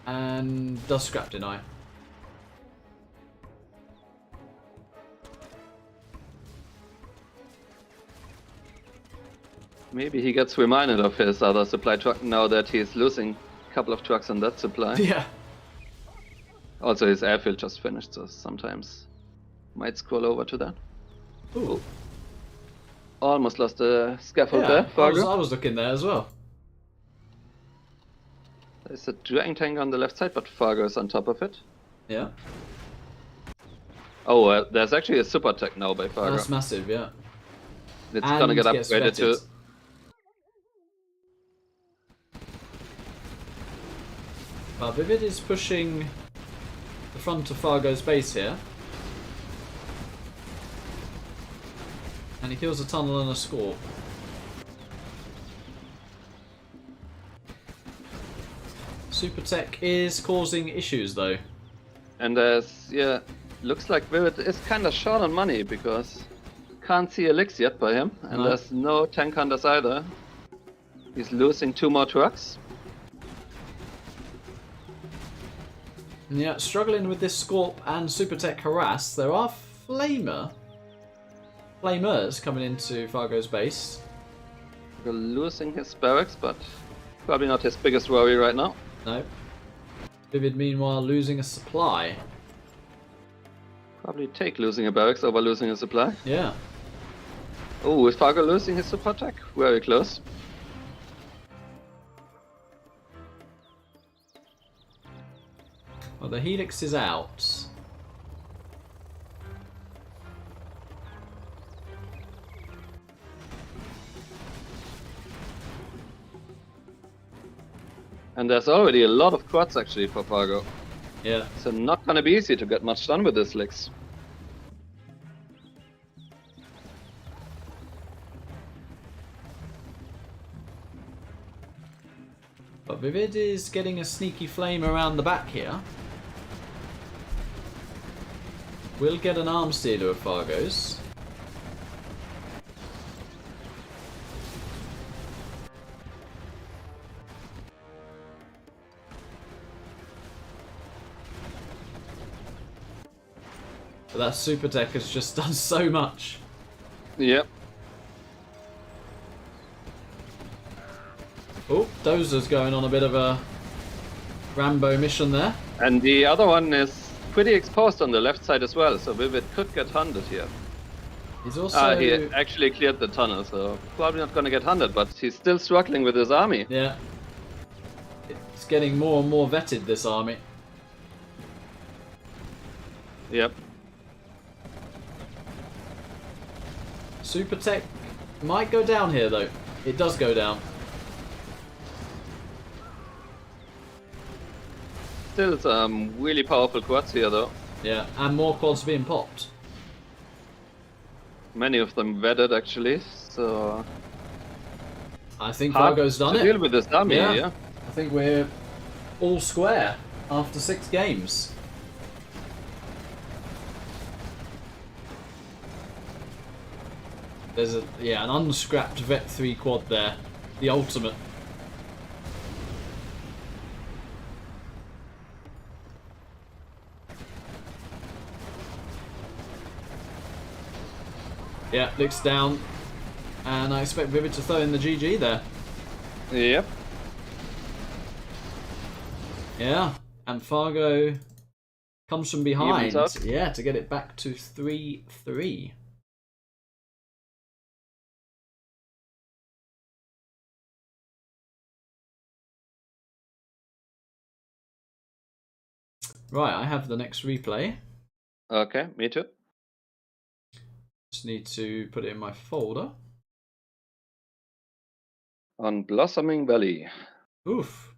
And does scrap deny. Maybe he gets reminded of his other supply truck now that he's losing a couple of trucks on that supply. Yeah. Also, his airfield just finished, so sometimes might scroll over to that. Ooh. Almost lost the scaffold Yeah, there, Fargo. I was looking there as well. There's a dragon tank on the left side, but Fargo is on top of it. Yeah. Oh, there's actually a super tech now by Fargo. That's massive, yeah. It's And gonna get gets upgraded to. vetted. ViViD is pushing the front of Fargo's base here. And he kills a tunnel and a score. Super Tech is causing issues though. And there's, yeah, looks like ViViD is kinda short on money because can't see a licks yet by him. And No. there's no tank hunters either. He's losing 2 more trucks. Yeah, struggling with this Scorp and Super Tech harass. There are flamers coming into Fargo's base. We're losing his barracks, but probably not his biggest worry right now. No. ViViD meanwhile losing a supply. Probably take losing a barracks over losing a supply. Yeah. Oh, is Fargo losing his super tech? Very close. Well, the Helix is out. And there's already a lot of quads actually for Fargo. Yeah. So not gonna be easy to get much done with this licks. But ViViD is getting a sneaky flame around the back here. We'll get an arms dealer of Fargo's. But that super tech has just done so much. Yep. Oh, Dozer's going on a bit of a Rambo mission there. And the other one is pretty exposed on the left side as well, so ViViD could get hunted here. He's also... He actually cleared the tunnel, so probably not gonna get hunted, but he's still struggling with his army. Yeah. It's getting more and more vetted, this army. Yep. Super tech might go down here, though. It does go down. Still some really powerful quads here, though. Yeah, and more quads being popped. Many of them vetted, actually, so... I think hard Fargo's done to it. deal with this army, yeah. I think we're all square after 6 games. There's an unscrapped Vet 3 quad there. The ultimate. Yeah, looks down. And I expect ViViD to throw in the GG there. Yep. Yeah, and Fargo comes from behind. Evens up. Yeah, to get it back to 3-3. Right, I have the next replay. Okay, me too. Just need to put it in my folder. On Blossoming Valley. Oof.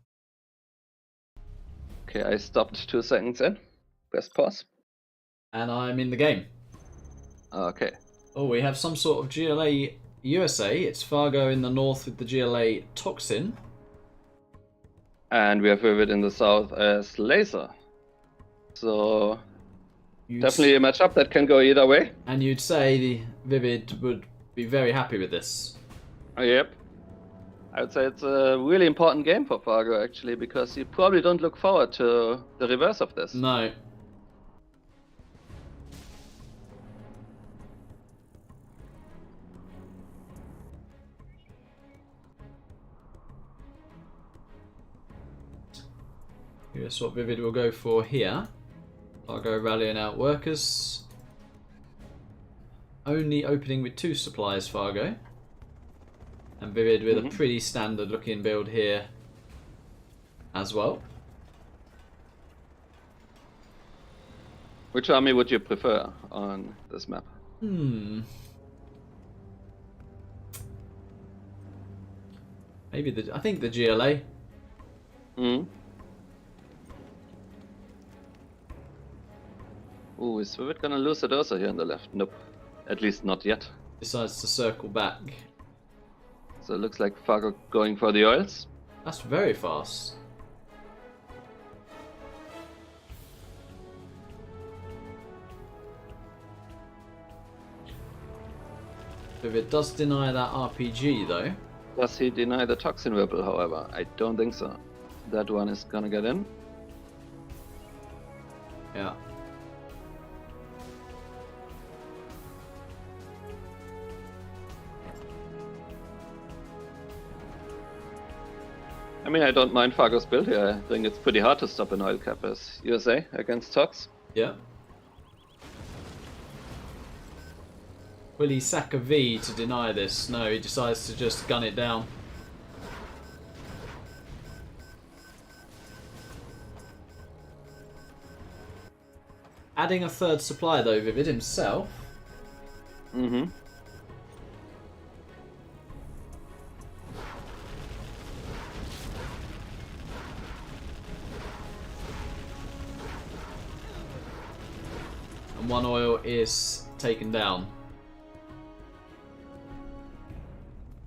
Okay, I stopped 2 seconds in. Press pause. And I'm in the game. Okay. Oh, we have some sort of GLA USA. It's Fargo in the north with the GLA Toxin. And we have ViViD in the south as Laser. So definitely a matchup that can go either way. And you'd say the ViViD would be very happy with this. Yep. I would say it's a really important game for Fargo, actually, because you probably don't look forward to the reverse of this. No. Here's what ViViD will go for here. Fargo rallying out workers. Only opening with 2 supplies, Fargo. And ViViD with a pretty standard looking build here as well. Which army would you prefer on this map? Maybe I think the GLA. Ooh, is ViViD gonna lose it also here on the left? Nope. At least not yet. Decides to circle back. So it looks like Fargo going for the oils. That's very fast. ViViD does deny that RPG though. Does he deny the Toxin Ripple, however? I don't think so. That one is gonna get in. Yeah. I mean, I don't mind Fargo's build here. I think it's pretty hard to stop an oil cap as USA against Tox. Yeah. Will he sack a V to deny this? No, he decides to just gun it down. Adding a 3rd supply though, ViViD himself. And 1 oil is taken down.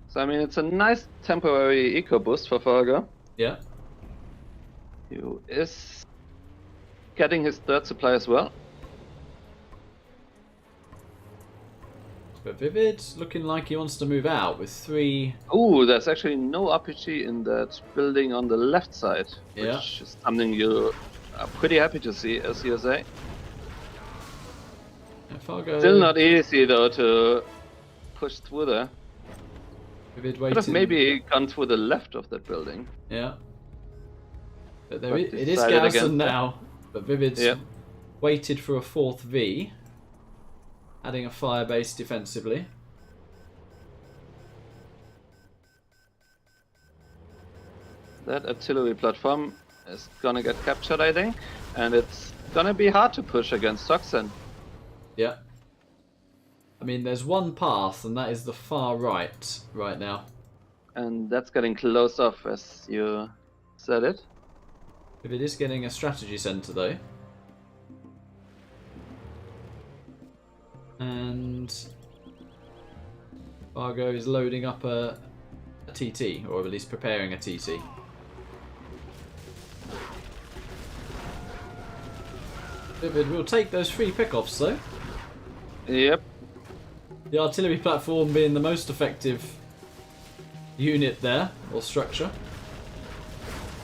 So I mean, it's a nice temporary eco boost for Fargo. Yeah. He is getting his 3rd supply as well. But ViViD looking like he wants to move out with 3. Oh, there's actually no RPG in that building on the left side, Yeah. which is something you are pretty happy to see as USA. And Fargo. Still not easy though to push through there. ViViD Could waiting. have maybe gone through the left of that building. Yeah. But But it is decided Garrison against that. now. But ViVid's Yeah. waited for a 4th V. Adding a fire base defensively. That artillery platform is gonna get captured, I think. And it's gonna be hard to push against Toxin. Yeah. I mean, there's one path, and that is the far right now. And that's getting closed off, as you said it. If it is getting a strategy center, though. And Fargo is loading up a TT, or at least preparing a TT. ViViD will take those 3 pickoffs, though. Yep. The artillery platform being the most effective unit there, or structure.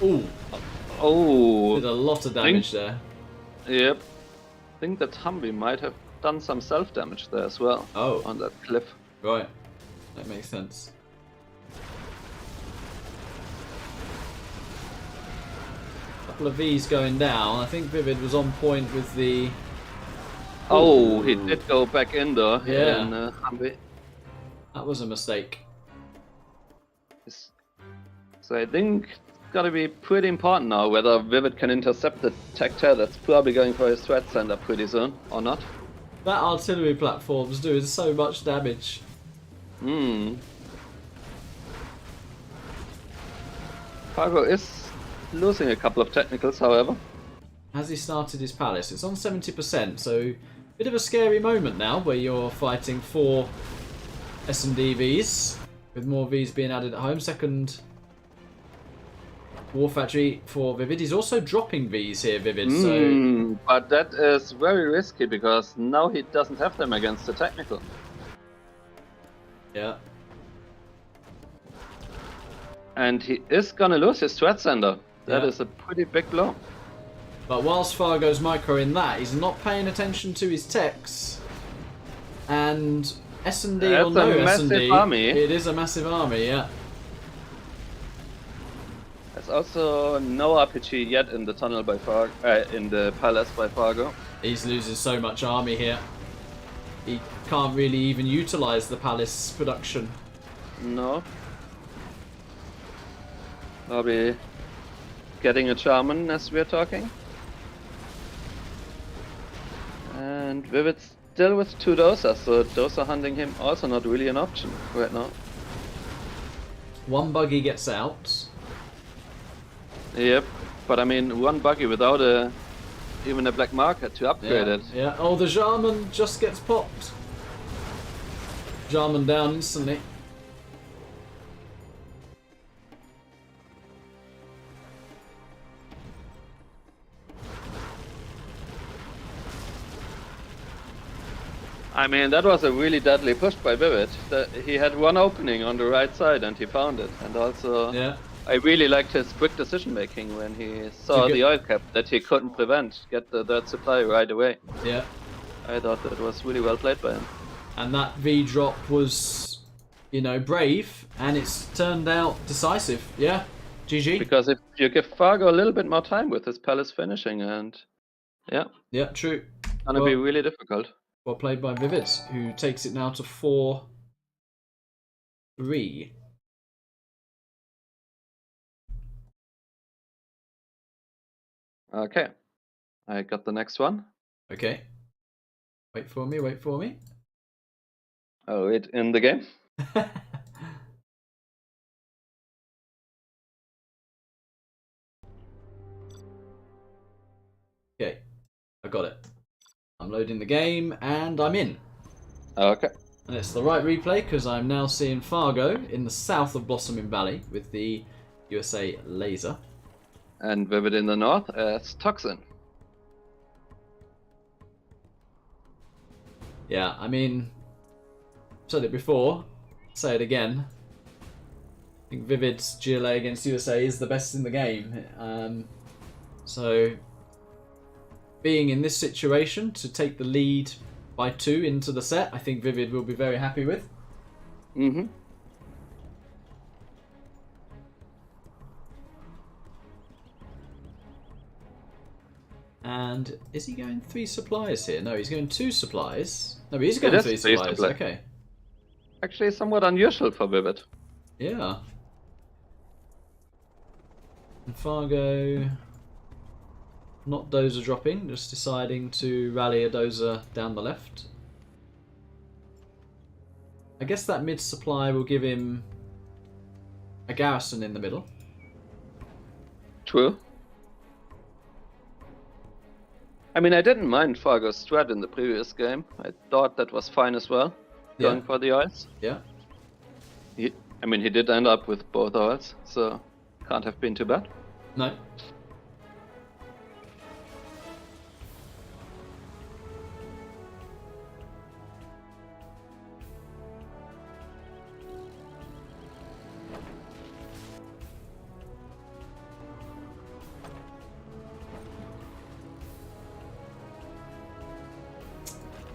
Ooh, Oh. did a lot of damage there. Yep. I think that Humvee might have done some self-damage there as well. Oh. On that cliff. Right, that makes sense. Couple of V's going down. I think ViViD was on point with the... Oh, he did go back in though. Yeah. In, Humvee. That was a mistake. So I think it's gotta be pretty important now whether ViViD can intercept the Tactile that's probably going for his threat center pretty soon, or not. That artillery platform's doing so much damage. Fargo is losing a couple of technicals, however. Has he started his palace? It's on 70%, so bit of a scary moment now where you're fighting 4 S&D Vs, with more Vs being added at home. Second War Factory for ViViD. He's also dropping Vs here, ViViD, so... But that is very risky because now he doesn't have them against the technical. Yeah. And he is gonna lose his threat center. That Yeah. is a pretty big blow. But whilst Fargo's microing that, he's not paying attention to his techs. And S&D or That's no a massive S&D, army. it is a massive army, yeah. There's also no RPG yet in the tunnel by Fargo, in the palace by Fargo. He's losing so much army here. He can't really even utilize the palace production. No. Probably getting a Charman as we're talking. And ViViD still with 2 dosers, so doser hunting him also not really an option right now. One buggy gets out. Yep, but I mean, one buggy without even a black marker to upgrade Yeah, it. yeah. Oh, the Jarman just gets popped. Jarman down instantly. I mean, that was a really deadly push by ViViD. He had one opening on the right side and he found it. And also, Yeah. I really liked his quick decision making when he saw the oil cap that he couldn't prevent, get the third supply right away. Yeah. I thought that was really well played by him. And that V drop was, you know, brave, and it's turned out decisive. Yeah. GG. Because if you give Fargo a little bit more time with his palace finishing, and yeah, Yeah, true. gonna be really difficult. Well played by ViViD, who takes it now to 4-3. Okay, I got the next one. Okay. Wait for me, wait for me. Oh, it in the game. Okay, I got it. I'm loading the game, and I'm in. Okay. And it's the right replay, because I'm now seeing Fargo in the south of Blossoming Valley with the USA laser. And ViViD in the north as Toxin. Yeah, I mean, said it before, say it again. I think ViViD's GLA against USA is the best in the game. So, being in this situation to take the lead by 2 into the set, I think ViViD will be very happy with. Mm-hmm. And is he going 3 supplies here? No, he's going 2 supplies. No, but he's going 3 supplies. Okay. Actually, somewhat unusual for ViViD. Yeah. And Fargo, not dozer dropping, just deciding to rally a dozer down the left. I guess that mid supply will give him a garrison in the middle. True. I mean, I didn't mind Fargo's strat in the previous game. I thought that was fine as well, going for the oils. Yeah. He did end up with both oils, so can't have been too bad. No.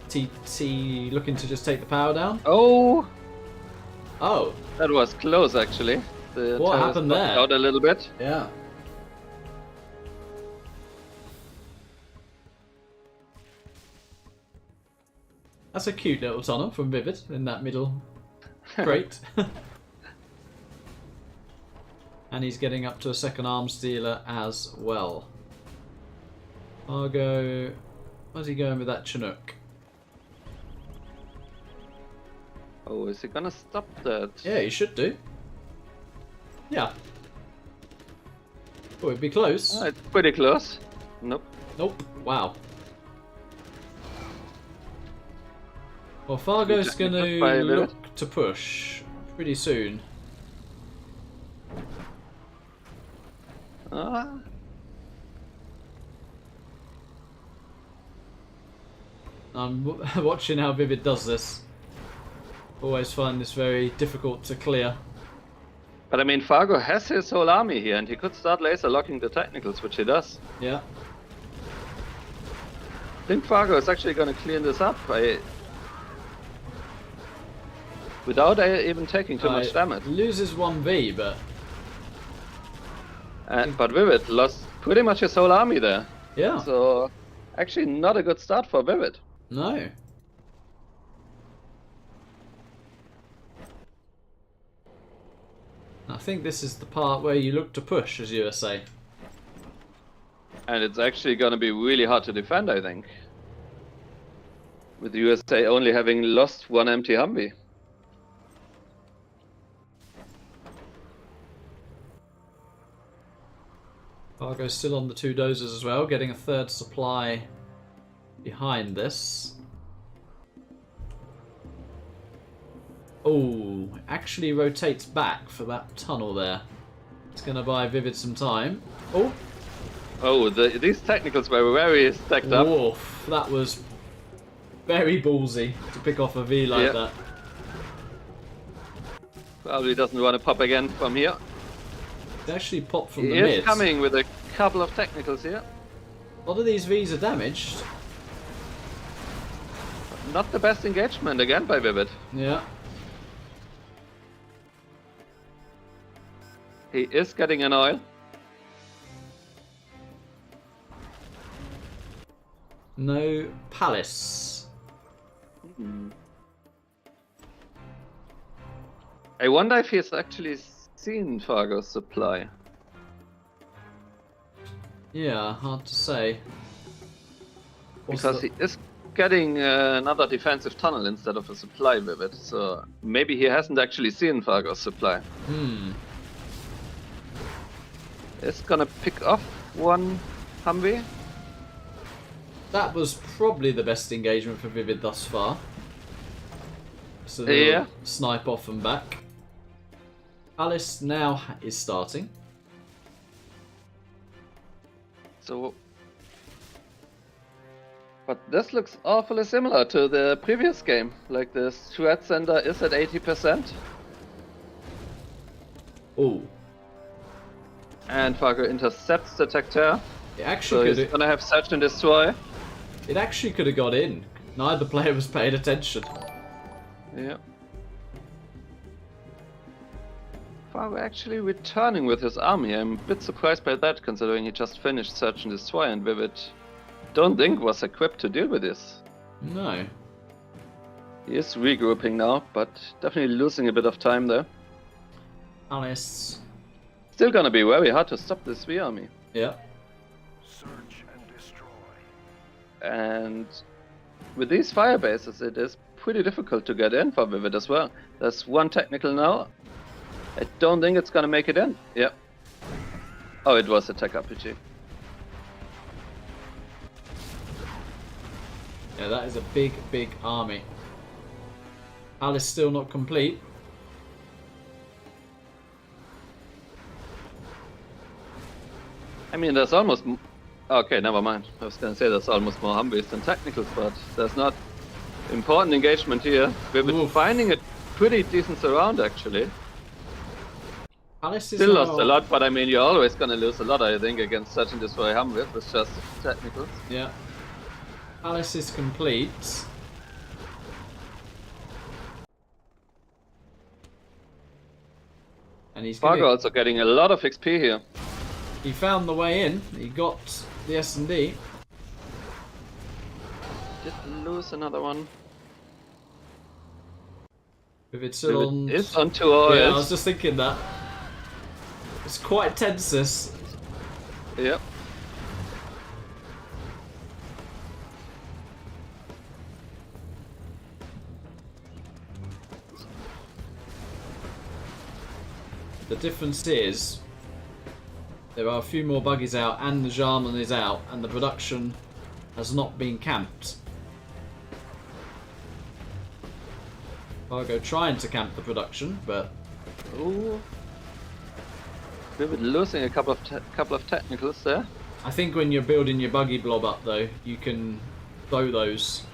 TT looking to just take the power down. Oh, Oh, that was close actually. The what terrace happened popped there? out a little bit. Yeah. That's a cute little tunnel from ViViD in that middle crate. And he's getting up to a second arms dealer as well. Fargo, where's he going with that Chinook? Oh, is he gonna stop that? Yeah, he should do. Yeah. Oh, it'd be close. Oh, it's pretty close. Nope. Nope. Wow. Well, Fargo's Just going by to a minute. look to push pretty soon. Ah. I'm watching how ViViD does this. Always find this very difficult to clear. But I mean, Fargo has his whole army here, and he could start laser locking the technicals, which he does. Yeah. I think Fargo is actually going to clean this up without even taking too much damage. Loses 1v, but But ViViD lost pretty much his whole army there. yeah. So, actually not a good start for ViViD. No. I think this is the part where you look to push as USA. And it's actually going to be really hard to defend, I think. With the USA only having lost 1 empty Humvee. Fargo's still on the 2 dozers as well, getting a 3rd supply behind this. Oh, actually rotates back for that tunnel there. It's going to buy ViViD some time. Oh, Oh, these technicals were very stacked up. woof. That was very ballsy to pick off a V like Yeah. that. Probably doesn't want to pop again from here. It actually popped from He the is mid. coming with a couple of technicals here. A lot of these Vs are damaged. Not the best engagement again by ViViD. Yeah. He is getting an oil. No palace. I wonder if he's actually seen Fargo's supply. Yeah, hard to say. What's Because the- he is getting another defensive tunnel instead of a supply with it. So maybe he hasn't actually seen Fargo's supply. It's gonna pick off 1 Humvee. That was probably the best engagement for ViViD thus far. So Yeah. snipe off and back. Palace now is starting. So But this looks awfully similar to the previous game. Like the strat center is at 80%. Oh, And Fargo intercepts the Tactile. it So actually he's gonna have Search and Destroy. it actually could have got in. Neither player was paying attention. Yeah. Fargo actually returning with his army. I'm a bit surprised by that, considering he just finished Search and Destroy, and ViViD don't think was equipped to deal with this. No. He is regrouping now, but definitely losing a bit of time there. Alice. Still gonna be very hard to stop this V army. Yeah. Search and destroy. And with these fire bases, it is pretty difficult to get in for ViViD as well. There's one technical now. I don't think it's gonna make it in. Yeah. Oh, it was a tech RPG. Yeah, that is a big, big army. Alice still not complete. I mean, there's almost... Okay, never mind. I was gonna say there's almost more Humvees than technicals, but there's not important engagement here. We've been Oof. finding a pretty decent surround, actually. Alice is Still now... lost a lot, but I mean, you're always gonna lose a lot, I think, against Search and Destroy Humvees with just technicals. Yeah. Alice is complete. And he's Fargo gonna... also getting a lot of XP here. He found the way in. He got the S&D. Did lose another one. If it's still on... It's on 2 oils. Yeah, I was just thinking that. It's quite tense, this. Yep. The difference is there are a few more buggies out and the Jarman is out and the production has not been camped. Fargo trying to camp the production, but Ooh. ViViD losing a couple of technicals there. I think when you're building your buggy blob up though, you can throw those.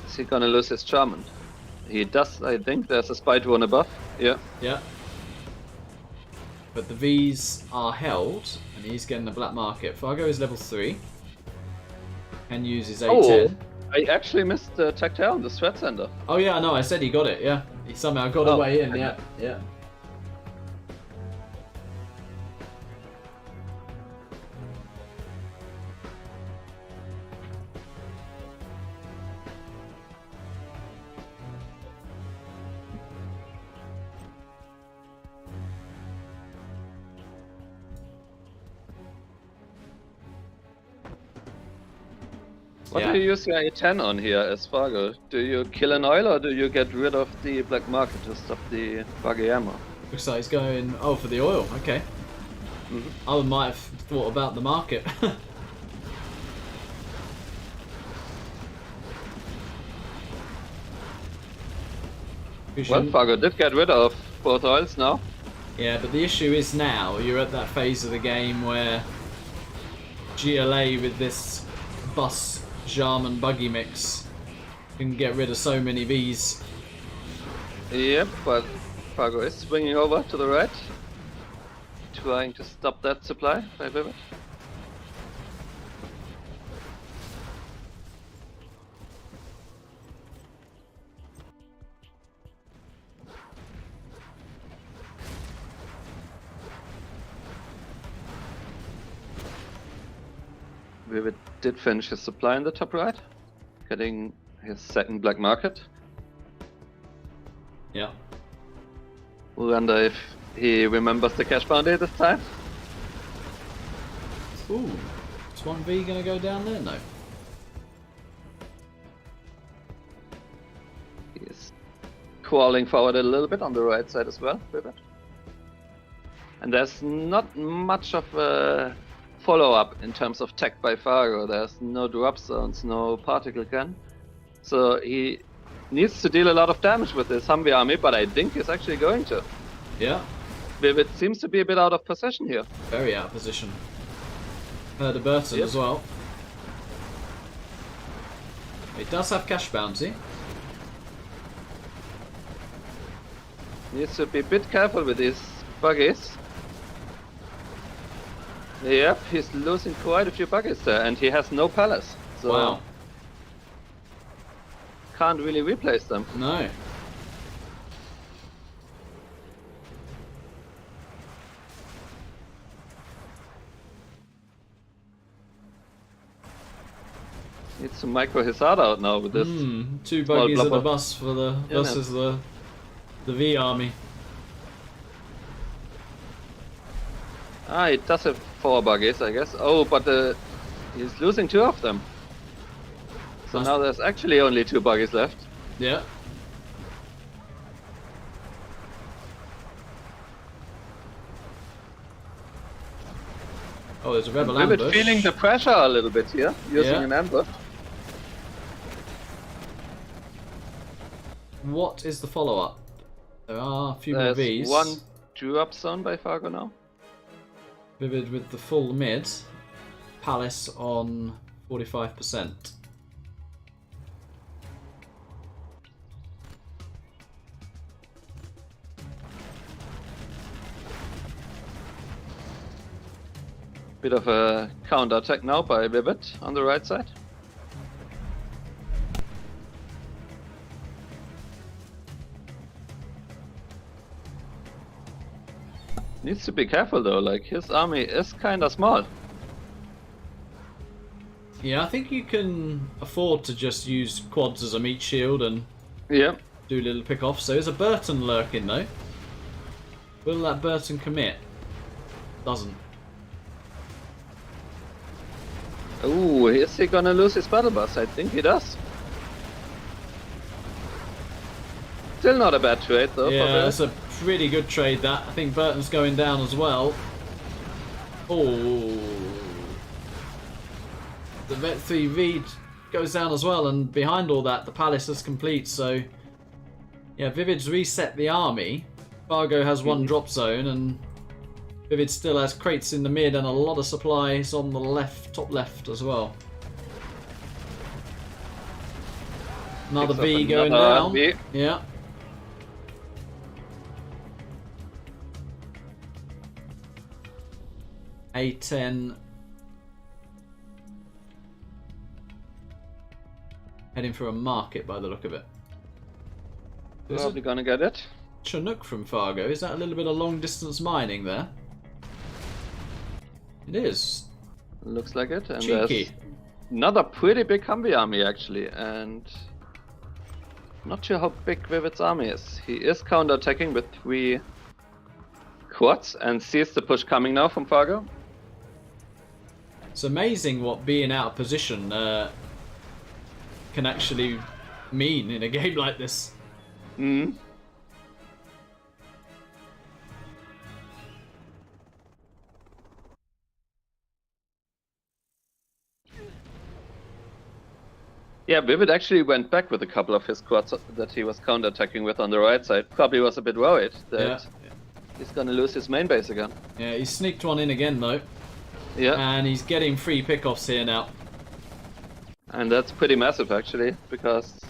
Is he gonna lose his Charman? He does, I think. There's a spy drone above. Yeah. Yeah. But the V's are held, and he's getting the black market. Fargo is level 3. Can use his A10. I actually missed the tactile on the strat center. Oh yeah, no, I said he got it, yeah. He somehow got a way in, yeah. Yeah. What Yeah. do you use your A10 on here as Fargo? Do you kill an oil or do you get rid of the black market to stop the buggy ammo? Looks like he's going, oh, for the oil, okay. I might have thought about the market. Well, Fargo did get rid of both oils now. Yeah, but the issue is now you're at that phase of the game where GLA with this bus Jarman buggy mix can get rid of so many V's. Yep, but Fargo is swinging over to the right, trying to stop that supply by ViViD. ViViD did finish his supply in the top right, getting his second black market. Yeah. Wonder if he remembers the cash bounty this time. Ooh. Is 1V gonna go down there? No. He's crawling forward a little bit on the right side as well, ViViD. And there's not much of a follow-up in terms of tech by Fargo. There's no drop zones, no particle gun. So he needs to deal a lot of damage with this Humvee army, but I think he's actually going to. Yeah. ViViD seems to be a bit out of position here. Very out of position. Heard a Burton Yep. as well. He does have cash bounty. Needs to be a bit careful with these buggies. Yep, he's losing quite a few buggies there, and he has no palace. So Wow. can't really replace them. No. Needs to micro his heart out now with this. Two small buggies and a blubber. bus for the Yeah, versus the V army. Ah, he does have 4 buggies, I guess. Oh, but he's losing 2 of them. So Nice. now there's actually only 2 buggies left. Yeah. Oh, there's a rebel ViViD ambush. feeling the pressure a little bit here, using Yeah. an ambush. What is the follow-up? There are a few more There's Vs. one drop zone by Fargo now. ViViD with the full mid. Palace on 45%. Bit of a counter attack now by ViViD on the right side. Needs to be careful though, like his army is kinda small. Yeah, I think you can afford to just use quads as a meat shield and Yeah. do little pick-offs. So there's a Burton lurking though. Will that Burton commit? Doesn't. Ooh, is he gonna lose his battle bus? I think he does. Still not a bad trade though. Yeah, for that's a pretty good trade that. I think Burton's going down as well. Oh. The Vet 3V goes down as well, and behind all that, the Palace is complete, so... Yeah, ViViD's reset the army. Fargo has one drop zone, and ViViD still has crates in the mid and a lot of supplies on the left, top left as well. Another Picks up V going another down. V. Yeah. A10. Heading for a market by the look of it. There's Probably a gonna get it. Chinook from Fargo. Is that a little bit of long distance mining there? It is. Looks like it. And Cheeky. there's another pretty big Humvee army actually, and not sure how big ViViD's army is. He is counter-attacking with 3 quads and sees the push coming now from Fargo. It's amazing what being out of position can actually mean in a game like this. Hmm. Yeah, ViViD actually went back with a couple of his quads that he was counter-attacking with on the right side. Probably was a bit worried that he's gonna lose his main base again. Yeah, he sneaked one in again though, Yeah, and he's getting free pickoffs here now. and that's pretty massive actually, because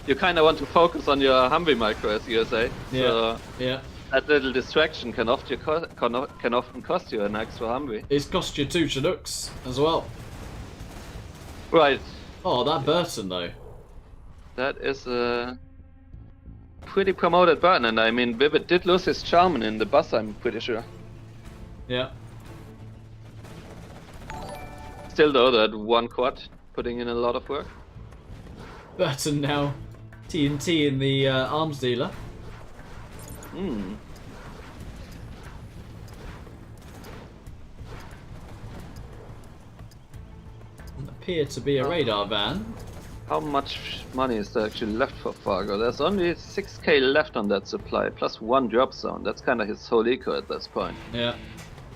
you kind of want to focus on your Humvee micro, as you say. Yeah, So yeah. that little distraction can often cost you an extra Humvee. It's cost you 2 Chinooks as well. Right, Oh, that Burton though. that is a pretty promoted button, and I mean ViViD did lose his Charmin in the bus, I'm pretty sure. Yeah. Still though, that one quad putting in a lot of work. Burton now TNT in the arms dealer. Hmm. Appear to be a radar van. How much money is there actually left for Fargo? There's only 6k left on that supply, plus 1 drop zone. That's kind of his whole eco at this point. Yeah.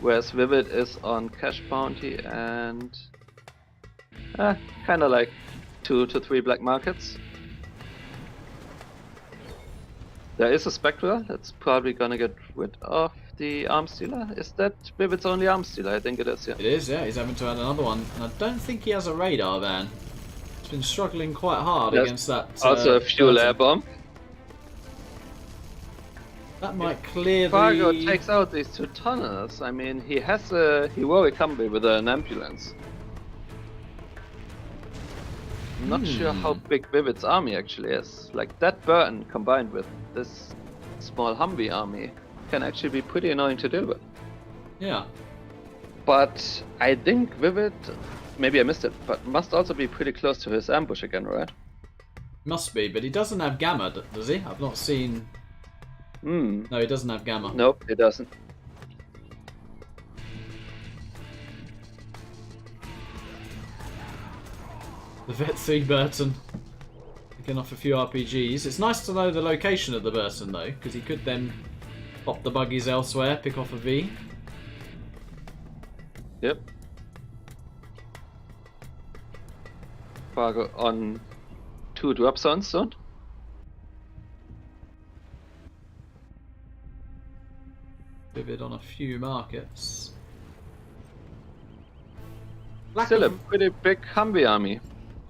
Whereas ViViD is on cash bounty and kind of like 2 to 3 black markets. There is a Spectra that's probably gonna get rid of the arms dealer. Is that ViViD's only arms dealer? I think it is, yeah. It is, yeah. He's having to add another one. And I don't think he has a radar van. He's been struggling quite hard There's against that. Also a fuel Burton. air bomb. That might clear Fargo the... takes out these 2 tunnels. I mean, he has a heroic combi with an ambulance. I'm not sure how big ViViD's army actually is. Like, that Burton combined with this small Humvee army can actually be pretty annoying to deal with. Yeah. But I think ViViD, maybe I missed it, but must also be pretty close to his ambush again, right? Must be, but he doesn't have Gamma, does he? I've not seen... No, he doesn't have Gamma. Nope, it doesn't. The Vet 3 Burton. Picking off a few RPGs. It's nice to know the location of the Burton, though, because he could then pop the buggies elsewhere, pick off a V. Yep. Fargo on 2 drop zones soon. ViViD on a few markets. Still a pretty big Humvee army.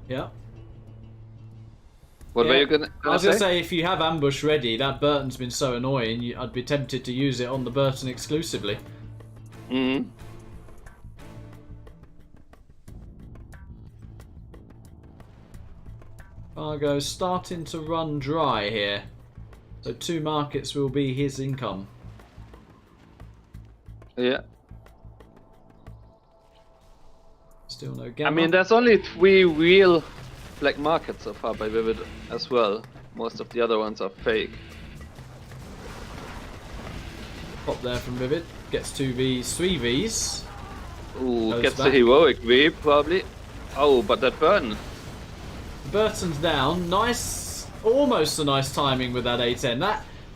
Yeah. What were you gonna I was going to say? say, if you have ambush ready, that Burton's been so annoying, I'd be tempted to use it on the Burton exclusively. Mm-hmm. Fargo's starting to run dry here. So 2 markets will be his income. Yeah. Still no Gamma. I mean, there's only 3 real black markets so far by ViViD as well. Most of the other ones are fake. Pop there from ViViD. Gets 2 Vs, 3 Vs. Ooh, Goes gets back. the heroic V probably. Oh, but that burn. Burton's down. Nice, almost a nice timing with that A10.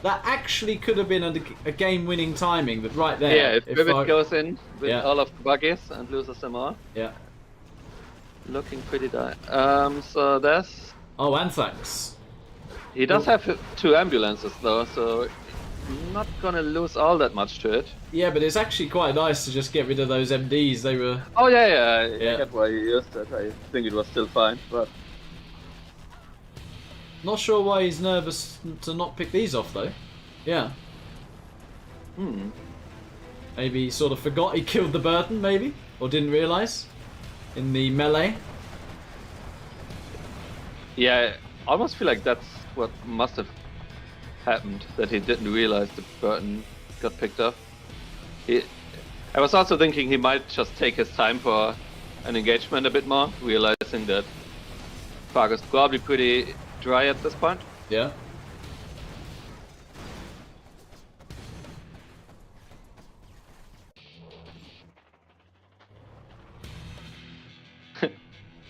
That actually could have been a game-winning timing, but right there. Yeah, if ViViD goes in with Yeah. all of the buggies and loses them all, Yeah. looking pretty dire. So there's... Oh, and thanks. He does have 2 ambulances though, so not gonna lose all that much to it. Yeah, but it's actually quite nice to just get rid of those MDs. They were... Oh yeah, Yeah. I get why he used it. I think it was still fine, but... Not sure why he's nervous to not pick these off, though. Yeah. Maybe he sort of forgot he killed the Burton, maybe? Or didn't realise? In the melee? Yeah, I almost feel like that's what must have happened, that he didn't realize the Burton got picked up. I was also thinking he might just take his time for an engagement a bit more, realizing that Fargo's probably pretty dry at this point. Yeah.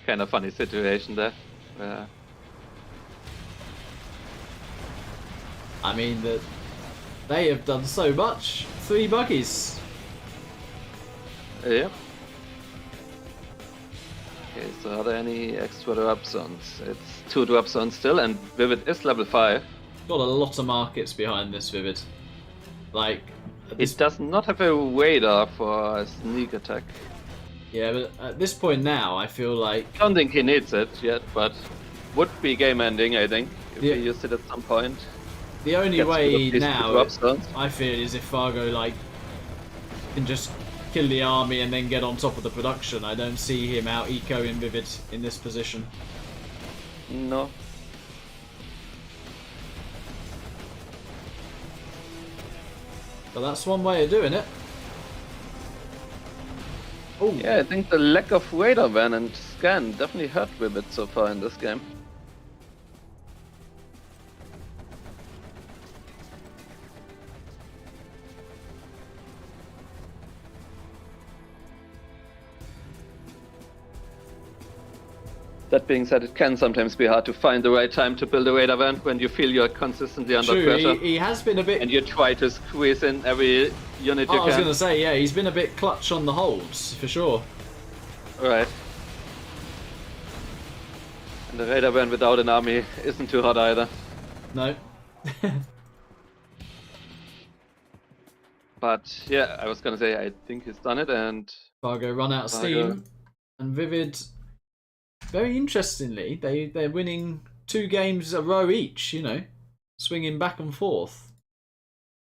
Kind of funny situation there. I mean, they have done so much. 3 buggies. Yeah. Okay, so are there any extra drop zones? It's 2 drop zones still, and ViViD is level 5. Got a lot of markets behind this ViViD. Like, It does not have a radar for a sneak attack. yeah, but at this point now, I feel like I don't think he needs it yet, but would be game ending, I think, if Yeah. he used it at some point. the only Gets rid way of these now, drop zones. I feel, is if Fargo like can just kill the army and then get on top of the production. I don't see him out ecoing ViViD in this position. No. But that's one way of doing it. Oh, Yeah, I think the lack of radar van and scan definitely hurt ViViD so far in this game. That being said, it can sometimes be hard to find the right time to build a radar van when you feel you're consistently under true. pressure. He has been a bit. And you try to squeeze in every unit you I was can. going to say, yeah, he's been a bit clutch on the holds for sure. Right. And the radar van without an army isn't too hot either. No. But yeah, I was gonna say I think he's done it, and Fargo run out of Fargo. steam, and ViViD. Very interestingly, they're winning 2 games a row each. You know, swinging back and forth.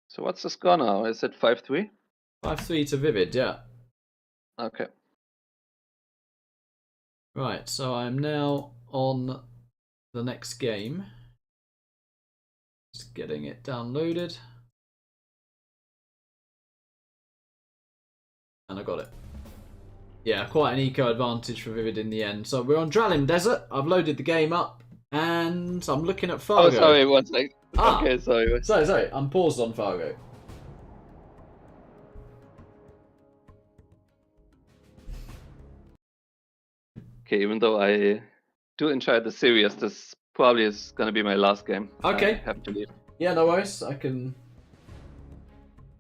So what's the score now? Is it 5-3? 5-3 to ViViD. Yeah. Okay. Right. So I'm now on the next game. Just getting it downloaded. And I got it. Yeah, quite an eco advantage for ViViD in the end. So we're on Dralim Desert. I've loaded the game up, and I'm looking at Fargo. Oh, sorry, one sec. Ah. Okay, sorry. Sorry, I'm paused on Fargo. Okay, even though I do enjoy the series, this probably is gonna be my last game. Okay. I have to leave. Yeah, no worries. I can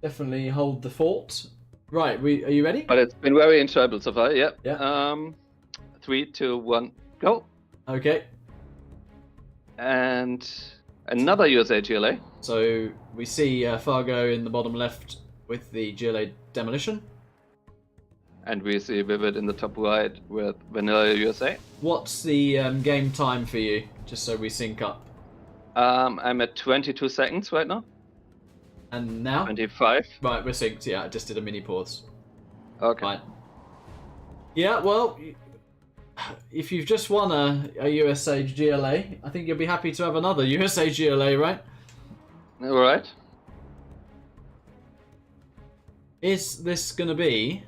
definitely hold the fort. Right, are you ready? But it's been very enjoyable so far. Yeah. Yeah. 3, 2, 1, go. Okay. And another USA GLA. So we see Fargo in the bottom left with the GLA demolition. And we see ViViD in the top right with Vanilla USA. What's the game time for you? Just so we sync up. I'm at 22 seconds right now. And now? 25. Right, we're synced. Yeah, I just did a mini pause. Okay. Fine. Yeah, well, if you've just won a USA GLA, I think you'll be happy to have another USA GLA, right? All right. Is this going to be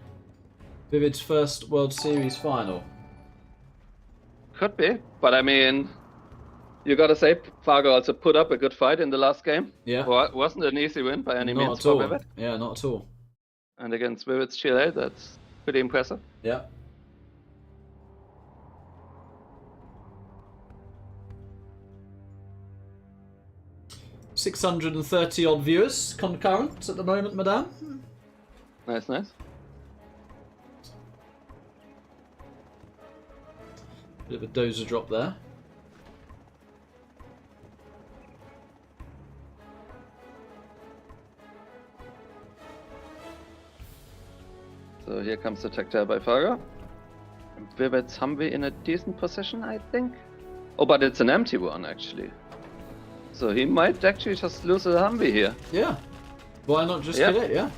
ViViD's first World Series final? Could be, but I mean, you gotta say, Fargo also put up a good fight in the last game. Yeah. Well, it wasn't an easy win by any Not means at for all. ViViD. Yeah, not at all. And against ViViD's GLA, that's pretty impressive. Yeah. $630 odd viewers concurrent at the moment, madame. Nice, nice. Bit of a dozer drop there. So here comes the tactile by Fargo. ViViD's Humvee in a decent position, I think. Oh, but it's an empty one, actually. So he might actually just lose the Humvee here. Yeah. Why not just Yeah. kill it? Yeah.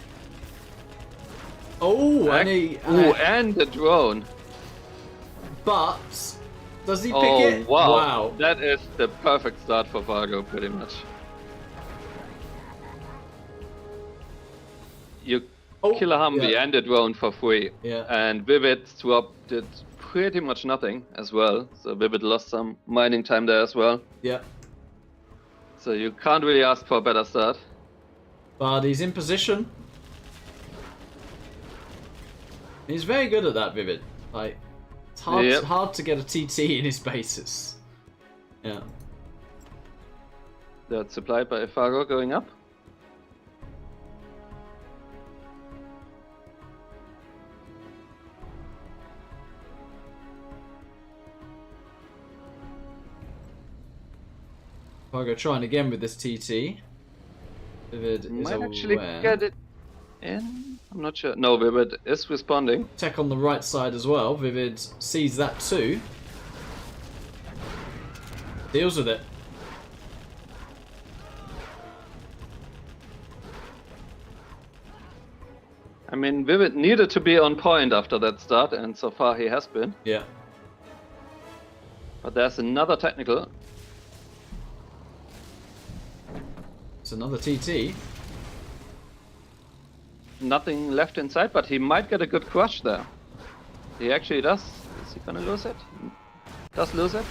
Oh, And the drone. but does he pick Oh, it? wow. Wow. That is the perfect start for Fargo, pretty much. You kill a Humvee yeah. and a drone for free. Yeah. And ViViD dropped it pretty much nothing as well. So ViViD lost some mining time there as well. Yeah. So you can't really ask for a better start. But he's in position. He's very good at that, ViViD. Like, it's hard to get a TT in his bases. Yeah. That's supplied by Fargo going up. Fargo trying again with this TT. ViViD is Might aware. actually get it in. I'm not sure. No, ViViD is responding. Tech on the right side as well. ViViD sees that too. Deals with it. I mean, ViViD needed to be on point after that start, and so far he has been. Yeah. But there's another technical. It's another TT. Nothing left inside, but he might get a good crush there. He actually does. Is he gonna lose it? Does lose it.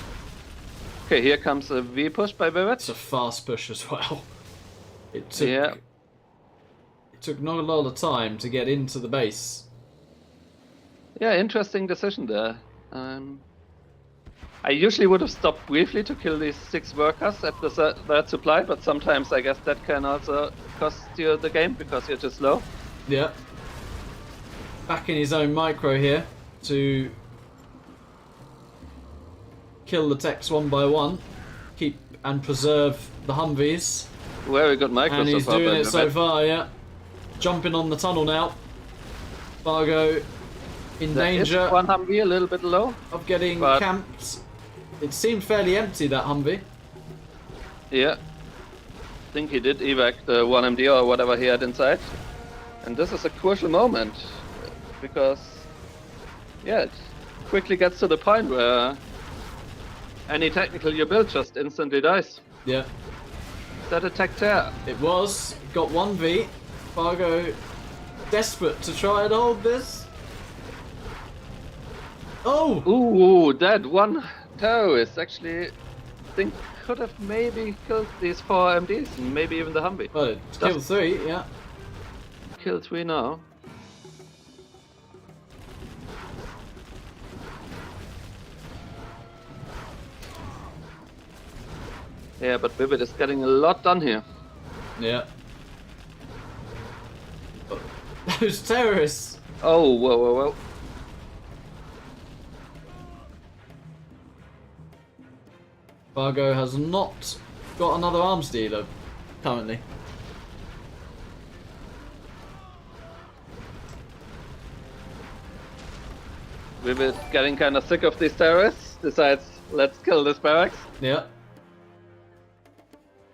Okay, here comes a V push by ViViD. It's a fast push as well. It took, Yeah. It took not a lot of time to get into the base. Yeah, interesting decision there. I usually would have stopped briefly to kill these 6 workers at the third supply, but sometimes I guess that can also cost you the game because you're too slow. Yeah. Back in his own micro here to kill the techs one by one, keep and preserve the Humvees. Very good micro And so he's far doing by it so ViViD. far, yeah. jumping on the tunnel now. Fargo in danger Is one Humvee a little bit low. of getting but- camped. It seemed fairly empty, that Humvee. Yeah. I think he did evac the 1MD or whatever he had inside. And this is a crucial moment. Because, yeah, it quickly gets to the point where any technical you build just instantly dies. Yeah, That attack there. it was. Got 1v. Fargo desperate to try and hold this. Oh! Ooh, that one terrorist actually, I think, could have maybe killed these 4 MDs and maybe even the Humvee. Well, it's kill 3, yeah. Kill 3 now. Yeah, but ViViD is getting a lot done here. Yeah. Those terrorists! Oh, whoa, whoa, whoa. Fargo has not got another arms dealer currently. ViViD getting kind of sick of these terrorists, decides, let's kill this barracks. Yeah.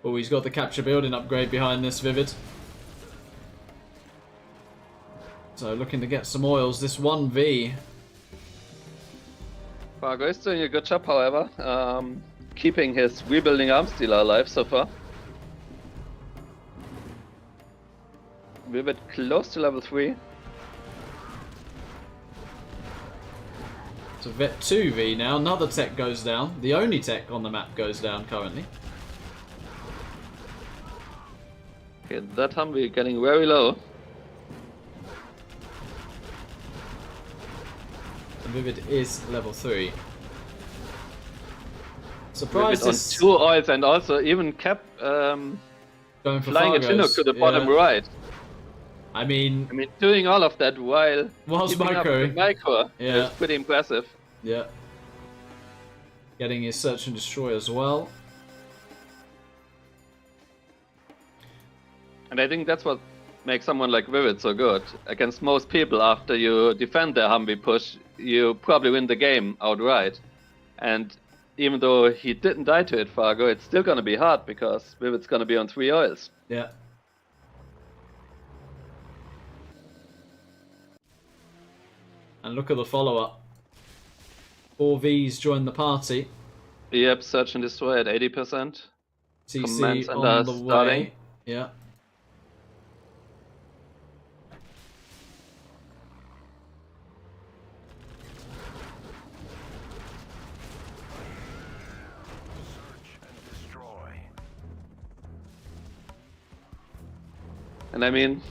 Oh, he's got the capture building upgrade behind this, ViViD. So looking to get some oils. This 1v. Fargo is doing a good job, however, keeping his rebuilding arms dealer alive so far. ViViD close to level 3. So Vet 2v now. Another tech goes down. The only tech on the map goes down currently. Okay, that Humvee getting very low. And ViViD is level 3. Surprise ViViD on this 2 oils and also even kept going for flying a Fargo's. Chinook to the bottom Yeah. right. I mean, Doing all of that while whilst keeping up micro. with micro Yeah. is pretty impressive. Yeah. Getting his search and destroy as well. And I think that's what makes someone like ViViD so good. Against most people, after you defend their Humvee push, you probably win the game outright. And even though he didn't die to it, Fargo, it's still gonna be hard because ViVid's gonna be on 3 oils. Yeah. And look at the follow-up. 4 Vs join the party. Yep, search and destroy at 80%. TC Command center on the starting. way. Yeah. Search and destroy. And I mean,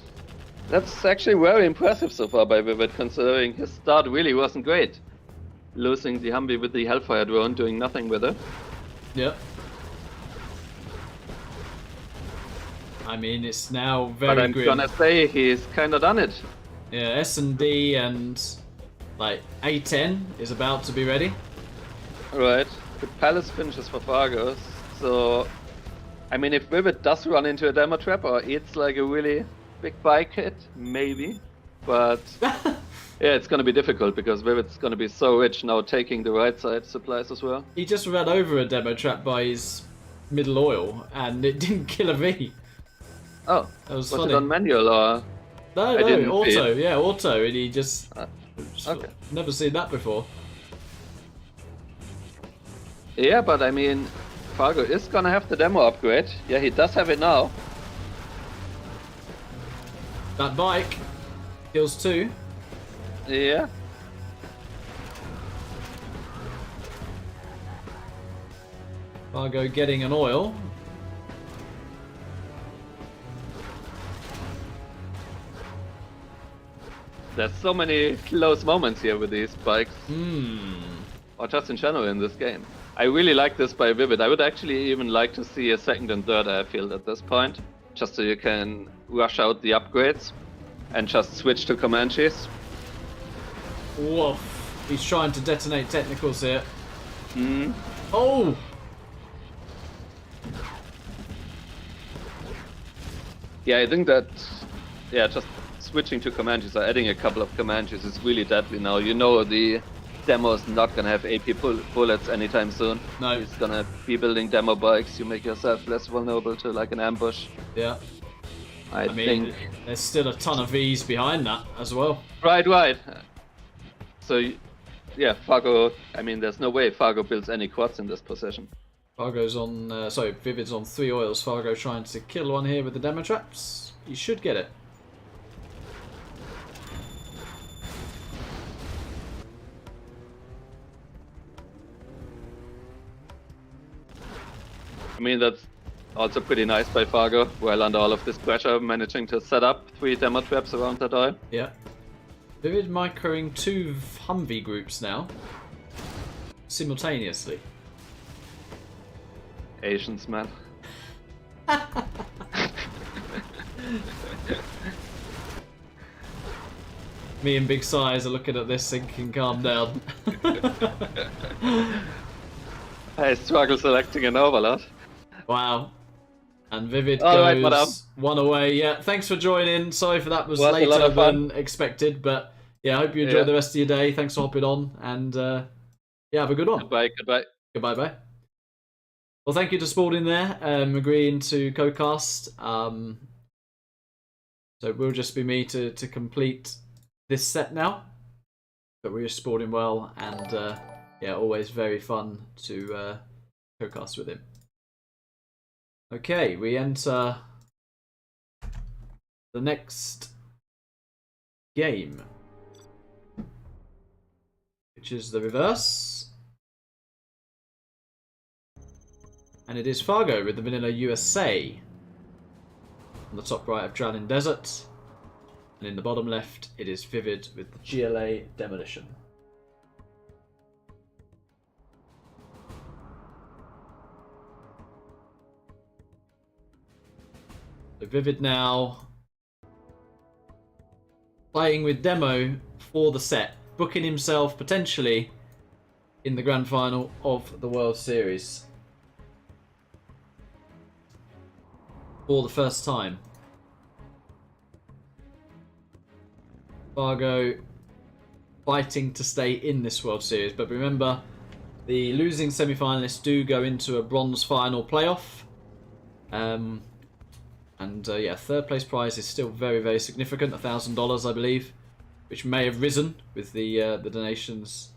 that's actually very impressive so far by ViViD, considering his start really wasn't great. Losing the Humvee with the Hellfire drone, doing nothing with it. Yeah. I mean, it's now But very I'm grim. gonna say he's kinda done it. Yeah, S&D and like A10 is about to be ready. Right. The Palace finishes for Fargo, so... I mean, if ViViD does run into a demo trap or eats like a really big bike hit, maybe. But yeah, it's gonna be difficult because ViVid's gonna be so rich now taking the right side supplies as well. He just ran over a demo trap by his middle oil and it didn't kill a V. Oh, That was was funny. it on manual or... No, I didn't no, see auto. Yeah, auto. And he just... okay. Never seen that before. Yeah, but I mean, Fargo is gonna have the demo upgrade. Yeah, he does have it now. That bike kills 2. Yeah. Fargo getting an oil. There's so many close moments here with these bikes. Hmm. Or just in general in this game. I really like this by ViViD. I would actually even like to see a second and third airfield at this point. Just so you can rush out the upgrades and just switch to Comanches. Woof. He's trying to detonate technicals here. Mm. Oh! Yeah, I think that yeah, just switching to Comanches or adding a couple of Comanches is really deadly now. You know the demo is not gonna have AP bullets anytime soon. No. He's gonna be building demo bikes. You make yourself less vulnerable to like an ambush. Yeah. I mean, think. there's still a ton of Vs behind that as well. Right. So, yeah, Fargo. I mean, there's no way Fargo builds any quads in this position. Fargo's on, ViViD's on 3 oils. Fargo trying to kill one here with the demo traps. You should get it. I mean, that's also pretty nice by Fargo. Well, under all of this pressure, managing to set up 3 demo traps around that oil. Yeah. ViViD microing 2 Humvee groups now. Simultaneously. Asians, man. Me and Big Size are looking at this thinking, calm down. I struggle selecting an overlord. Wow. And ViViD Alright, goes madam. one away. Yeah, thanks for joining. Sorry for that was a lot later of fun. than expected, but yeah, I hope you enjoy Yeah. the rest of your day. Thanks for hopping on, and yeah, have a good one. Goodbye. Goodbye, bye. Well, thank you to Spalding there, agreeing to co-cast. So it will just be me to complete this set now. But we're Spalding well, and yeah, always very fun to co-cast with him. Okay, we enter the next game, which is the reverse. And it is Fargo with the Vanilla USA. On the top right of Drowning Desert. And in the bottom left, it is ViViD with the GLA Demolition. So ViViD now playing with demo for the set, booking himself potentially in the grand final of the World Series for the first time. Fargo fighting to stay in this World Series, but remember, the losing semi-finalists do go into a bronze final playoff. Yeah, third place prize is still very, very significant, $1,000 I believe, which may have risen with the donations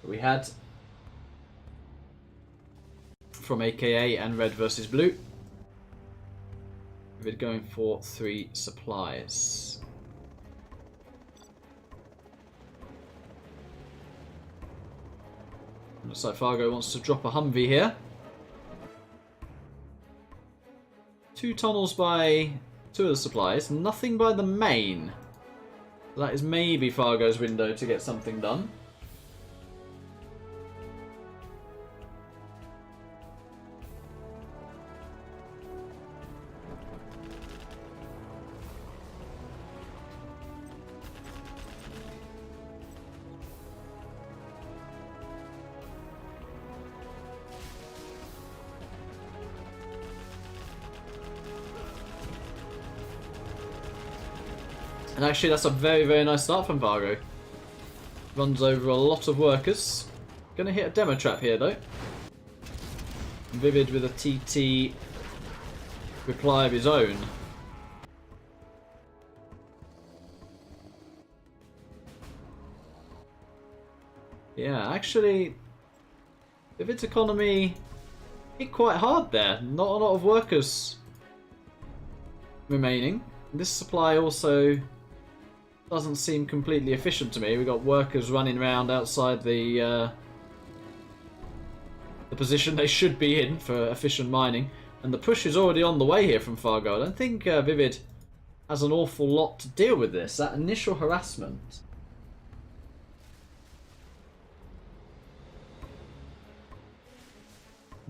that we had from AKA and Red versus Blue. We're going for 3 supplies. Looks like Fargo wants to drop a Humvee here. 2 tunnels by 2 of the supplies, nothing by the main. That is maybe Fargo's window to get something done. And actually that's a very, very nice start from Fargo. Runs over a lot of workers. Gonna hit a demo trap here though. ViViD with a TT reply of his own. Yeah, actually ViVid's economy hit quite hard there. Not a lot of workers remaining. This supply also doesn't seem completely efficient to me. We've got workers running around outside the position they should be in for efficient mining. And the push is already on the way here from Fargo. I don't think ViViD has an awful lot to deal with this. That initial harassment.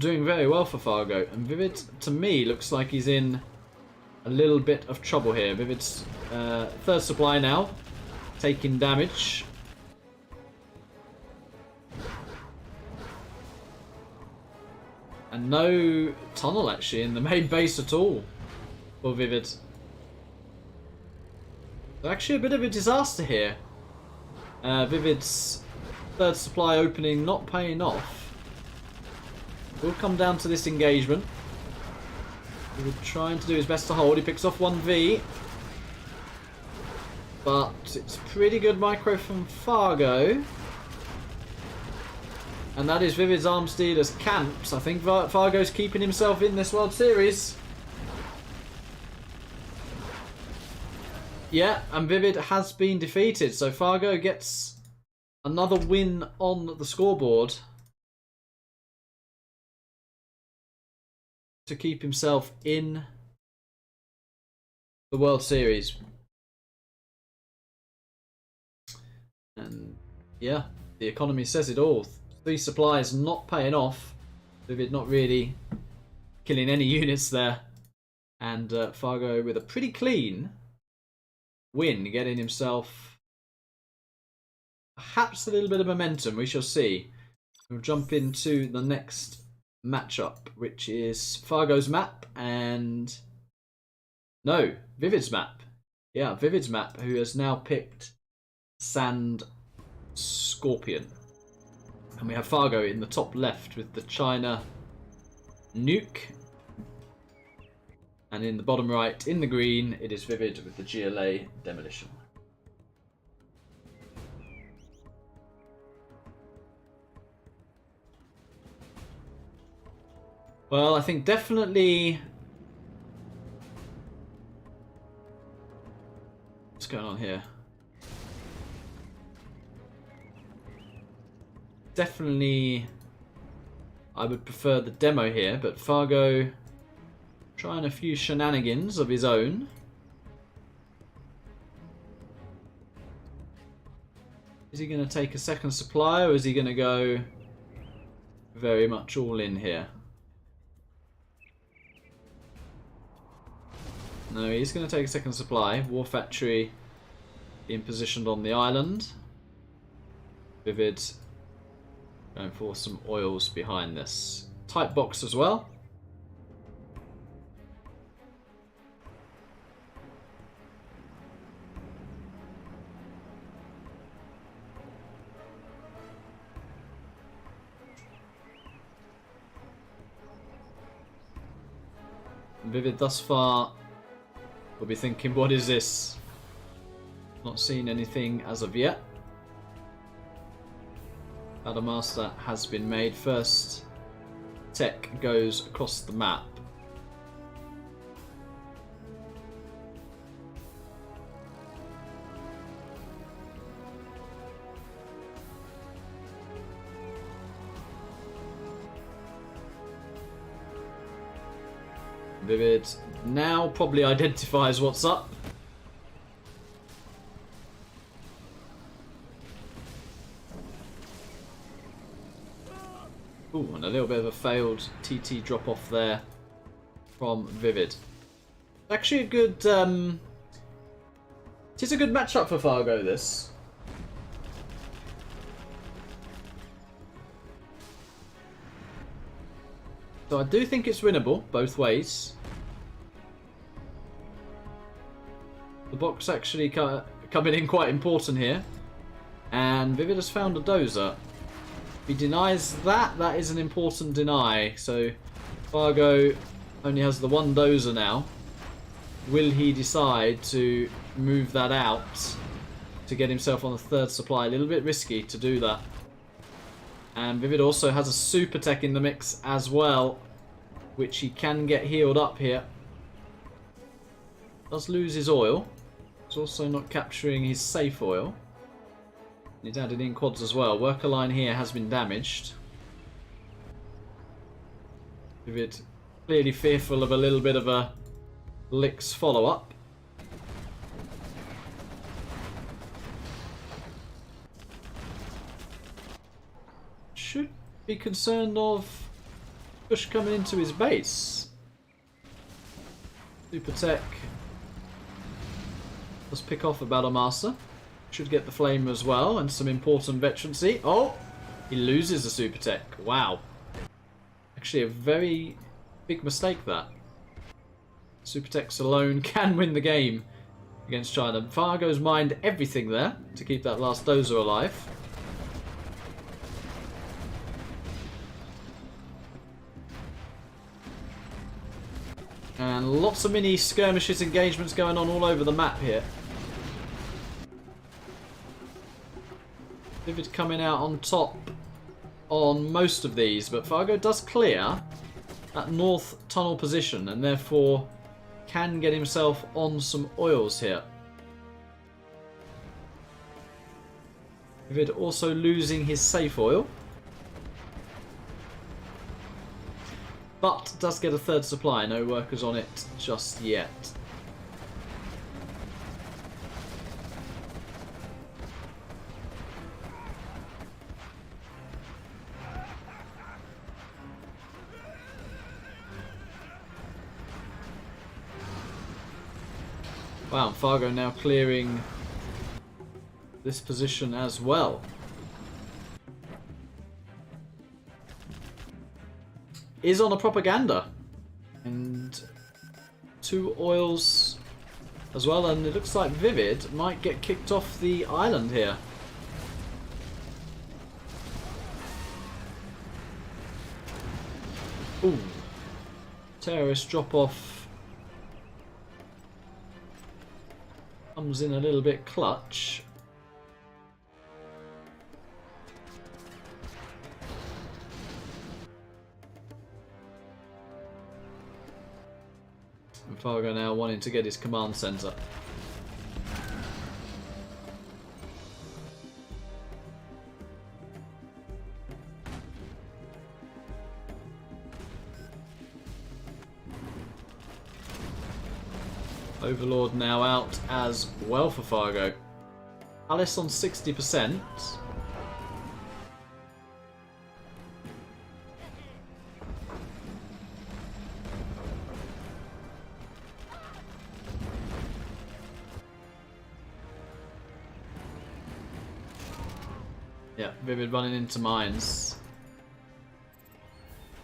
Doing very well for Fargo. And ViViD, to me, looks like he's in a little bit of trouble here. ViViD's third supply now, taking damage. And no tunnel actually in the main base at all for ViViD. Actually a bit of a disaster here. ViViD's third supply opening not paying off. We'll come down to this engagement. ViViD trying to do his best to hold. He picks off 1V. But it's pretty good micro from Fargo. And that is ViViD's arms dealers camps. I think Fargo's keeping himself in this World Series. Yeah, and ViViD has been defeated. So Fargo gets another win on the scoreboard to keep himself in the World Series. And yeah, the economy says it all. 3 supplies not paying off. ViViD not really killing any units there. And Fargo with a pretty clean win, getting himself perhaps a little bit of momentum. We shall see. We'll jump into the next matchup, which is Fargo's map and no, ViViD's map. Yeah, ViViD's map, who has now picked Sand Scorpion. And we have Fargo in the top left with the China nuke. And in the bottom right, in the green, it is ViViD with the GLA demolition. Well, I think definitely... What's going on here? Definitely, I would prefer the demo here, but Fargo trying a few shenanigans of his own. Is he going to take a second supply, or is he going to go very much all in here? No, he's going to take a second supply. War Factory being positioned on the island. ViViD going for some oils behind this. Tight box as well. ViViD thus far will be thinking, what is this? Not seen anything as of yet. Battle Master has been made. First tech goes across the map. ViViD now probably identifies what's up. Ooh, and a little bit of a failed TT drop off there from ViViD. Actually a good it is a good matchup for Fargo, this. So I do think it's winnable both ways. The box actually coming in quite important here. And ViViD has found a dozer. If he denies that, that is an important deny. So Fargo only has the one dozer now. Will he decide to move that out to get himself on the third supply? A little bit risky to do that. And ViViD also has a super tech in the mix as well, which he can get healed up here. Does lose his oil. He's also not capturing his safe oil. He's added in quads as well. Worker line here has been damaged. ViViD clearly fearful of a little bit of a Licks follow-up. Should be concerned of push coming into his base. Super Tech does pick off a Battle Master. Should get the flame as well and some important veterancy. Oh! He loses the Super Tech. Wow. Actually a very big mistake that. Super Techs alone can win the game against China. Fargo's mined everything there to keep that last dozer alive. And lots of mini skirmishes, engagements going on all over the map here. ViViD coming out on top on most of these, but Fargo does clear that north tunnel position and therefore can get himself on some oils here. ViViD also losing his safe oil, but does get a third supply. No workers on it just yet. Wow, Fargo now clearing this position as well. Is on a propaganda. And 2 oils as well, and it looks like ViViD might get kicked off the island here. Ooh. Terrorist drop off. Comes in a little bit clutch. And Fargo now wanting to get his command center. Overlord now out as well for Fargo. Alice on 60%. Yeah, ViViD running into mines.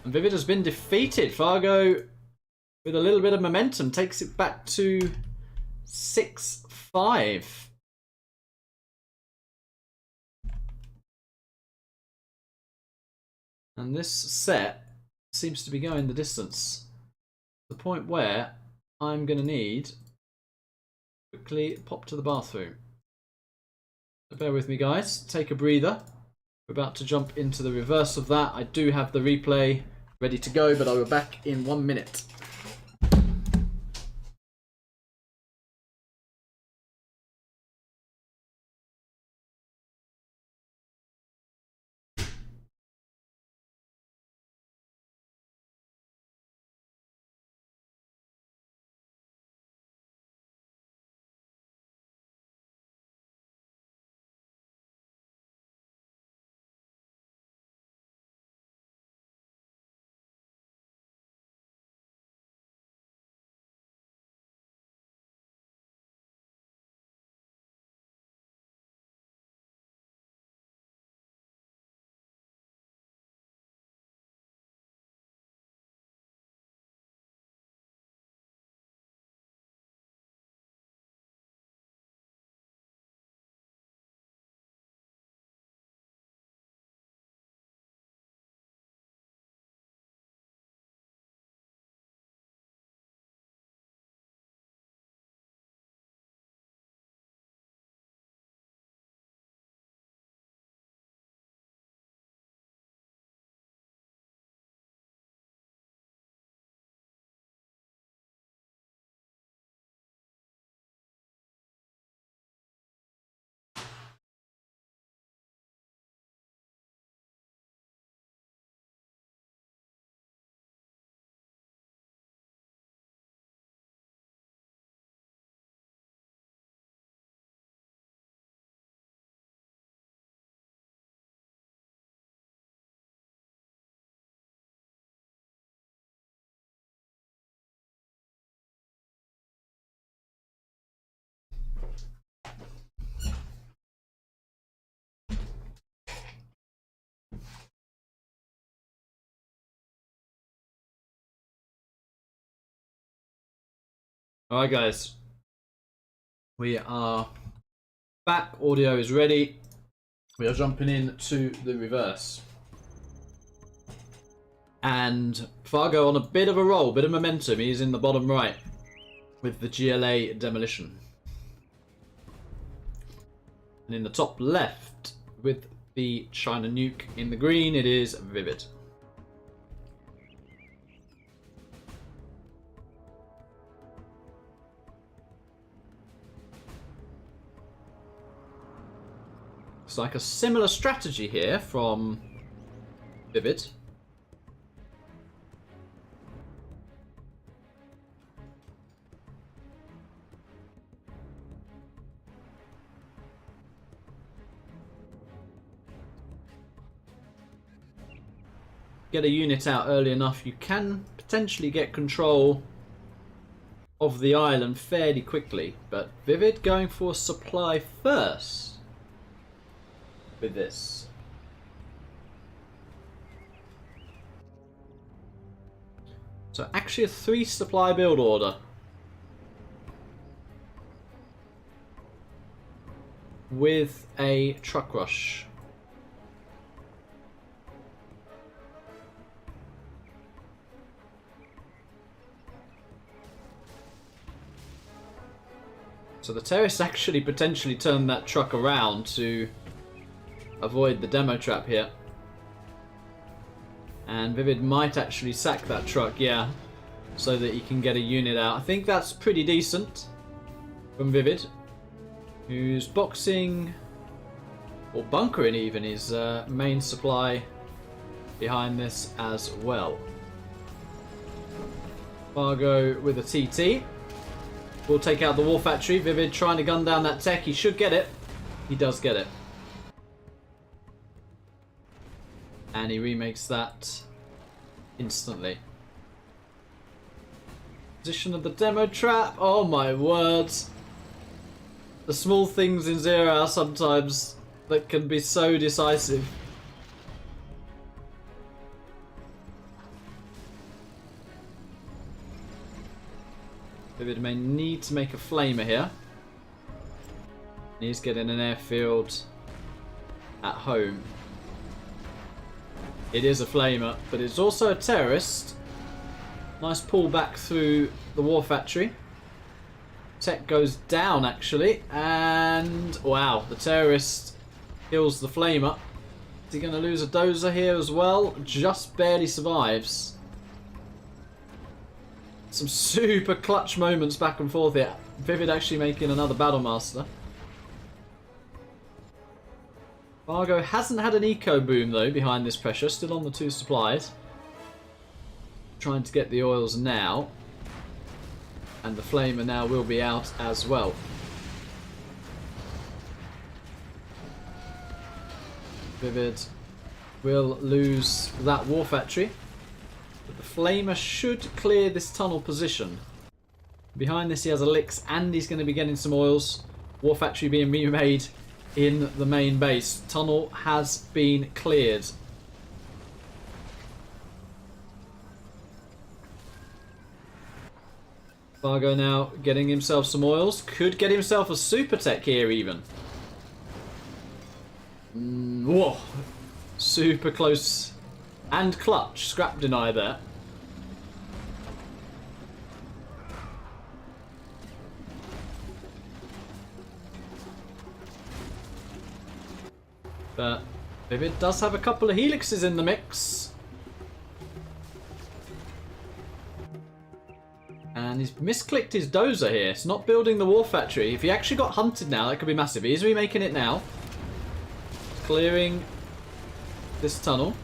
And ViViD has been defeated. Fargo, with a little bit of momentum, takes it back to 6-5. And this set seems to be going the distance. The point where I'm going to need to quickly pop to the bathroom. So bear with me, guys. Take a breather. We're about to jump into the reverse of that. I do have the replay ready to go, but I'll be back in 1 minute. Alright, guys. We are back. Audio is ready. We are jumping in to the reverse. And Fargo on a bit of a roll, bit of momentum. He's in the bottom right with the GLA demolition. And in the top left with the China nuke in the green, it is ViViD. It's like a similar strategy here from ViViD. Get a unit out early enough, you can potentially get control of the island fairly quickly. But ViViD going for supply first with this. So actually a 3 supply build order. With a truck rush. So the terrorists actually potentially turned that truck around to avoid the demo trap here. And ViViD might actually sack that truck, yeah, so that he can get a unit out. I think that's pretty decent from ViViD, who's boxing, or bunkering even, his main supply behind this as well. Fargo with a TT. We'll take out the war factory. ViViD trying to gun down that tech. He should get it. He does get it. And he remakes that instantly. Position of the demo trap. Oh my words. The small things in Zero Hour sometimes that can be so decisive. ViViD may need to make a flamer here. He's getting an airfield at home. It is a flamer, but it's also a terrorist. Nice pull back through the war factory. Tech goes down actually, and wow, the terrorist kills the flamer. Is he going to lose a dozer here as well? Just barely survives. Some super clutch moments back and forth here. ViViD actually making another Battle Master. Fargo hasn't had an eco boom though behind this pressure. Still on the 2 supplies. Trying to get the oils now. And the flamer now will be out as well. ViViD will lose that war factory. But the flamer should clear this tunnel position. Behind this he has a Lix and he's going to be getting some oils. War factory being remade in the main base. Tunnel has been cleared. Fargo now getting himself some oils. Could get himself a super tech here even. Whoa. Super close. And clutch. Scrap deny there. But ViViD does have a couple of helixes in the mix. And he's misclicked his dozer here. It's not building the war factory. If he actually got hunted now, that could be massive. He is remaking it now. Clearing this tunnel.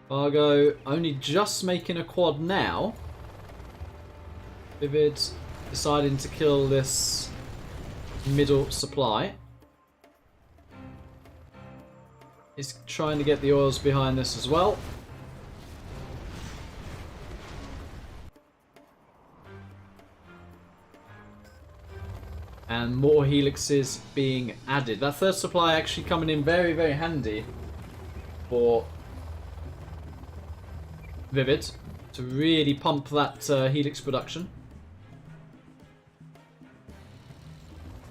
Fargo only just making a quad now. ViViD deciding to kill this middle supply. He's trying to get the oils behind this as well. And more helixes being added. That 3rd supply actually coming in very, very handy for ViViD to really pump that helix production.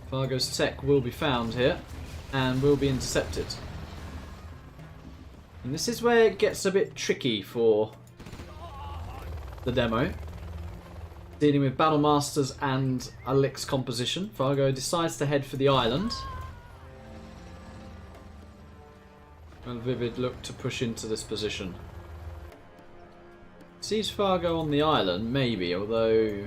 Fargo's tech will be found here and will be intercepted. And this is where it gets a bit tricky for the demo. Dealing with Battle Masters and Alik's composition. Fargo decides to head for the island. And ViViD look to push into this position. Sees Fargo on the island, maybe, although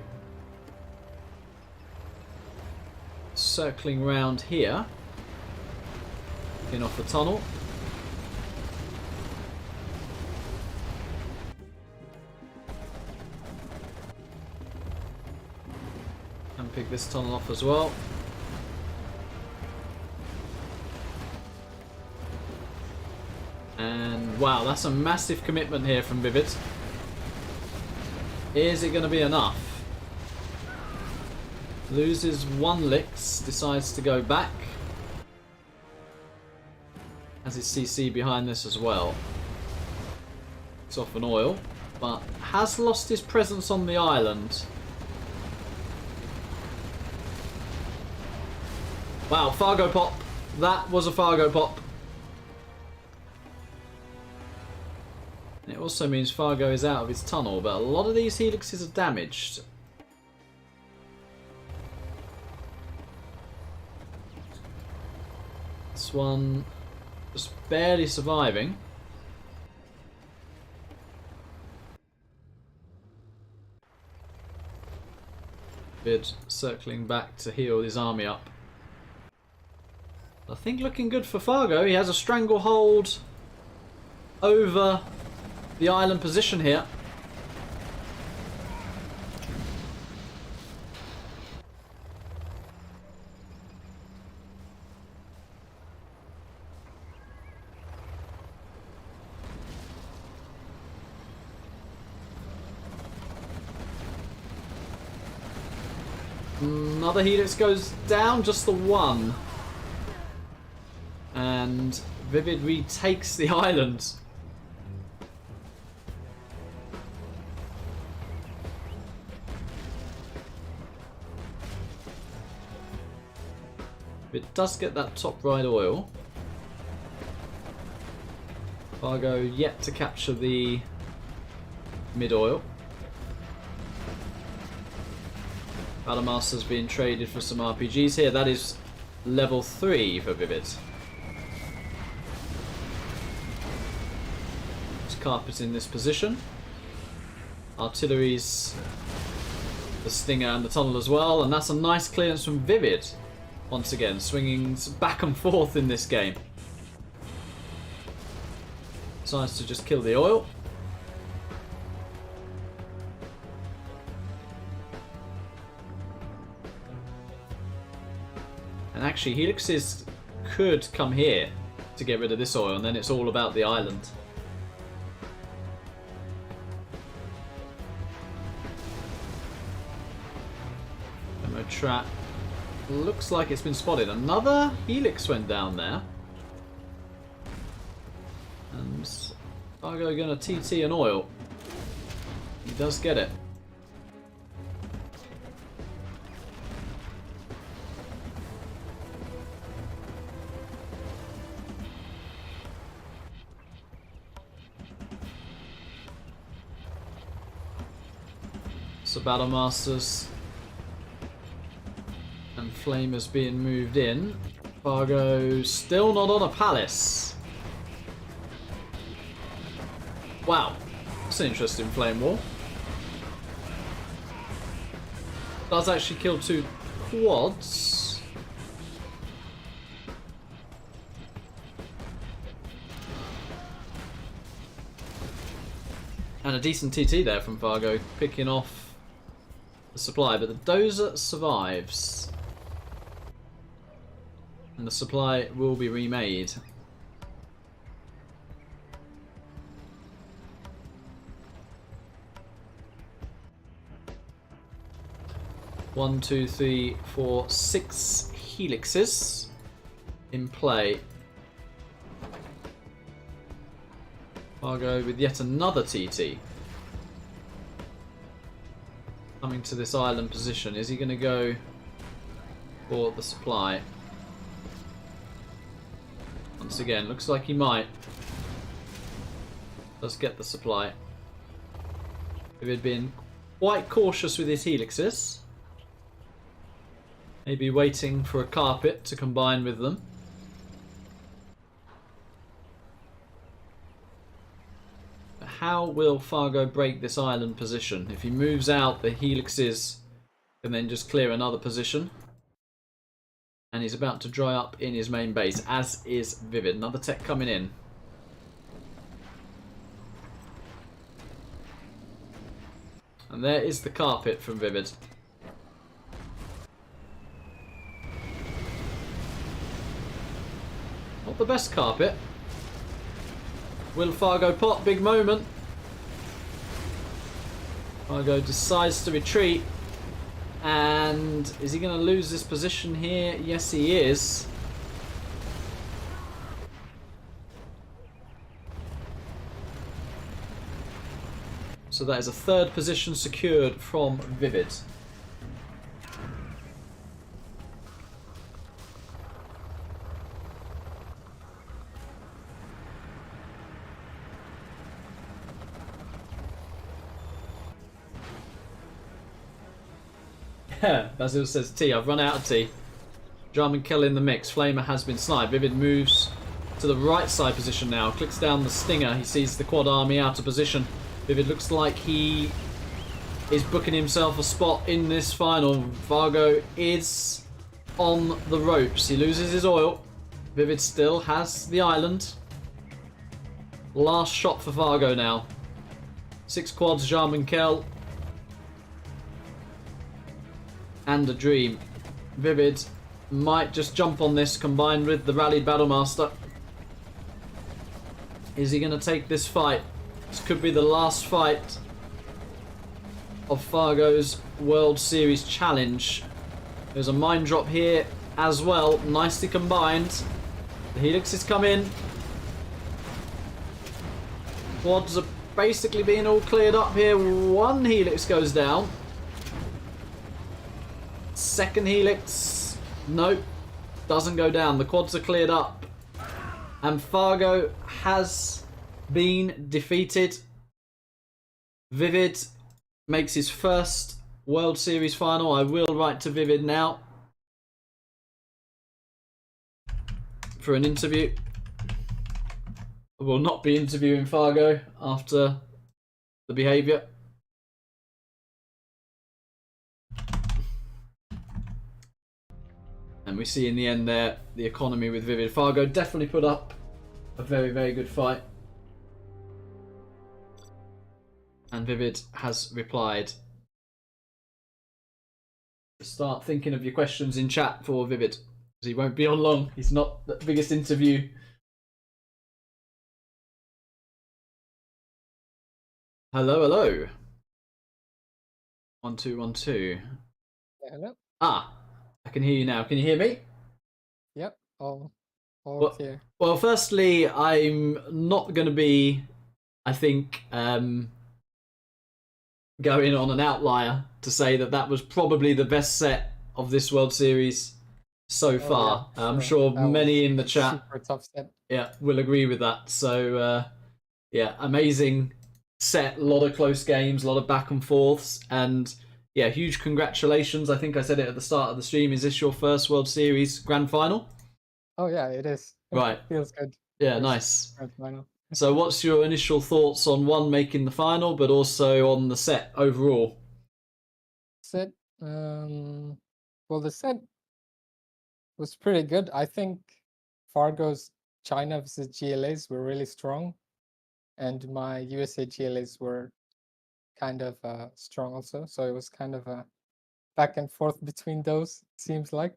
circling round here. In off the tunnel. And pick this tunnel off as well. And wow, that's a massive commitment here from ViViD. Is it going to be enough? Loses one licks, decides to go back. Has his CC behind this as well. It's off an oil, but has lost his presence on the island. Wow, Fargo pop. That was a Fargo pop. And it also means Fargo is out of his tunnel, but a lot of these helixes are damaged. This one just barely surviving. ViViD circling back to heal his army up. I think looking good for Fargo. He has a stranglehold over the island position here. Another helix goes down, just the one. And ViViD retakes the island. It does get that top right oil. Fargo yet to capture the mid oil. Battle Master's being traded for some RPGs here. That is level 3 for ViViD. Carpet in this position. Artillery's the Stinger and the tunnel as well, and that's a nice clearance from ViViD. Once again, swinging back and forth in this game. Decides to just kill the oil. And actually, helixes could come here to get rid of this oil, and then it's all about the island. Trap. Looks like it's been spotted. Another helix went down there. And Fargo gonna TT an oil. He does get it. So Battle Masters and Flamers being moved in. Fargo still not on a palace. Wow, that's an interesting flame wall. Does actually kill 2 quads. And a decent TT there from Fargo, picking off the supply, but the dozer survives. And the supply will be remade. One, two, three, four, 6 helixes in play. Fargo with yet another TT. Coming to this island position. Is he going to go for the supply. Once again, looks like he might. Let's get the supply. ViViD been quite cautious with his helixes. Maybe waiting for a carpet to combine with them. How will Fargo break this island position? If he moves out, the helixes can then just clear another position. And he's about to dry up in his main base, as is ViViD. Another tech coming in. And there is the carpet from ViViD. Not the best carpet. Will Fargo pot? Big moment. Fargo decides to retreat. And is he going to lose this position here? Yes, he is. So that is a third position secured from ViViD. Basil says T, I've run out of tea. Jarman Kill in the mix. Flamer has been sniped. ViViD moves to the right side position now. Clicks down the stinger. He sees the quad army out of position. ViViD looks like he is booking himself a spot in this final. Fargo is on the ropes. He loses his oil. ViViD still has the island. Last shot for Fargo now. 6 quads, Jarman Kill. And a dream. ViViD might just jump on this combined with the rallied Battlemaster. Is he going to take this fight? This could be the last fight of Fargo's World Series challenge. There's a mine drop here as well. Nicely combined. The helixes come in. Quads are basically being all cleared up here. One helix goes down. Second helix, nope, doesn't go down. The quads are cleared up. And Fargo has been defeated. ViViD makes his first World Series final. I will write to ViViD now for an interview. I will not be interviewing Fargo after the behaviour. And we see in the end there, the economy with ViViD. Fargo definitely put up a very, very good fight. And ViViD has replied. Start thinking of your questions in chat for ViViD, because he won't be on long. He's not the biggest interview. Hello, hello. 1 2 1 2. Yeah, hello. Ah, I can hear you now. Can you hear me? Yep. All Well, clear. Well, firstly, I'm not going to be, I think, going on an outlier to say that that was probably the best set of this World Series so far. Yeah, I'm sure That many was in the chat, super tough set. yeah, will agree with that. So, yeah, amazing set, a lot of close games, a lot of back and forths, and yeah, huge congratulations. I think I said it at the start of the stream. Is this your first World Series grand final? Oh yeah, it is. Right. Feels good. Yeah, First nice. grand final. So what's your initial thoughts on one making the final, but also on the set overall? Set. Well, the set was pretty good. I think Fargo's China versus GLAs were really strong, and my USA GLAs were kind of strong also. So it was kind of a back and forth between those. Seems like,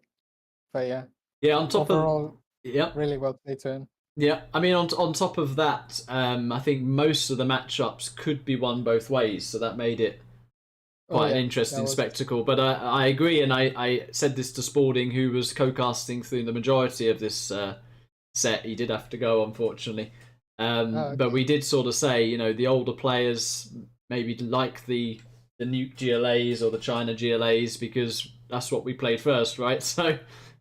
but yeah. Yeah, on top overall, of yeah, really well played to him. yeah. I mean, on top of that, I think most of the matchups could be won both ways, so that made it quite an interesting spectacle. But I agree, and I said this to Spalding, who was co-casting through the majority of this set. He did have to go, unfortunately. Okay. But we did sort of say, you know, the older players maybe like the Nuke GLAs or the China GLAs because that's what we played first, right? So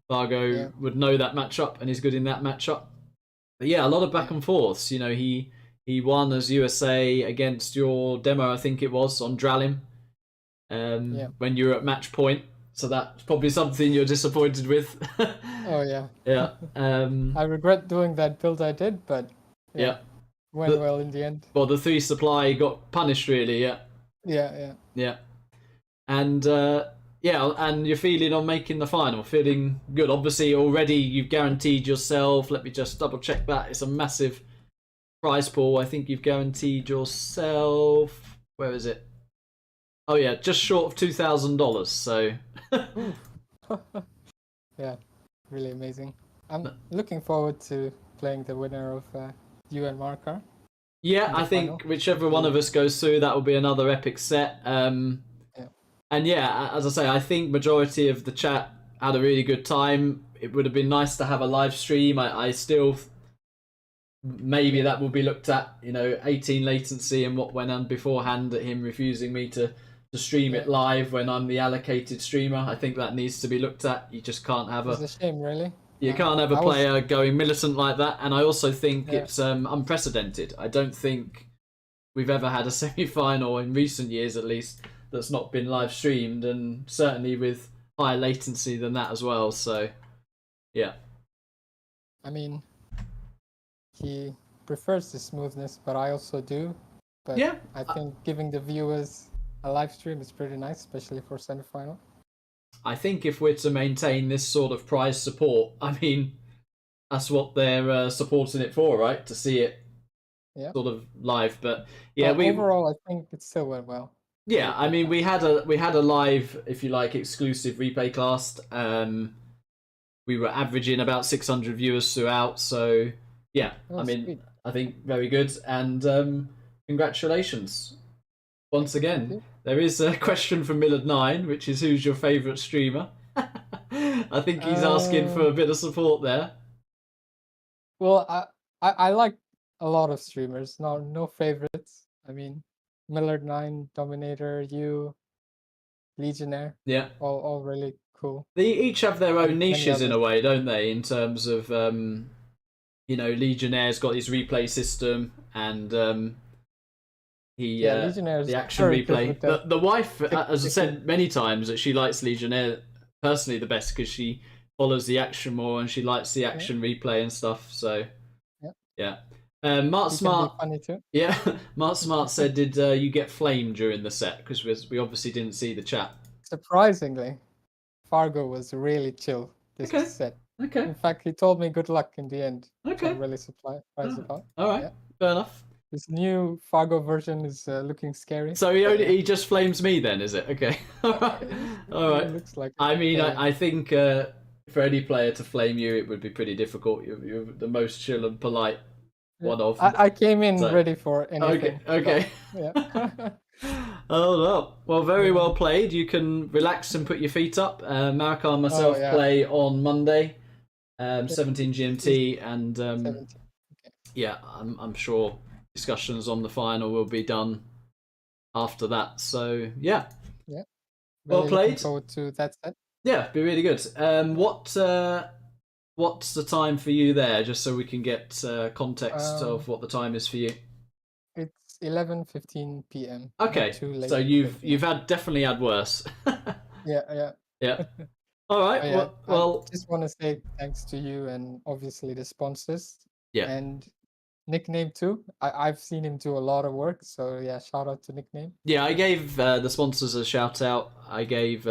Fargo would know that matchup and is good in that matchup. But yeah, a lot of back and forths. You know, he won as USA against your demo, I think it was, on Dralim when you were at match point. So that's probably something you're disappointed with. Oh yeah. Yeah. I regret doing that build I did, but Yeah. went well in the end. Well, the 3 supply got punished, really. Yeah. Yeah. And and you're feeling on making the final, feeling good. Obviously, already you've guaranteed yourself. Let me just double check that. It's a massive prize pool. I think you've guaranteed yourself. Where is it? Oh yeah, just short of $2,000. So. Yeah, really amazing. I'm looking forward to playing the winner of you and Marker. Yeah, I think final. whichever one of us goes through, that will be another epic set. And yeah, as I say, I think majority of the chat had a really good time. It would have been nice to have a live stream. I still maybe that will be looked at. 18 latency and what went on beforehand at him refusing me to stream it live when I'm the allocated streamer. I think that needs to be looked at. You just can't have It's a shame, really. You can't have a player going militant like that, and I also think it's unprecedented. I don't think we've ever had a semi-final in recent years, at least, that's not been live streamed, and certainly with higher latency than that as well. So, yeah. I mean, he prefers the smoothness, but I also do. But yeah, I think giving the viewers a live stream is pretty nice, especially for semi-final. I think if we're to maintain this sort of prize support, I mean, that's what they're supporting it for, right? To see it sort of live. But yeah, overall, I think it still went well. Yeah, I mean, we had a live, if you like, exclusive replay cast. We were averaging about 600 viewers throughout. So yeah, I mean, sweet. I think very good, and congratulations once again. There is a question from Millard9, which is who's your favourite streamer? I think he's asking for a bit of support there. Well, I like a lot of streamers. No favorites. I mean, Millard9, Dominator, you, Legionnaire. Yeah. All really cool. They each have their own niches in a way, don't they? In terms of, Legionnaire's got his replay system, and Legionnaire's the action replay. The wife, as I said many times, that she likes Legionnaire personally the best because she follows the action more and she likes the action replay and stuff. So yeah. Mark Smart, funny too. Yeah, Mark Smart said, "Did you get flamed during the set?" Because we obviously didn't see the chat. Surprisingly, Fargo was really chill this set. Okay. In fact, he told me good luck in the end. Okay. I'm really surprised about. All right. Fair enough. This new Fargo version is looking scary. So he just flames me then, is it? Okay. All right. It looks like. I mean, I think for any player to flame you, it would be pretty difficult. You're the most chill and polite one of. I came in ready for anything. Okay. Yeah. Hold up. Well, very well played. You can relax and put your feet up. Marika and myself play on Monday, 17 GMT, and 17. yeah, I'm sure discussions on the final will be done after that. So yeah. Yeah. Well played. Looking forward to that set. Yeah, be really good. What's the time for you there, just so we can get context of what the time is for you? It's 11:15 p.m. Okay, so you've definitely had worse. Yeah. All right. Well, I just want to say thanks to you and obviously the sponsors. Yeah. And Nickname too. I've seen him do a lot of work, so yeah, shout out to Nickname. Yeah, I gave the sponsors a shout out. I gave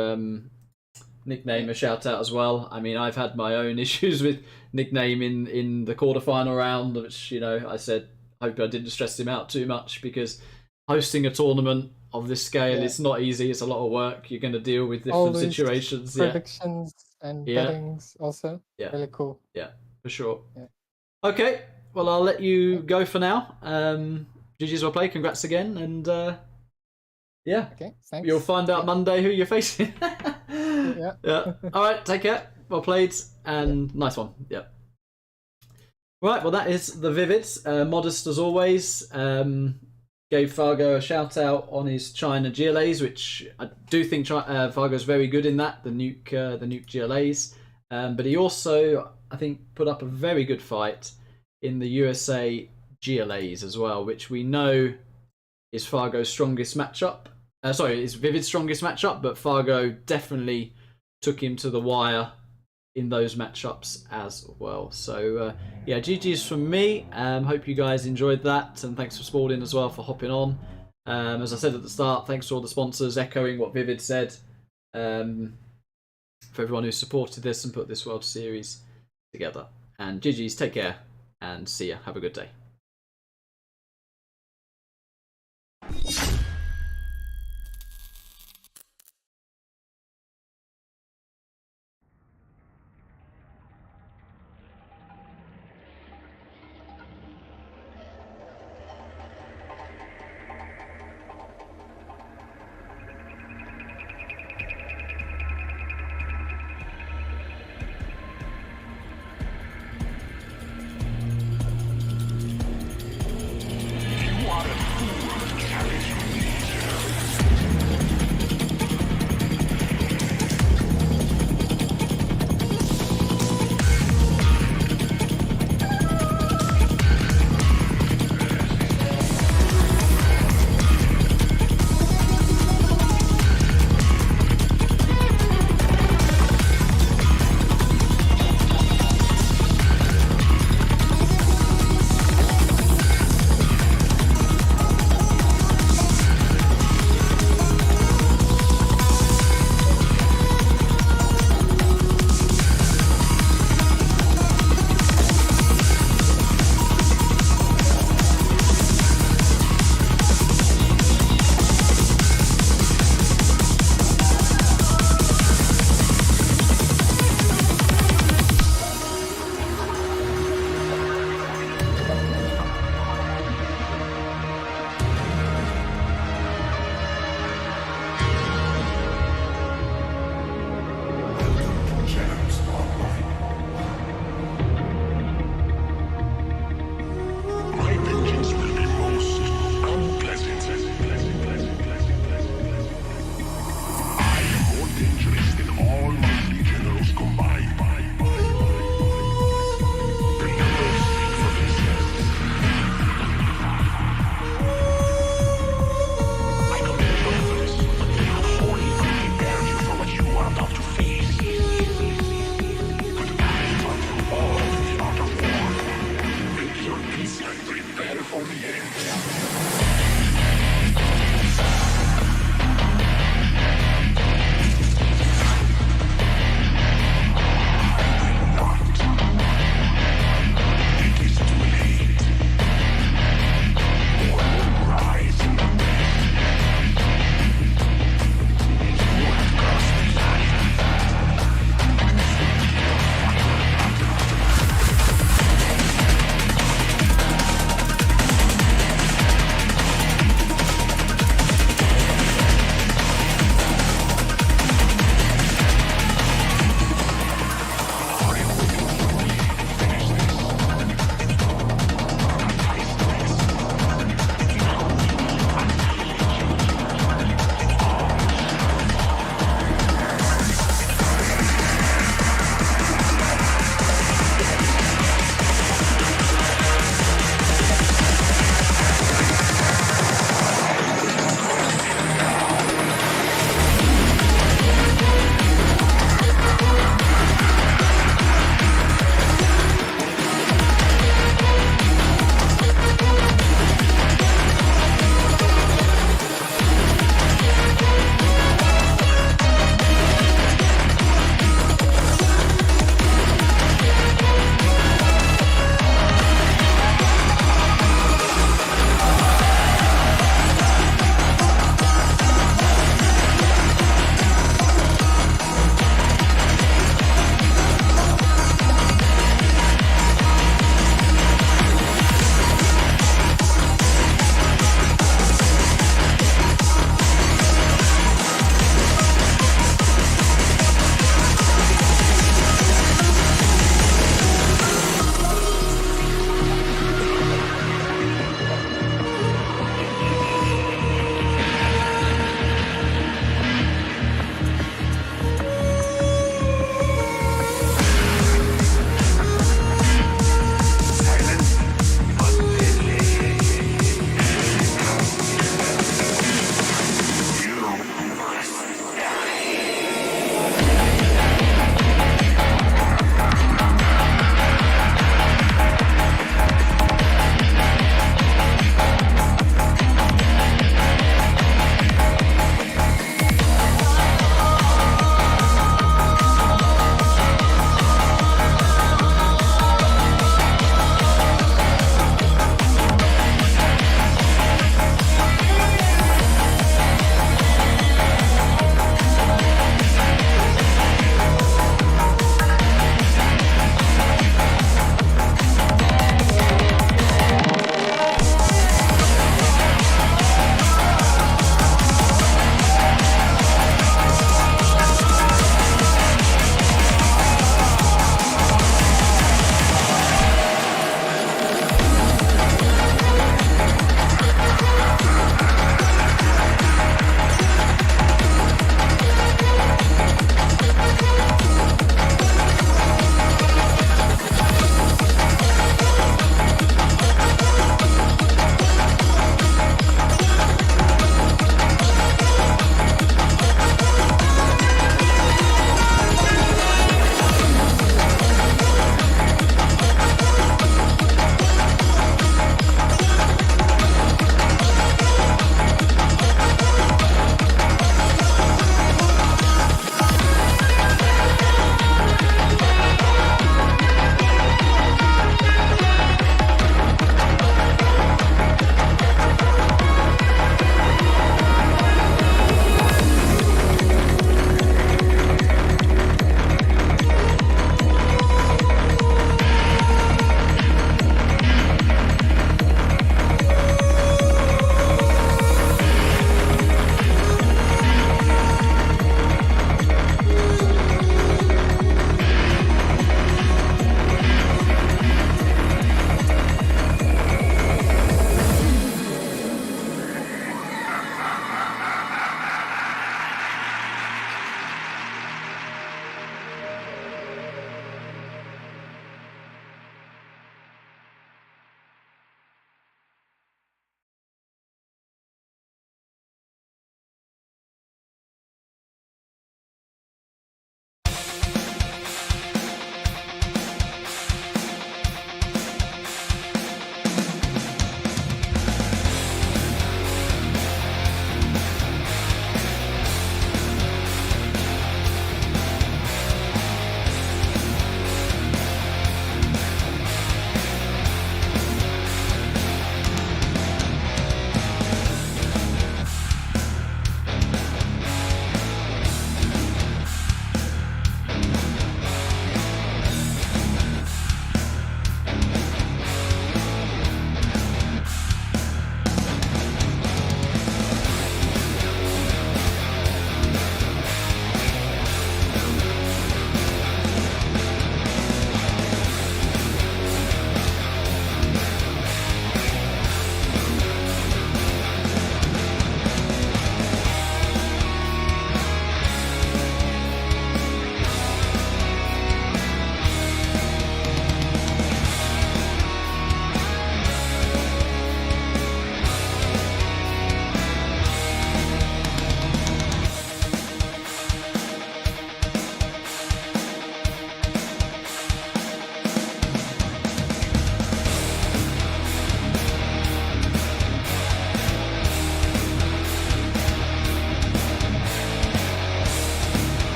Nickname a shout out as well. I mean, I've had my own issues with Nickname in the quarterfinal round, which I said I hope I didn't stress him out too much, because hosting a tournament of this scale is not easy. It's a lot of work. You're going to deal with different situations. Predictions and bettings also. Yeah. Really cool. Yeah, for sure. Yeah. Okay. Well, I'll let you go for now. GG's well played. Congrats again, and yeah. Okay. Thanks. You'll find out Monday who you're facing. Yeah. All right. Take care. Well played, and nice one. Yeah. Right. Well, that is the ViViD. Modest as always. gave Fargo a shout out on his China GLAs, which I do think Fargo's very good in that, the nuke GLAs. But he also, I think, put up a very good fight in the USA GLAs as well, which we know is Fargo's strongest matchup. Is ViViD's strongest matchup, but Fargo definitely took him to the wire in those matchups as well. So yeah, GG's from me. Hope you guys enjoyed that, and thanks for Spalding as well for hopping on. As I said at the start, thanks to all the sponsors, echoing what ViViD said. For everyone who supported this and put this World Series together. And GG's, take care, and see ya. Have a good day.